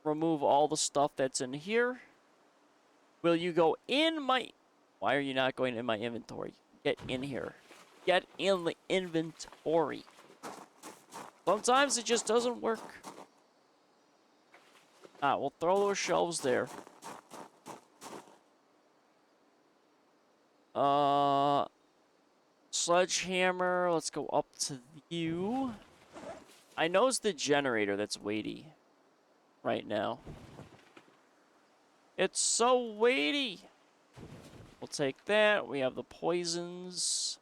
[SPEAKER 1] remove all the stuff that's in here. Will you go in my... Why are you not going in my inventory? Get in here. Get in the inventory. Sometimes it just doesn't work. We'll throw those shelves there. Sledgehammer. Let's go up to you. I know it's the generator that's weighty right now. It's so weighty. We'll take that. We have the poisons.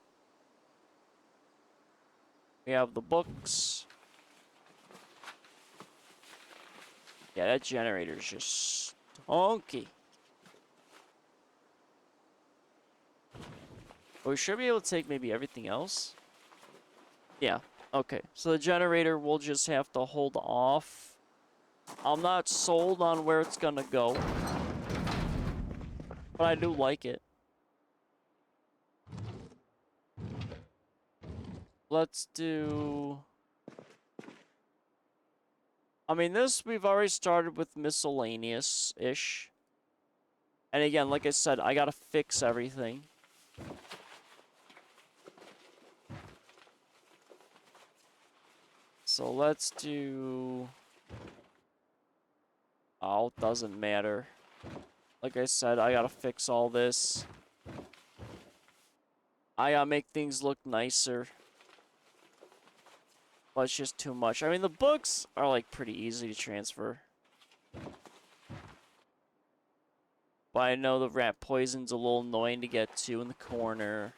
[SPEAKER 1] We have the books. Yeah, that generator's just stonky. But we should be able to take maybe everything else. Yeah, okay. So the generator will just have to hold off. I'm not sold on where it's gonna go. But I do like it. Let's do... I mean, this we've already started with miscellaneous-ish. And again, like I said, I gotta fix everything. So let's do... Oh, it doesn't matter. Like I said, I gotta fix all this. I gotta make things look nicer. But it's just too much. I mean, the books are, like, pretty easy to transfer. But I know the rat poison's a little annoying to get to in the corner.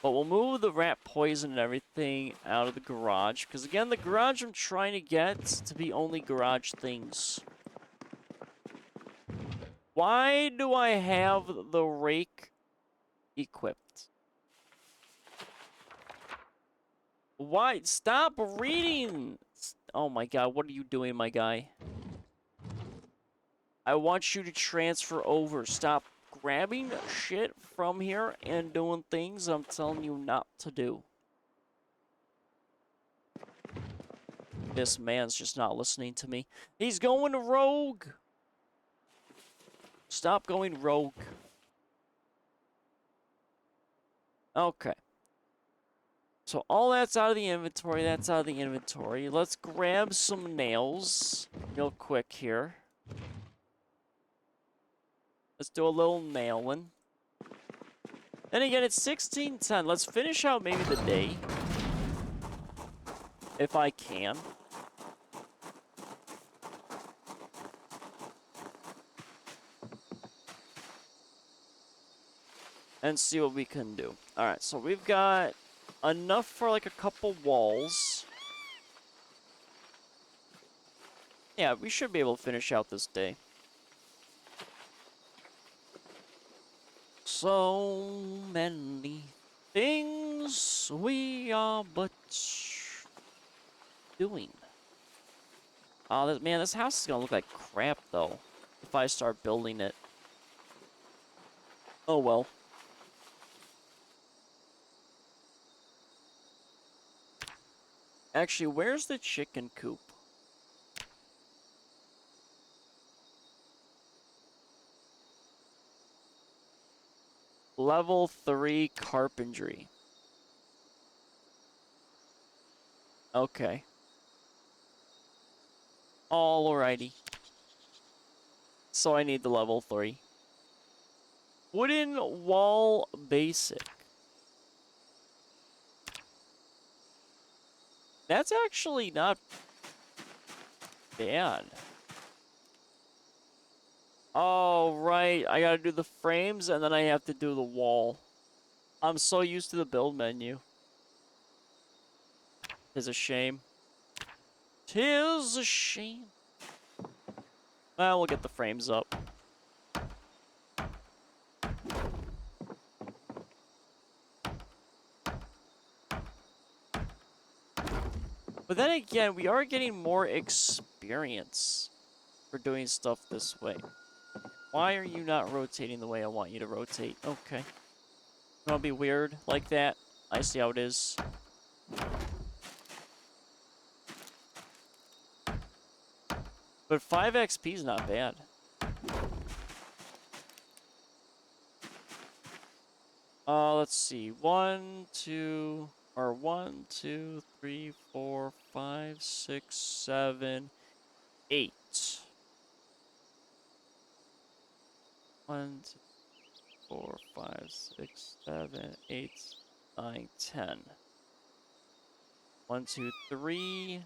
[SPEAKER 1] But we'll move the rat poison and everything out of the garage. Because, again, the garage I'm trying to get to be only garage things. Why do I have the rake equipped? Why? Stop reading! Oh my god, what are you doing, my guy? I want you to transfer over. Stop grabbing shit from here and doing things I'm telling you not to do. This man's just not listening to me. He's going rogue! Stop going rogue. Okay. So all that's out of the inventory. That's out of the inventory. Let's grab some nails real quick here. Let's do a little nailing. And again, it's 16:10. Let's finish out maybe the day. If I can. And see what we can do. Alright, so we've got enough for like a couple walls. Yeah, we should be able to finish out this day. So many things we are but doing. Oh, man, this house is gonna look like crap, though, if I start building it. Oh, well. Actually, where's the chicken coop? Level 3 carpentry. Okay. Alrighty. So I need the level 3. Wooden wall basic. That's actually not bad. Oh, right. I gotta do the frames and then I have to do the wall. I'm so used to the build menu. Tis a shame. Tis a shame. Well, we'll get the frames up. But then again, we are getting more experience for doing stuff this way. Why are you not rotating the way I want you to rotate? Okay. You wanna be weird like that? I see how it is. But 5 XP is not bad. Let's see. 1, 2, 3, 4, 5, 6, 7, 8. 1, 2, 4, 5, 6, 7, 8, 9, 10. 1, 2, 3.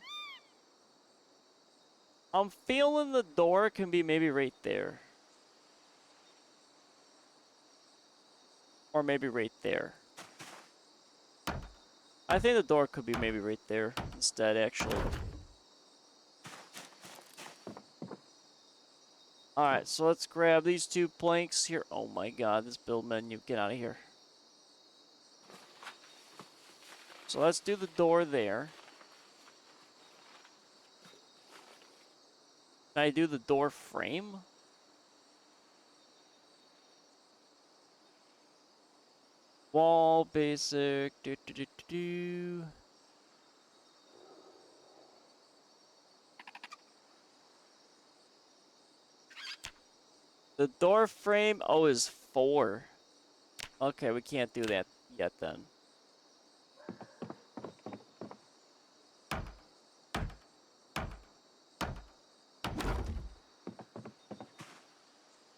[SPEAKER 1] I'm feeling the door can be maybe right there. Or maybe right there. I think the door could be maybe right there instead, actually. Alright, so let's grab these 2 planks here. Oh my god, this build menu. Get out of here. So let's do the door there. Can I do the door frame? Wall, basic, do. The door frame, oh, is 4. Okay, we can't do that yet then.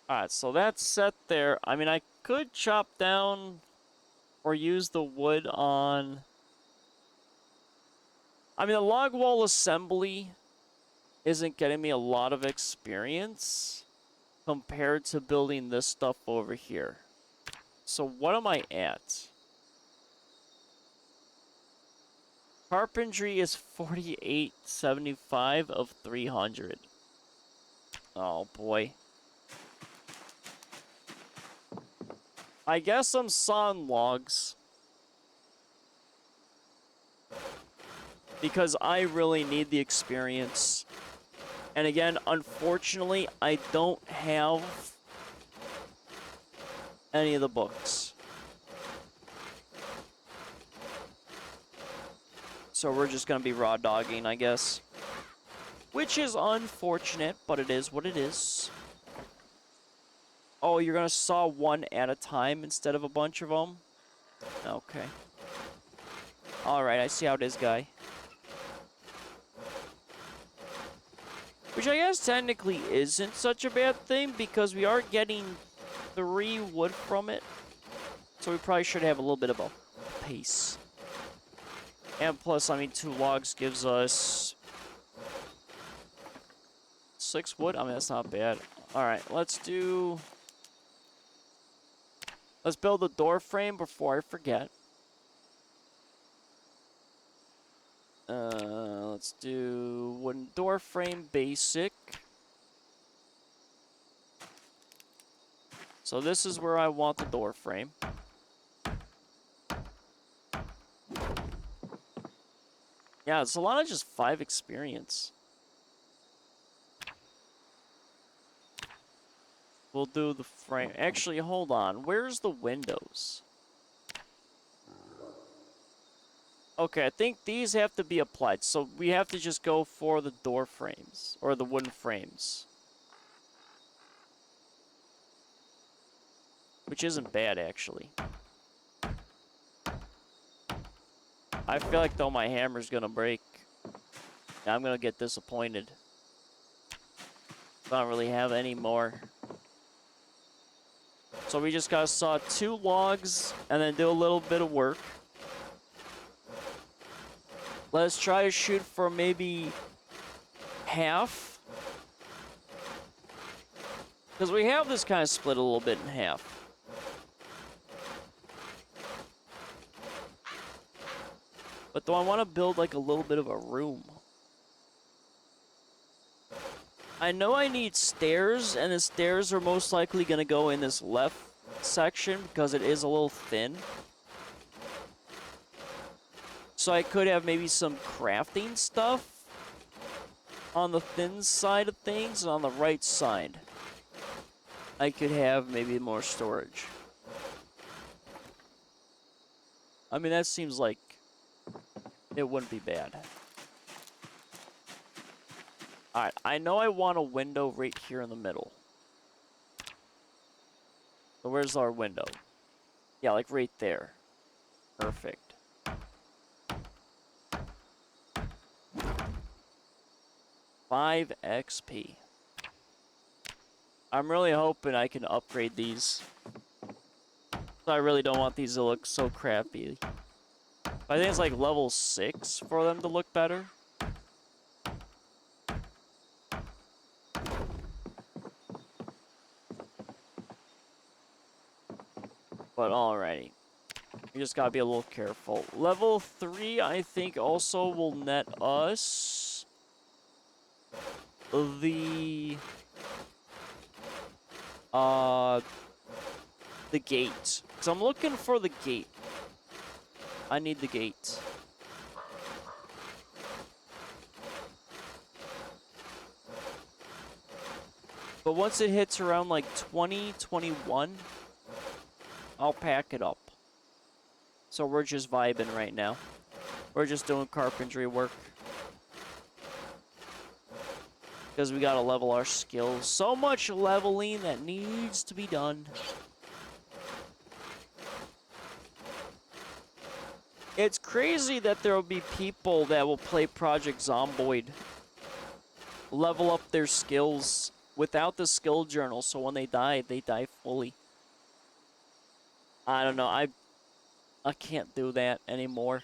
[SPEAKER 1] Alright, so that's set there. I mean, I could chop down or use the wood on... I mean, the log wall assembly isn't getting me a lot of experience compared to building this stuff over here. So what am I at? Carpentry is 4875 of 300. Oh boy. I guess I'm sawing logs. Because I really need the experience. And again, unfortunately, I don't have any of the books. So we're just gonna be raw dogging, I guess. Which is unfortunate, but it is what it is. Oh, you're gonna saw one at a time instead of a bunch of them? Okay. Alright, I see how it is, guy. Which I guess technically isn't such a bad thing, because we are getting 3 wood from it. So we probably should have a little bit of a pace. And plus, I mean, 2 logs gives us 6 wood. I mean, that's not bad. Alright, let's build the door frame before I forget. Let's do wooden door frame basic. So this is where I want the door frame. Yeah, it's a lot of just 5 experience. We'll do the frame. Actually, hold on. Where's the windows? Okay, I think these have to be applied. So we have to just go for the door frames. Or the wooden frames. Which isn't bad, actually. I feel like, though, my hammer's gonna break. I'm gonna get disappointed. I don't really have any more. So we just gotta saw 2 logs and then do a little bit of work. Let's try to shoot for maybe half. Because we have this kind of split a little bit in half. But though I want to build like a little bit of a room. I know I need stairs, and the stairs are most likely going to go in this left section because it is a little thin. So I could have maybe some crafting stuff on the thin side of things, and on the right side I could have maybe more storage. I mean, that seems like it wouldn't be bad. Alright, I know I want a window right here in the middle. So where's our window? Yeah, like right there. Perfect. $5 XP. I'm really hoping I can upgrade these. I really don't want these to look so crappy. I think it's like level 6 for them to look better. But alrighty. You just gotta be a little careful. Level 3, I think, also will net us the gate. So I'm looking for the gate. I need the gate. But once it hits around like 2021, I'll pack it up. So we're just vibing right now. We're just doing carpentry work. Because we gotta level our skills. So much leveling that needs to be done. It's crazy that there will be people that will play Project Zomboid, level up their skills without the skill journal, so when they die fully. I don't know, I can't do that anymore.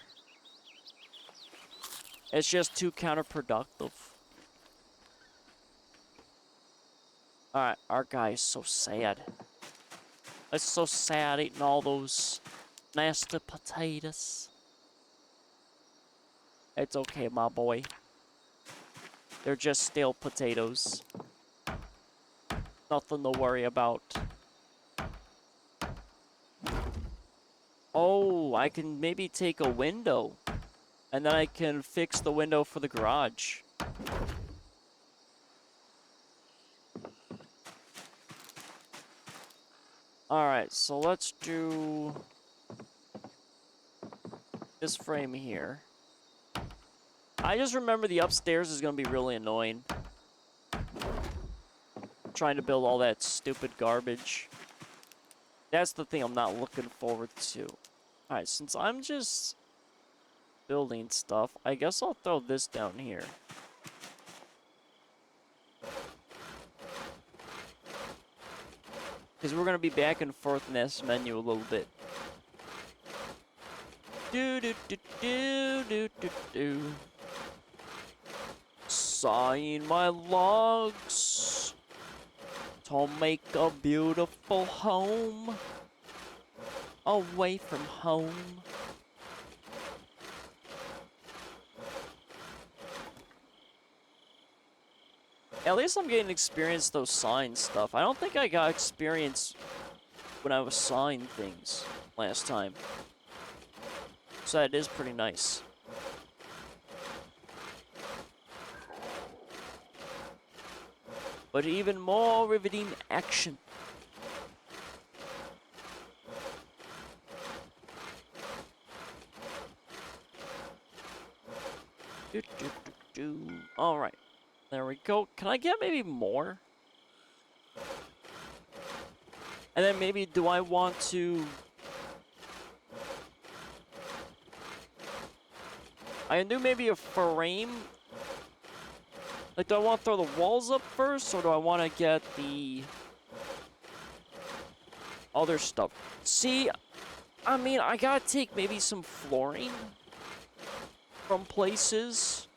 [SPEAKER 1] It's just too counterproductive. Alright, our guy is so sad. It's so sad eating all those nasty potatoes. It's okay, my boy. They're just stale potatoes. Nothing to worry about. Oh, I can maybe take a window. And then I can fix the window for the garage. Alright, so let's do this frame here. I just remember the upstairs is going to be really annoying. Trying to build all that stupid garbage. That's the thing I'm not looking forward to. Alright, since I'm just building stuff, I guess I'll throw this down here. Because we're going to be back and forth in this menu a little bit. Do do do do do do do. Sawing my logs to make a beautiful home away from home. At least I'm getting experience those sawing stuff. I don't think I got experience when I was sawing things last time. So that is pretty nice. But even more riveting action Alright. There we go. Can I get maybe more? And then maybe do I want to... I do maybe a frame. Like, do I want to throw the walls up first, or do I want to get the other stuff? See, I mean, I gotta take maybe some flooring from places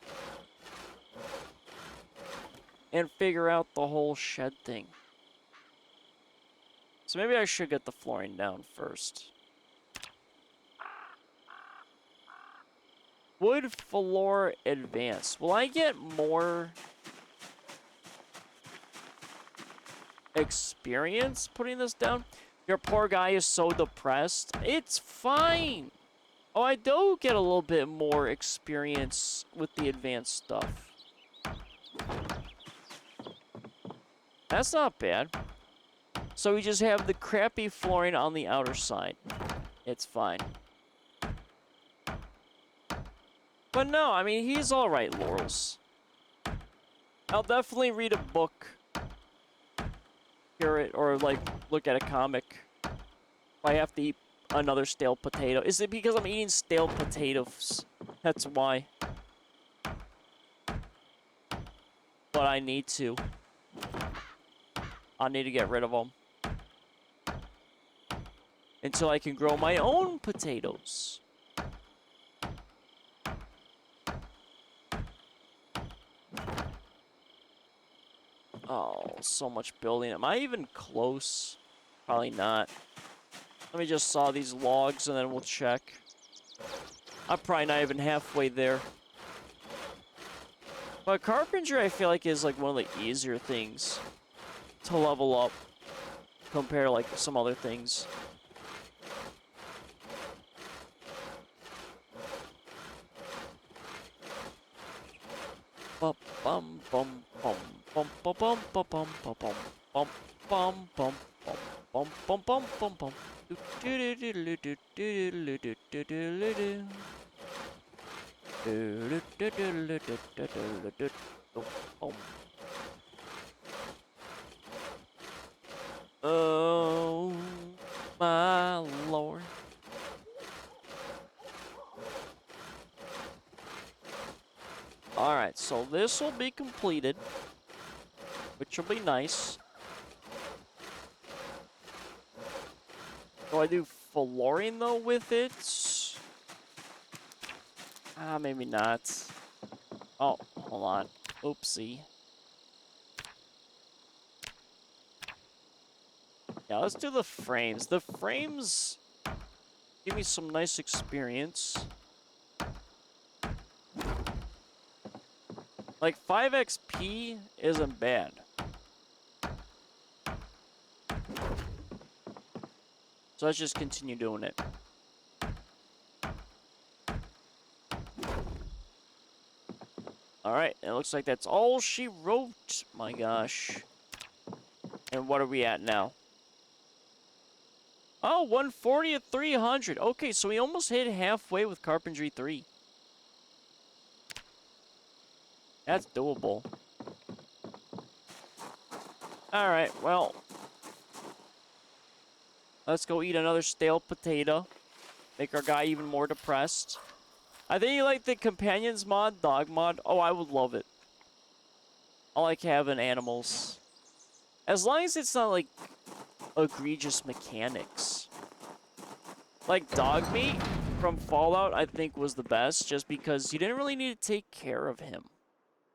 [SPEAKER 1] and figure out the whole shed thing. So maybe I should get the flooring down first. Wood floor advance. Will I get more experience putting this down? Your poor guy is so depressed. It's fine. Oh, I do get a little bit more experience with the advanced stuff. That's not bad. So we just have the crappy flooring on the outer side. It's fine. But no, I mean, he's alright, Laurels. I'll definitely read a book. Hear it, or, like, look at a comic. If I have to eat another stale potato. Is it because I'm eating stale potatoes? That's why. But I need to. I need to get rid of them. Until I can grow my own potatoes. Oh, so much building. Am I even close? Probably not. Let me just saw these logs and then we'll check. I'm probably not even halfway there. But carpentry, I feel like, is like one of the easier things to level up compared to like some other things. Bum bum bum bum bum bum bum bum bum bum bum bum bum bum bum bum bum bum. Oh my Lord. Alright, so this will be completed, which will be nice. Do I do flooring, though, with it? Ah, maybe not. Oh, hold on. Oopsie. Yeah, let's do the frames. The frames give me some nice experience. Like, 5 XP isn't bad. So let's just continue doing it. Alright, it looks like that's all she wrote. My gosh. And what are we at now? Oh, 140 at 300. Okay, so we almost hit halfway with Carpentry 3. That's doable. Alright, well. Let's go eat another stale potato. Make our guy even more depressed. I think you like the companions mod, dog mod. Oh, I would love it. I like having animals. As long as it's not like egregious mechanics. Like dog meat from Fallout, I think was the best, just because you didn't really need to take care of him.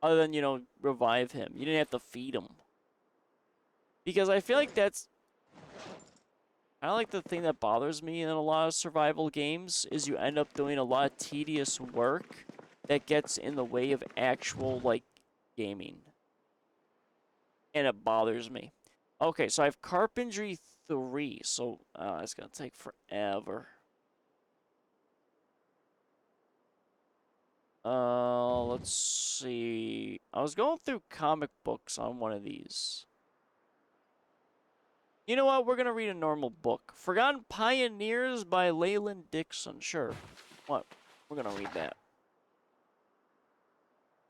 [SPEAKER 1] Other than, you know, revive him. You didn't have to feed him. Because I feel like that's... I like the thing that bothers me in a lot of survival games is you end up doing a lot of tedious work that gets in the way of actual, like, gaming. And it bothers me. Okay, so I have Carpentry 3, so it's gonna take forever. Let's see. I was going through comic books on one of these. You know what? We're gonna read a normal book. Forgotten Pioneers by Leyland Dixon. Sure. What? We're gonna read that.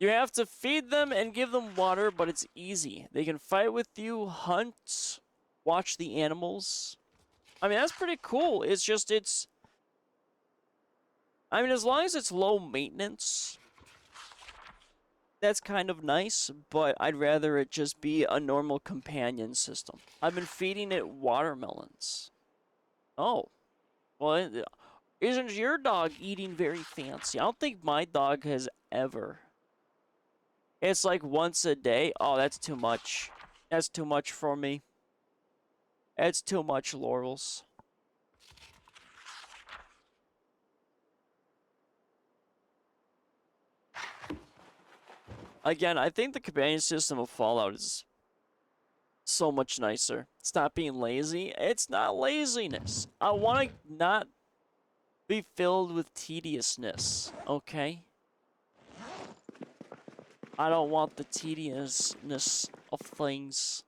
[SPEAKER 1] You have to feed them and give them water, but it's easy. They can fight with you, hunt, watch the animals. I mean, that's pretty cool. It's just, I mean, as long as it's low maintenance, that's kind of nice, but I'd rather it just be a normal companion system. I've been feeding it watermelons. Oh, well, isn't your dog eating very fancy? I don't think my dog has ever. It's like once a day. Oh, that's too much. That's too much for me. That's too much, Laurels. Again, I think the companion system of Fallout is so much nicer. Stop being lazy. It's not laziness. I want to not be filled with tediousness, okay? I don't want the tediousness of things.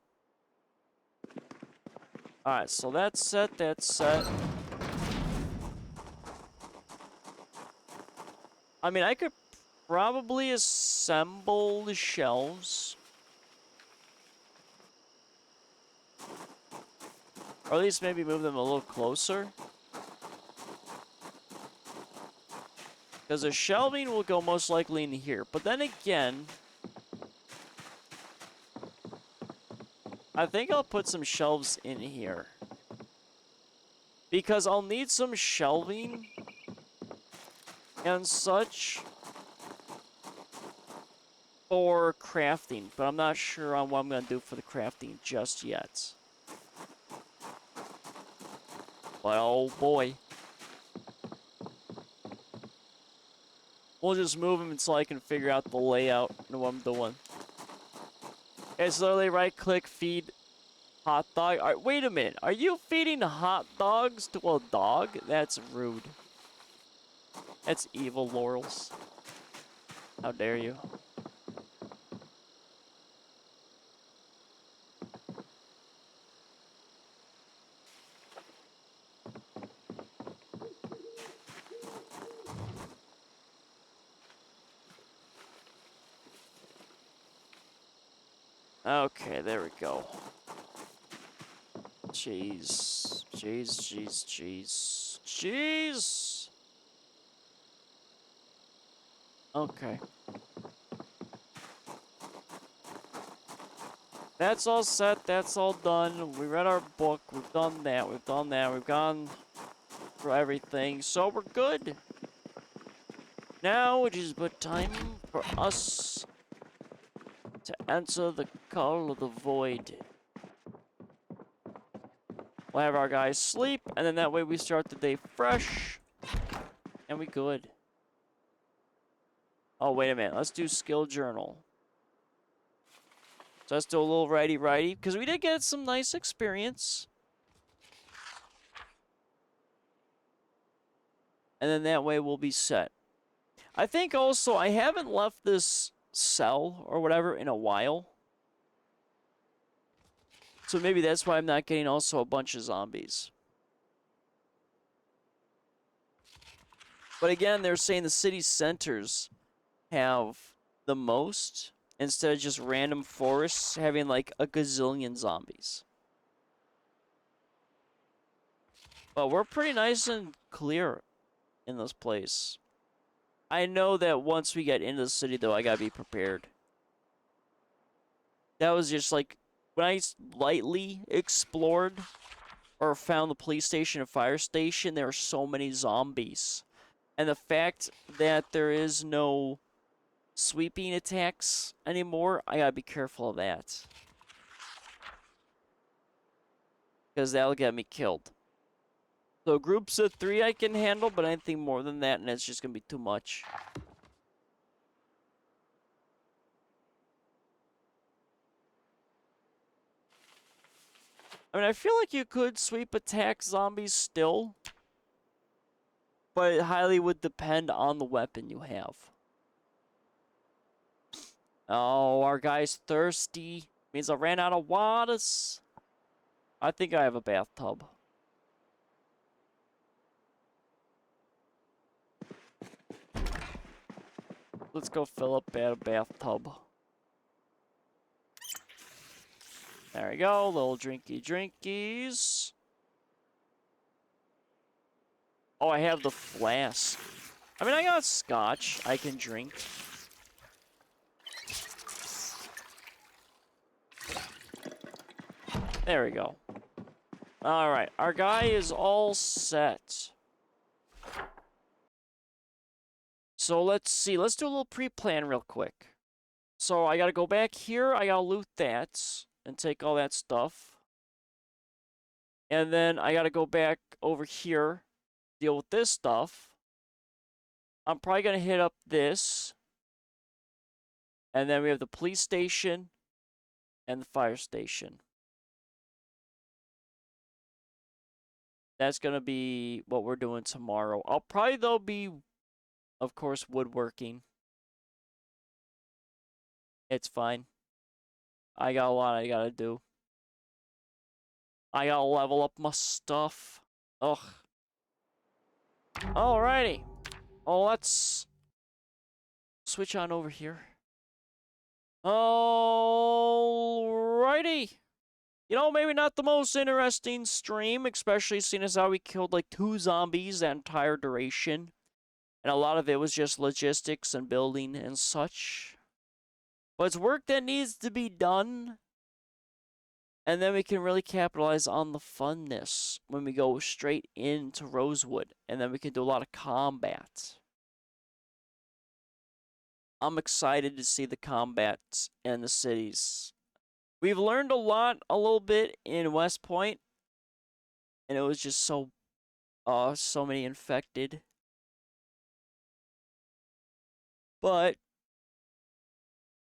[SPEAKER 1] Alright, so that's set, that's set. I mean, I could probably assemble the shelves. Or at least maybe move them a little closer. Because the shelving will go most likely in here. But then again, I think I'll put some shelves in here. Because I'll need some shelving and such for crafting. But I'm not sure on what I'm going to do for the crafting just yet. But oh boy. We'll just move them until I can figure out the layout and what I'm doing. It's literally right click, feed hot dog. Right, wait a minute. Are you feeding hot dogs to a dog? That's rude. That's evil, Laurels. How dare you? Okay, there we go. Jeez. Jeez, jeez, jeez. Jeez! Okay. That's all set, that's all done. We read our book, we've done that, we've done that, we've gone through everything, so we're good. Now it is but time for us to answer the call of the void. We'll have our guys sleep, and then that way we start the day fresh, and we good. Oh, wait a minute. Let's do skill journal. So let's do a little righty-righty, because we did get some nice experience. And then that way we'll be set. I think also I haven't left this cell or whatever in a while. So maybe that's why I'm not getting also a bunch of zombies. But again, they're saying the city centers have the most, instead of just random forests having like a gazillion zombies. But we're pretty nice and clear in this place. I know that once we get into the city, though, I gotta be prepared. That was just like, when I lightly explored or found the police station and fire station, there are so many zombies. And the fact that there is no sweeping attacks anymore, I gotta be careful of that. Because that'll get me killed. So groups of 3 I can handle, but anything more than that, and it's just gonna be too much. I mean, I feel like you could sweep attack zombies still, but it highly would depend on the weapon you have. Oh, our guy's thirsty. Means I ran out of waters. I think I have a bathtub. Let's go fill up a bathtub. There we go, little drinky drinkies. Oh, I have the flask. I mean, I got scotch I can drink. There we go. Alright, our guy is all set. So let's see, let's do a little pre-plan real quick. So I gotta go back here, I gotta loot that and take all that stuff. And then I gotta go back over here, deal with this stuff. I'm probably gonna hit up this. And then we have the police station and the fire station. That's gonna be what we're doing tomorrow. I'll probably, though, be, of course, woodworking. It's fine. I got a lot I gotta do. I gotta level up my stuff. Ugh. Alrighty. Oh, let's switch on over here. Alrighty. You know, maybe not the most interesting stream, especially seeing as how we killed like 2 zombies that entire duration. And a lot of it was just logistics and building and such. But it's work that needs to be done. And then we can really capitalize on the funness when we go straight into Rosewood. And then we can do a lot of combat. I'm excited to see the combat in the cities. We've learned a little bit in West Point. And it was just so many infected. But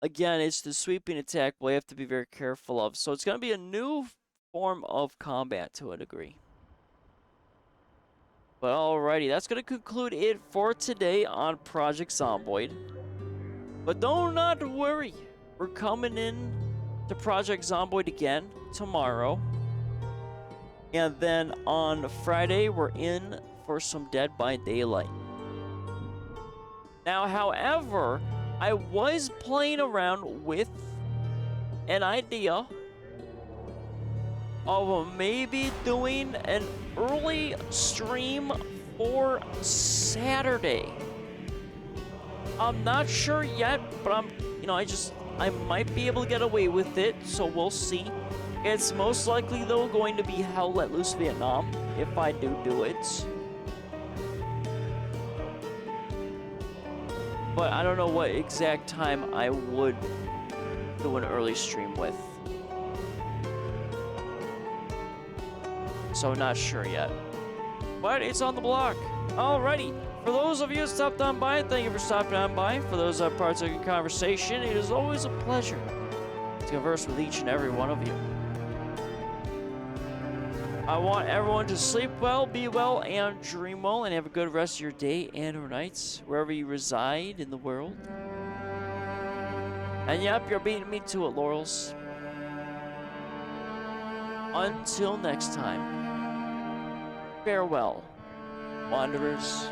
[SPEAKER 1] again, it's the sweeping attack we have to be very careful of. So it's going to be a new form of combat to a degree. But alrighty, that's going to conclude it for today on Project Zomboid. But do not worry, we're coming in to Project Zomboid again tomorrow. And then on Friday, we're in for some Dead by Daylight. Now, however, I was playing around with an idea of maybe doing an early stream for Saturday. I'm not sure yet, but I might be able to get away with it, so we'll see. It's most likely, though, going to be Hell Let Loose Vietnam, if I do it. But I don't know what exact time I would do an early stream with. So not sure yet. But it's on the block. Alrighty. For those of you who stopped on by, thank you for stopping on by. For those that partook in conversation, it is always a pleasure to converse with each and every one of you. I want everyone to sleep well, be well, and dream well, and have a good rest of your day and or nights, wherever you reside in the world. And yep, you're beating me to it, Laurels. Until next time, farewell, wanderers.